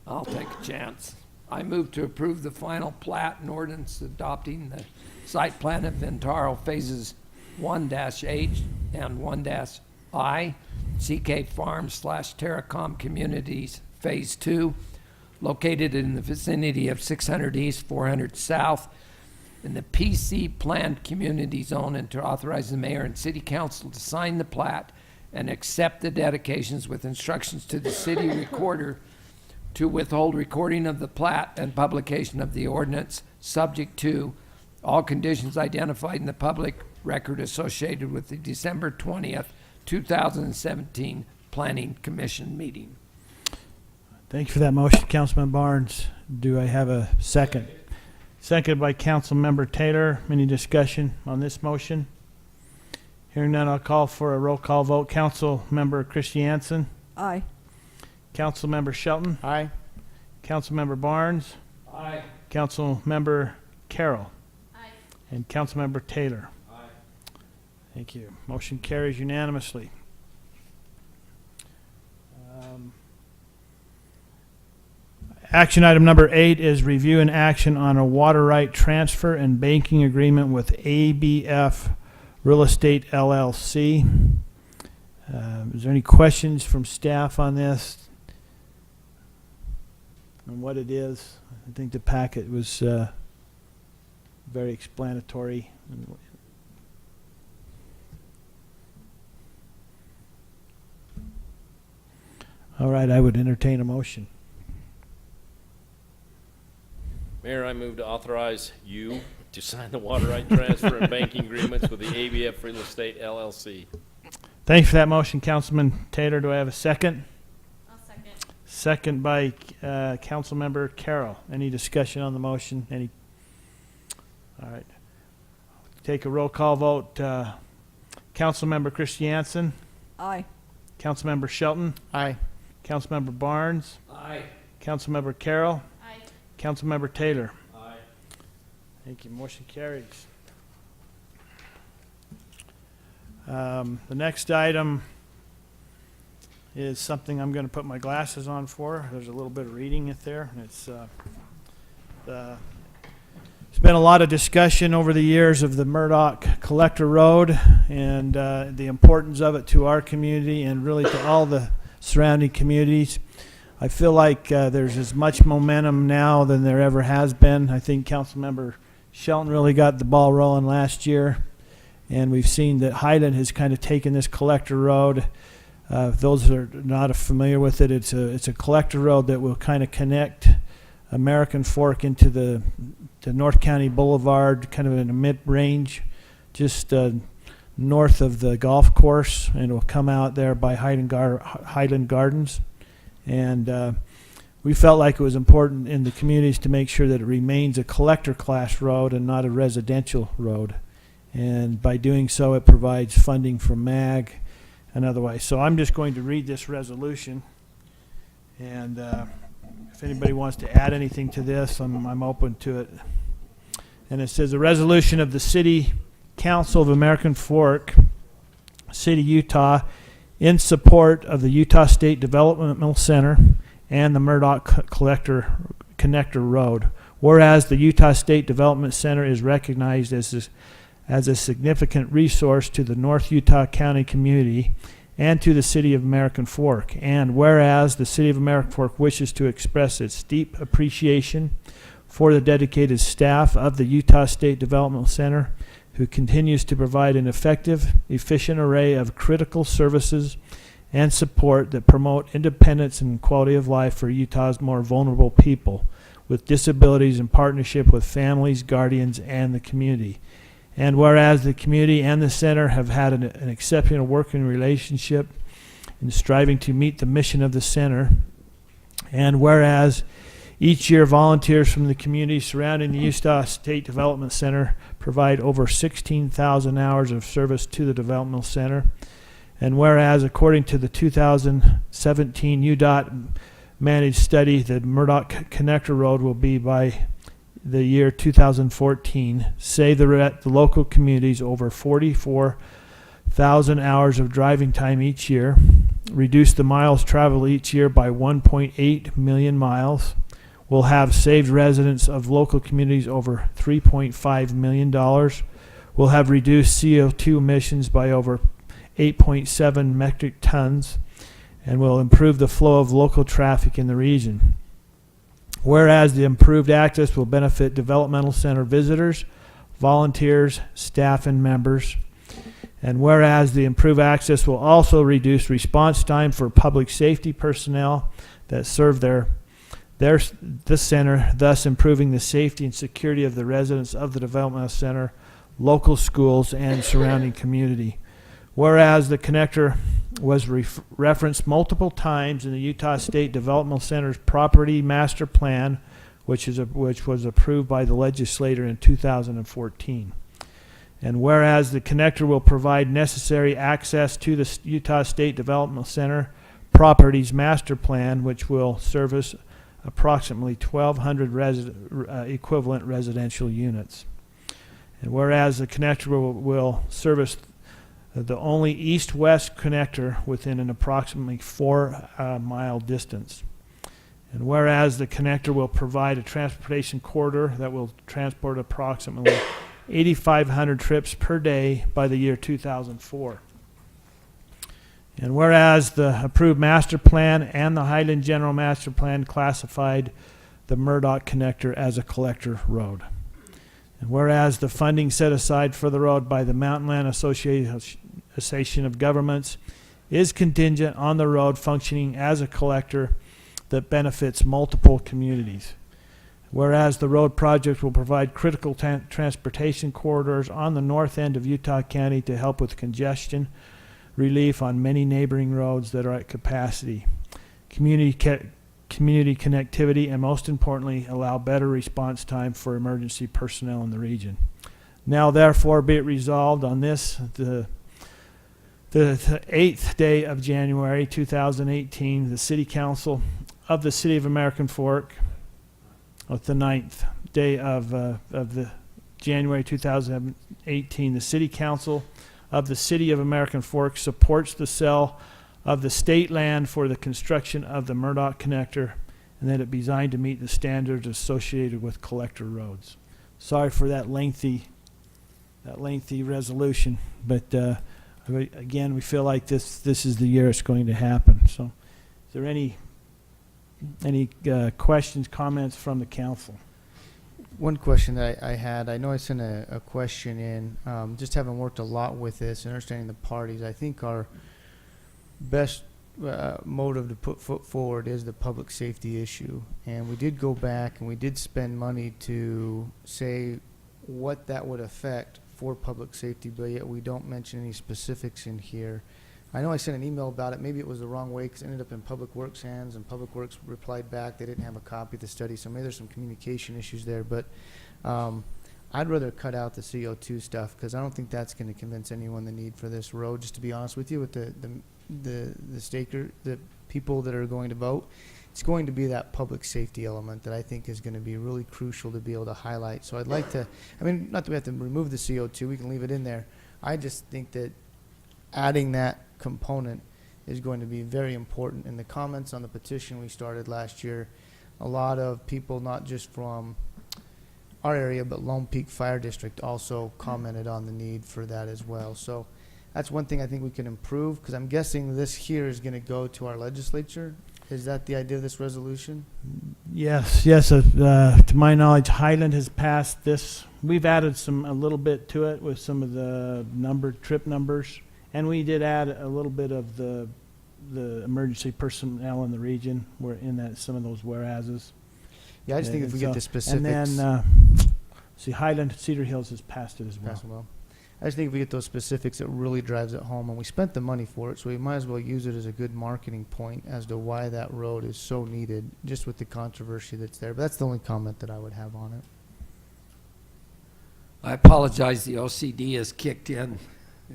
I'll take a chance. I move to approve the final plat and ordinance adopting the site plan of Ventaro Phases 1-H and 1-I, CK Farms / Terracom Communities Phase 2, located in the vicinity of 600 East, 400 South, in the PC Planned Community Zone, and to authorize the mayor and city council to sign the plat and accept the dedications with instructions to the city recorder to withhold recording of the plat and publication of the ordinance, subject to all conditions identified in the public record associated with the December 20th, 2017 Planning Commission meeting. Thank you for that motion, Councilman Barnes. Do I have a second? Seconded by Councilmember Taylor. Any discussion on this motion? Hearing none, I'll call for a roll call vote. Councilmember Christiansen. Aye. Councilmember Shelton. Aye. Councilmember Barnes. Aye. Councilmember Carroll. Aye. And Councilmember Taylor. Aye. Thank you. Motion carries unanimously. Action item number 8 is review and action on a water right transfer and banking agreement with ABF Real Estate LLC. Is there any questions from staff on this? and what it is. I think the packet was very explanatory. All right, I would entertain a motion. Mayor, I move to authorize you to sign the water right transfer and banking agreements with the ABF Real Estate LLC. Thanks for that motion, Councilman Taylor. Do I have a second? I'll second. Second by Councilmember Carroll. Any discussion on the motion? Any? All right. Take a roll call vote. Councilmember Christiansen. Aye. Councilmember Shelton. Aye. Councilmember Barnes. Aye. Councilmember Carroll. Aye. Councilmember Taylor. Aye. Thank you. Motion carries. The next item is something I'm going to put my glasses on for. There's a little bit of reading it there. It's been a lot of discussion over the years of the Murdoch Collector Road and the importance of it to our community and really to all the surrounding communities. I feel like there's as much momentum now than there ever has been. I think Councilmember Shelton really got the ball rolling last year, and we've seen that Highland has kind of taken this collector road. Those that are not familiar with it, it's a collector road that will kind of connect American Fork into the North County Boulevard, kind of in a mid-range, just north of the golf course, and it will come out there by Highland Gardens. And we felt like it was important in the communities to make sure that it remains a collector class road and not a residential road. And by doing so, it provides funding for MAG and otherwise. So I'm just going to read this resolution. And if anybody wants to add anything to this, I'm open to it. And it says, a resolution of the City Council of American Fork, City, Utah, in support of the Utah State Developmental Center and the Murdoch Connector Road. Whereas the Utah State Development Center is recognized as a significant resource to the North Utah County community and to the City of American Fork. And whereas the City of American Fork wishes to express its deep appreciation for the dedicated staff of the Utah State Development Center, who continues to provide an effective, efficient array of critical services and support that promote independence and quality of life for Utah's more vulnerable people with disabilities in partnership with families, guardians, and the community. And whereas the community and the center have had an exceptional working relationship in striving to meet the mission of the center, and whereas each year volunteers from the community surrounding the Utah State Development Center provide over 16,000 hours of service to the developmental center, and whereas according to the 2017 UDOT managed study, the Murdoch Connector Road will be by the year 2014 save the local communities over 44,000 hours of driving time each year, reduce the miles traveled each year by 1.8 million miles, will have saved residents of local communities over $3.5 million, will have reduced CO2 emissions by over 8.7 metric tons, and will improve the flow of local traffic in the region. Whereas the improved access will benefit developmental center visitors, volunteers, staff, and members. And whereas the improved access will also reduce response time for public safety personnel that serve the center, thus improving the safety and security of the residents of the developmental center, local schools, and surrounding community. Whereas the connector was referenced multiple times in the Utah State Developmental Center's property master plan, which was approved by the legislature in 2014. And whereas the connector will provide necessary access to the Utah State Developmental Center properties master plan, which will service approximately 1,200 equivalent residential units. And whereas the connector will service the only east-west connector within an approximately 4-mile distance. And whereas the connector will provide a transportation corridor that will transport approximately 8,500 trips per day by the year 2004. And whereas the approved master plan and the Highland General Master Plan classified the Murdoch Connector as a collector road. And whereas the funding set aside for the road by the Mountain Land Association of Governments is contingent on the road functioning as a collector that benefits multiple communities. Whereas the road project will provide critical transportation corridors on the north end of Utah County to help with congestion relief on many neighboring roads that are at capacity, community connectivity, and most importantly, allow better response time for emergency personnel in the region. Now, therefore, be it resolved on this, the 8th day of January 2018, the City Council of the City of American Fork, with the 9th day of the January 2018, the City Council of the City of American Fork supports the sale of the state land for the construction of the Murdoch Connector, and that it be designed to meet the standards associated with collector roads. Sorry for that lengthy resolution, but again, we feel like this is the year it's going to happen. So, is there any questions, comments from the council? One question that I had, I know I sent a question in, just having worked a lot with this and understanding the parties, I think our best motive to put forward is the public safety issue. And we did go back and we did spend money to say what that would affect for public safety, but yet we don't mention any specifics in here. I know I sent an email about it. Maybe it was the wrong way because it ended up in Public Works' hands, and Public Works replied back they didn't have a copy of the study, so maybe there's some communication issues there. But I'd rather cut out the CO2 stuff because I don't think that's going to convince anyone the need for this road. Just to be honest with you, with the people that are going to vote, it's going to be that public safety element that I think is going to be really crucial to be able to highlight. So I'd like to, I mean, not that we have to remove the CO2, we can leave it in there. I just think that adding that component is going to be very important. In the comments on the petition we started last year, a lot of people, not just from our area, but Lone Peak Fire District also commented on the need for that as well. So that's one thing I think we can improve, because I'm guessing this here is going to go to our legislature. Is that the idea of this resolution? Yes. To my knowledge, Highland has passed this. We've added a little bit to it with some of the trip numbers, and we did add a little bit of the emergency personnel in the region. We're in that some of those whereases. Yeah, I just think if we get the specifics. And then Highland, Cedar Hills has passed it as well. I just think if we get those specifics, it really drives it home, and we spent the money for it, so we might as well use it as a good marketing point as to why that road is so needed, just with the controversy that's there. But that's the only comment that I would have on it. I apologize, the OCD has kicked in.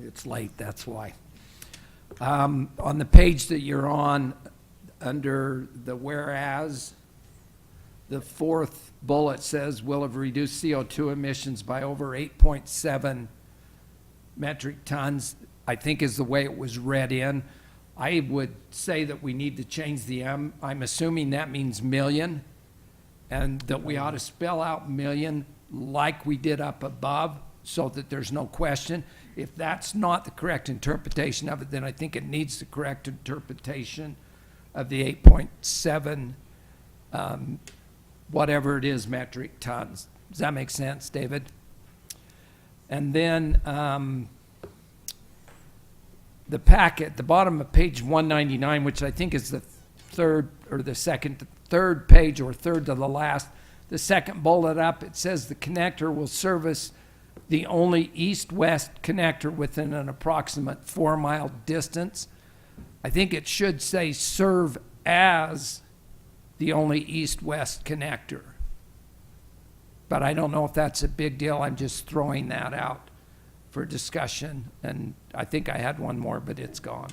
It's late, that's why. On the page that you're on, under the whereas, the fourth bullet says will have reduced CO2 emissions by over 8.7 metric tons, I think is the way it was read in. I would say that we need to change the M. I'm assuming that means million, and that we ought to spell out million like we did up above so that there's no question. If that's not the correct interpretation of it, then I think it needs the correct interpretation of the 8.7 whatever it is metric tons. Does that make sense, David? And then the packet, the bottom of page 199, which I think is the third page or third to the last, the second bullet up, it says the connector will service the only east-west connector within an approximate 4-mile distance. I think it should say serve as the only east-west connector. But I don't know if that's a big deal. I'm just throwing that out for discussion. And I think I had one more, but it's gone.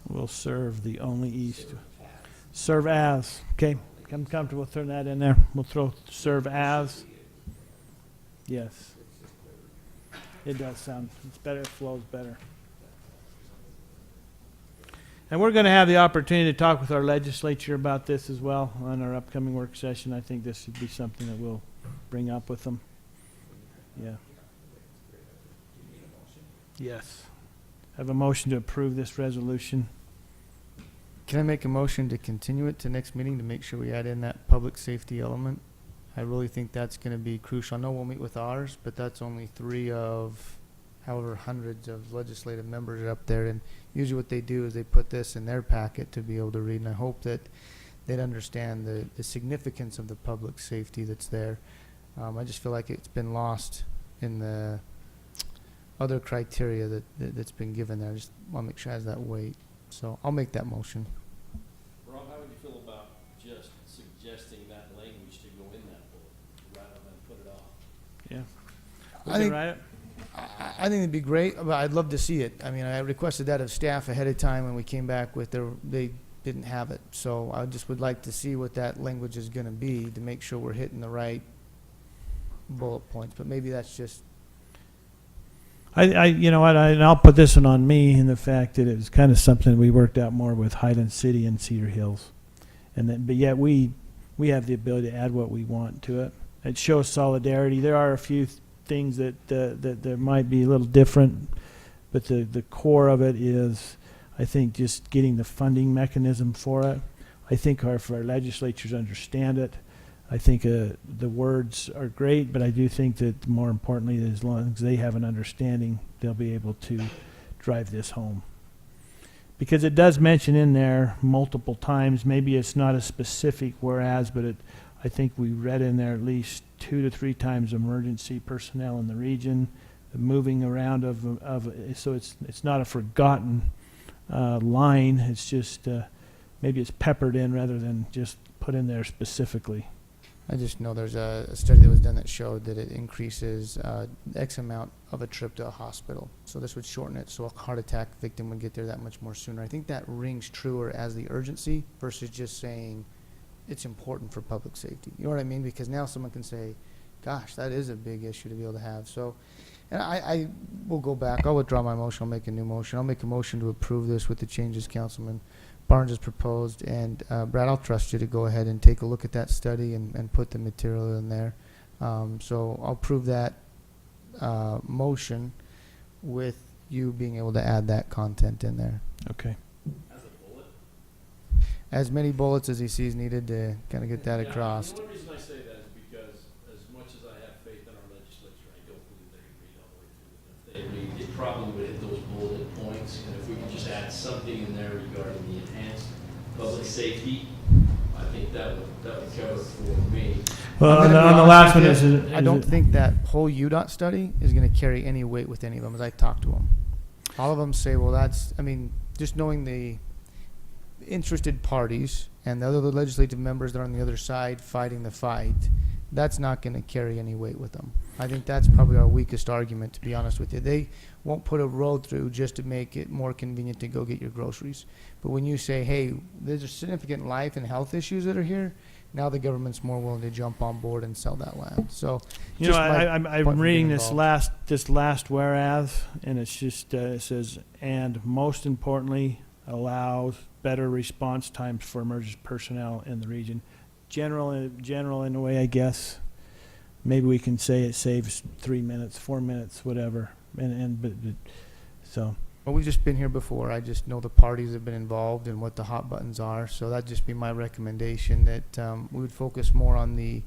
Will serve the only east. Serve as. Okay. I'm comfortable throwing that in there. We'll throw serve as. Yes. It does sound, it's better, it flows better. And we're going to have the opportunity to talk with our legislature about this as well on our upcoming work session. I think this would be something that we'll bring up with them. Yeah. Yes. Have a motion to approve this resolution. Can I make a motion to continue it to next meeting to make sure we add in that public safety element? I really think that's going to be crucial. I know we'll meet with ours, but that's only 3 of however hundreds of legislative members are up there. And usually what they do is they put this in their packet to be able to read. And I hope that they'd understand the significance of the public safety that's there. I just feel like it's been lost in the other criteria that's been given there. I just want to make sure it has that weight. So I'll make that motion. Rob, how would you feel about just suggesting that language to go in that bullet rather than put it off? Yeah. I think, write it? I think it'd be great, but I'd love to see it. I mean, I requested that of staff ahead of time when we came back with they didn't have it. So I just would like to see what that language is going to be to make sure we're hitting the right bullet points. But maybe that's just You know what, and I'll put this one on me in the fact that it was kind of something we worked out more with Highland City and Cedar Hills. And then, but yet we have the ability to add what we want to it. It shows solidarity. There are a few things that there might be a little different, but the core of it is, I think, just getting the funding mechanism for it. I think if our legislatures understand it, I think the words are great, but I do think that more importantly, as long as they have an understanding, they'll be able to drive this home. Because it does mention in there multiple times, maybe it's not a specific whereas, but I think we read in there at least 2 to 3 times emergency personnel in the region, the moving around so it's not a forgotten line. It's just maybe it's peppered in rather than just put in there specifically. I just know there's a study that was done that showed that it increases X amount of a trip to a hospital. So this would shorten it so a heart attack victim would get there that much more sooner. I think that rings truer as the urgency versus just saying it's important for public safety. You know what I mean? Because now someone can say, gosh, that is a big issue to be able to have. So, and I will go back. I'll withdraw my motion. I'll make a new motion. I'll make a motion to approve this with the changes Councilman Barnes has proposed. And Brad, I'll trust you to go ahead and take a look at that study and put the material in there. So I'll approve that motion with you being able to add that content in there. Okay. As a bullet? As many bullets as he sees needed to kind of get that across. The only reason I say that is because as much as I have faith in our legislature, I don't believe they can read all the way through it. If they read, it probably would hit those bullet points, and if we could just add something in there regarding the enhanced public safety, I think that would cover it for me. Well, on the last one is I don't think that whole UDOT study is going to carry any weight with any of them as I talk to them. All of them say, well, that's, I mean, just knowing the interested parties and the other legislative members that are on the other side fighting the fight, that's not going to carry any weight with them. I think that's probably our weakest argument, to be honest with you. They won't put a road through just to make it more convenient to go get your groceries. But when you say, hey, there's a significant life and health issues that are here, now the government's more willing to jump on board and sell that land. So, you know, just my I'm point for reading being this involved. last whereas, and it's just it says, and most importantly, allows better response times for emergency personnel in the region. General in a way, I guess. Maybe we can say it saves 3 minutes, 4 minutes, whatever. But so. Well, we've just been here before. I just know the parties that have been involved and what the hot buttons are. So that'd just be my recommendation, that we would focus more on the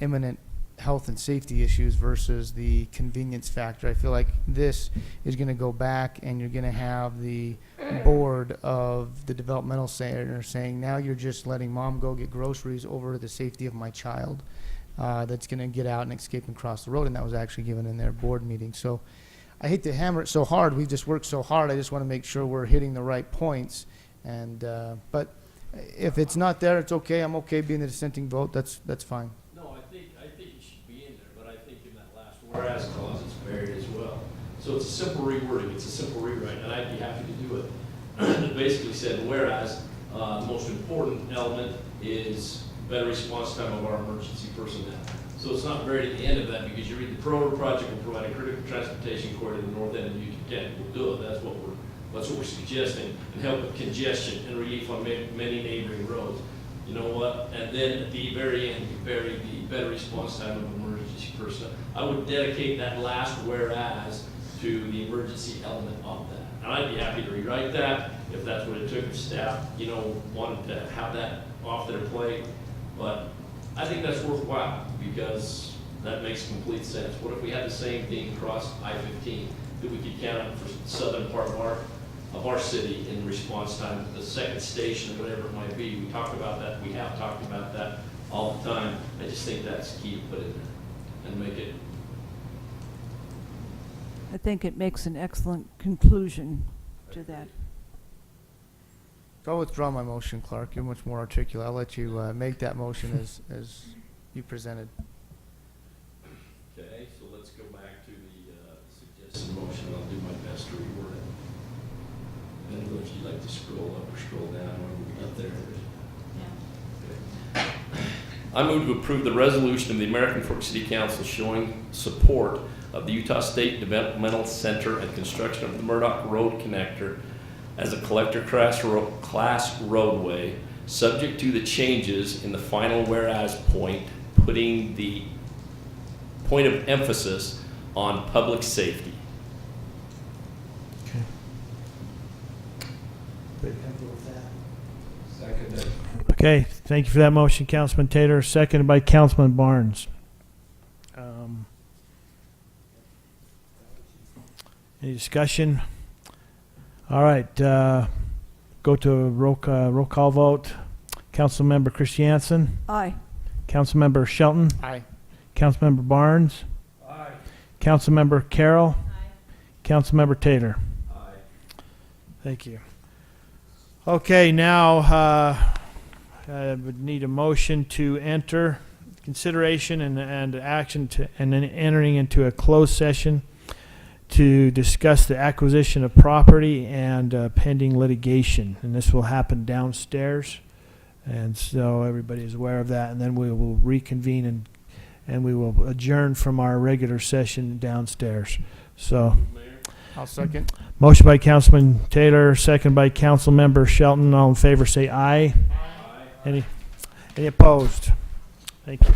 imminent health and safety issues versus the convenience factor. I feel like this is going to go back, and you're going to have the board of the developmental center saying, now you're just letting mom go get groceries over the safety of my child that's going to get out and escape and cross the road. And that was actually given in their board meeting. So I hate to hammer it so hard. We've just worked so hard. I just want to make sure we're hitting the right points. And but if it's not there, it's okay. I'm okay being the dissenting vote. That's fine. No, I think it should be in there, but I think in that last whereas clause it's buried as well. So it's a simple rewording, it's a simple rewrite, and I'd be happy to do it. It basically said, whereas the most important element is better response time of our emergency personnel. So it's not buried at the end of that, because you read the project will provide a critical transportation corridor to the north end of U-10. We'll do it. That's what we're suggesting, and help with congestion and relief on many neighboring roads. You know what? And then at the very end, you bury the better response time of emergency personnel. I would dedicate that last whereas to the emergency element of that. And I'd be happy to rewrite that if that's what it took if staff, wanted to have that off their plate. But I think that's worthwhile because that makes complete sense. What if we had the same thing across I-15 that we could count for the southern part of our city in response time, the second station, or whatever it might be. We talk about that. We have talked about that all the time. I just think that's key to put in there and make it. I think it makes an excellent conclusion to that. So I'll withdraw my motion, Clark. You're much more articulate. I'll let you make that motion as you presented. Okay, so let's go back to the suggested motion. I'll do my best to reword it. And if you'd like to scroll up or scroll down, or we got there. Okay. I move to approve the resolution of the American Fork City Council showing support of the Utah State Developmental Center and construction of the Murdoch Road Connector as a collector class roadway, subject to the changes in the final whereas point, putting the point of emphasis on public safety. Second. Okay, thank you for that motion, Councilman Taylor, seconded by Councilman Barnes. Any discussion? All right, go to a roll call vote. Councilmember Christiansen? Aye. Councilmember Shelton? Aye. Councilmember Barnes? Aye. Councilmember Carroll? Aye. Councilmember Taylor? Aye. Thank you. Okay, now I would need a motion to enter consideration and action and then entering into a closed session to discuss the acquisition of property and pending litigation. And this will happen downstairs. And so everybody is aware of that. And then we will reconvene and we will adjourn from our regular session downstairs. So, I'll second. motion by Councilman Taylor, second by Councilmember Shelton. All in favor say aye. Aye. Any opposed? Thank you.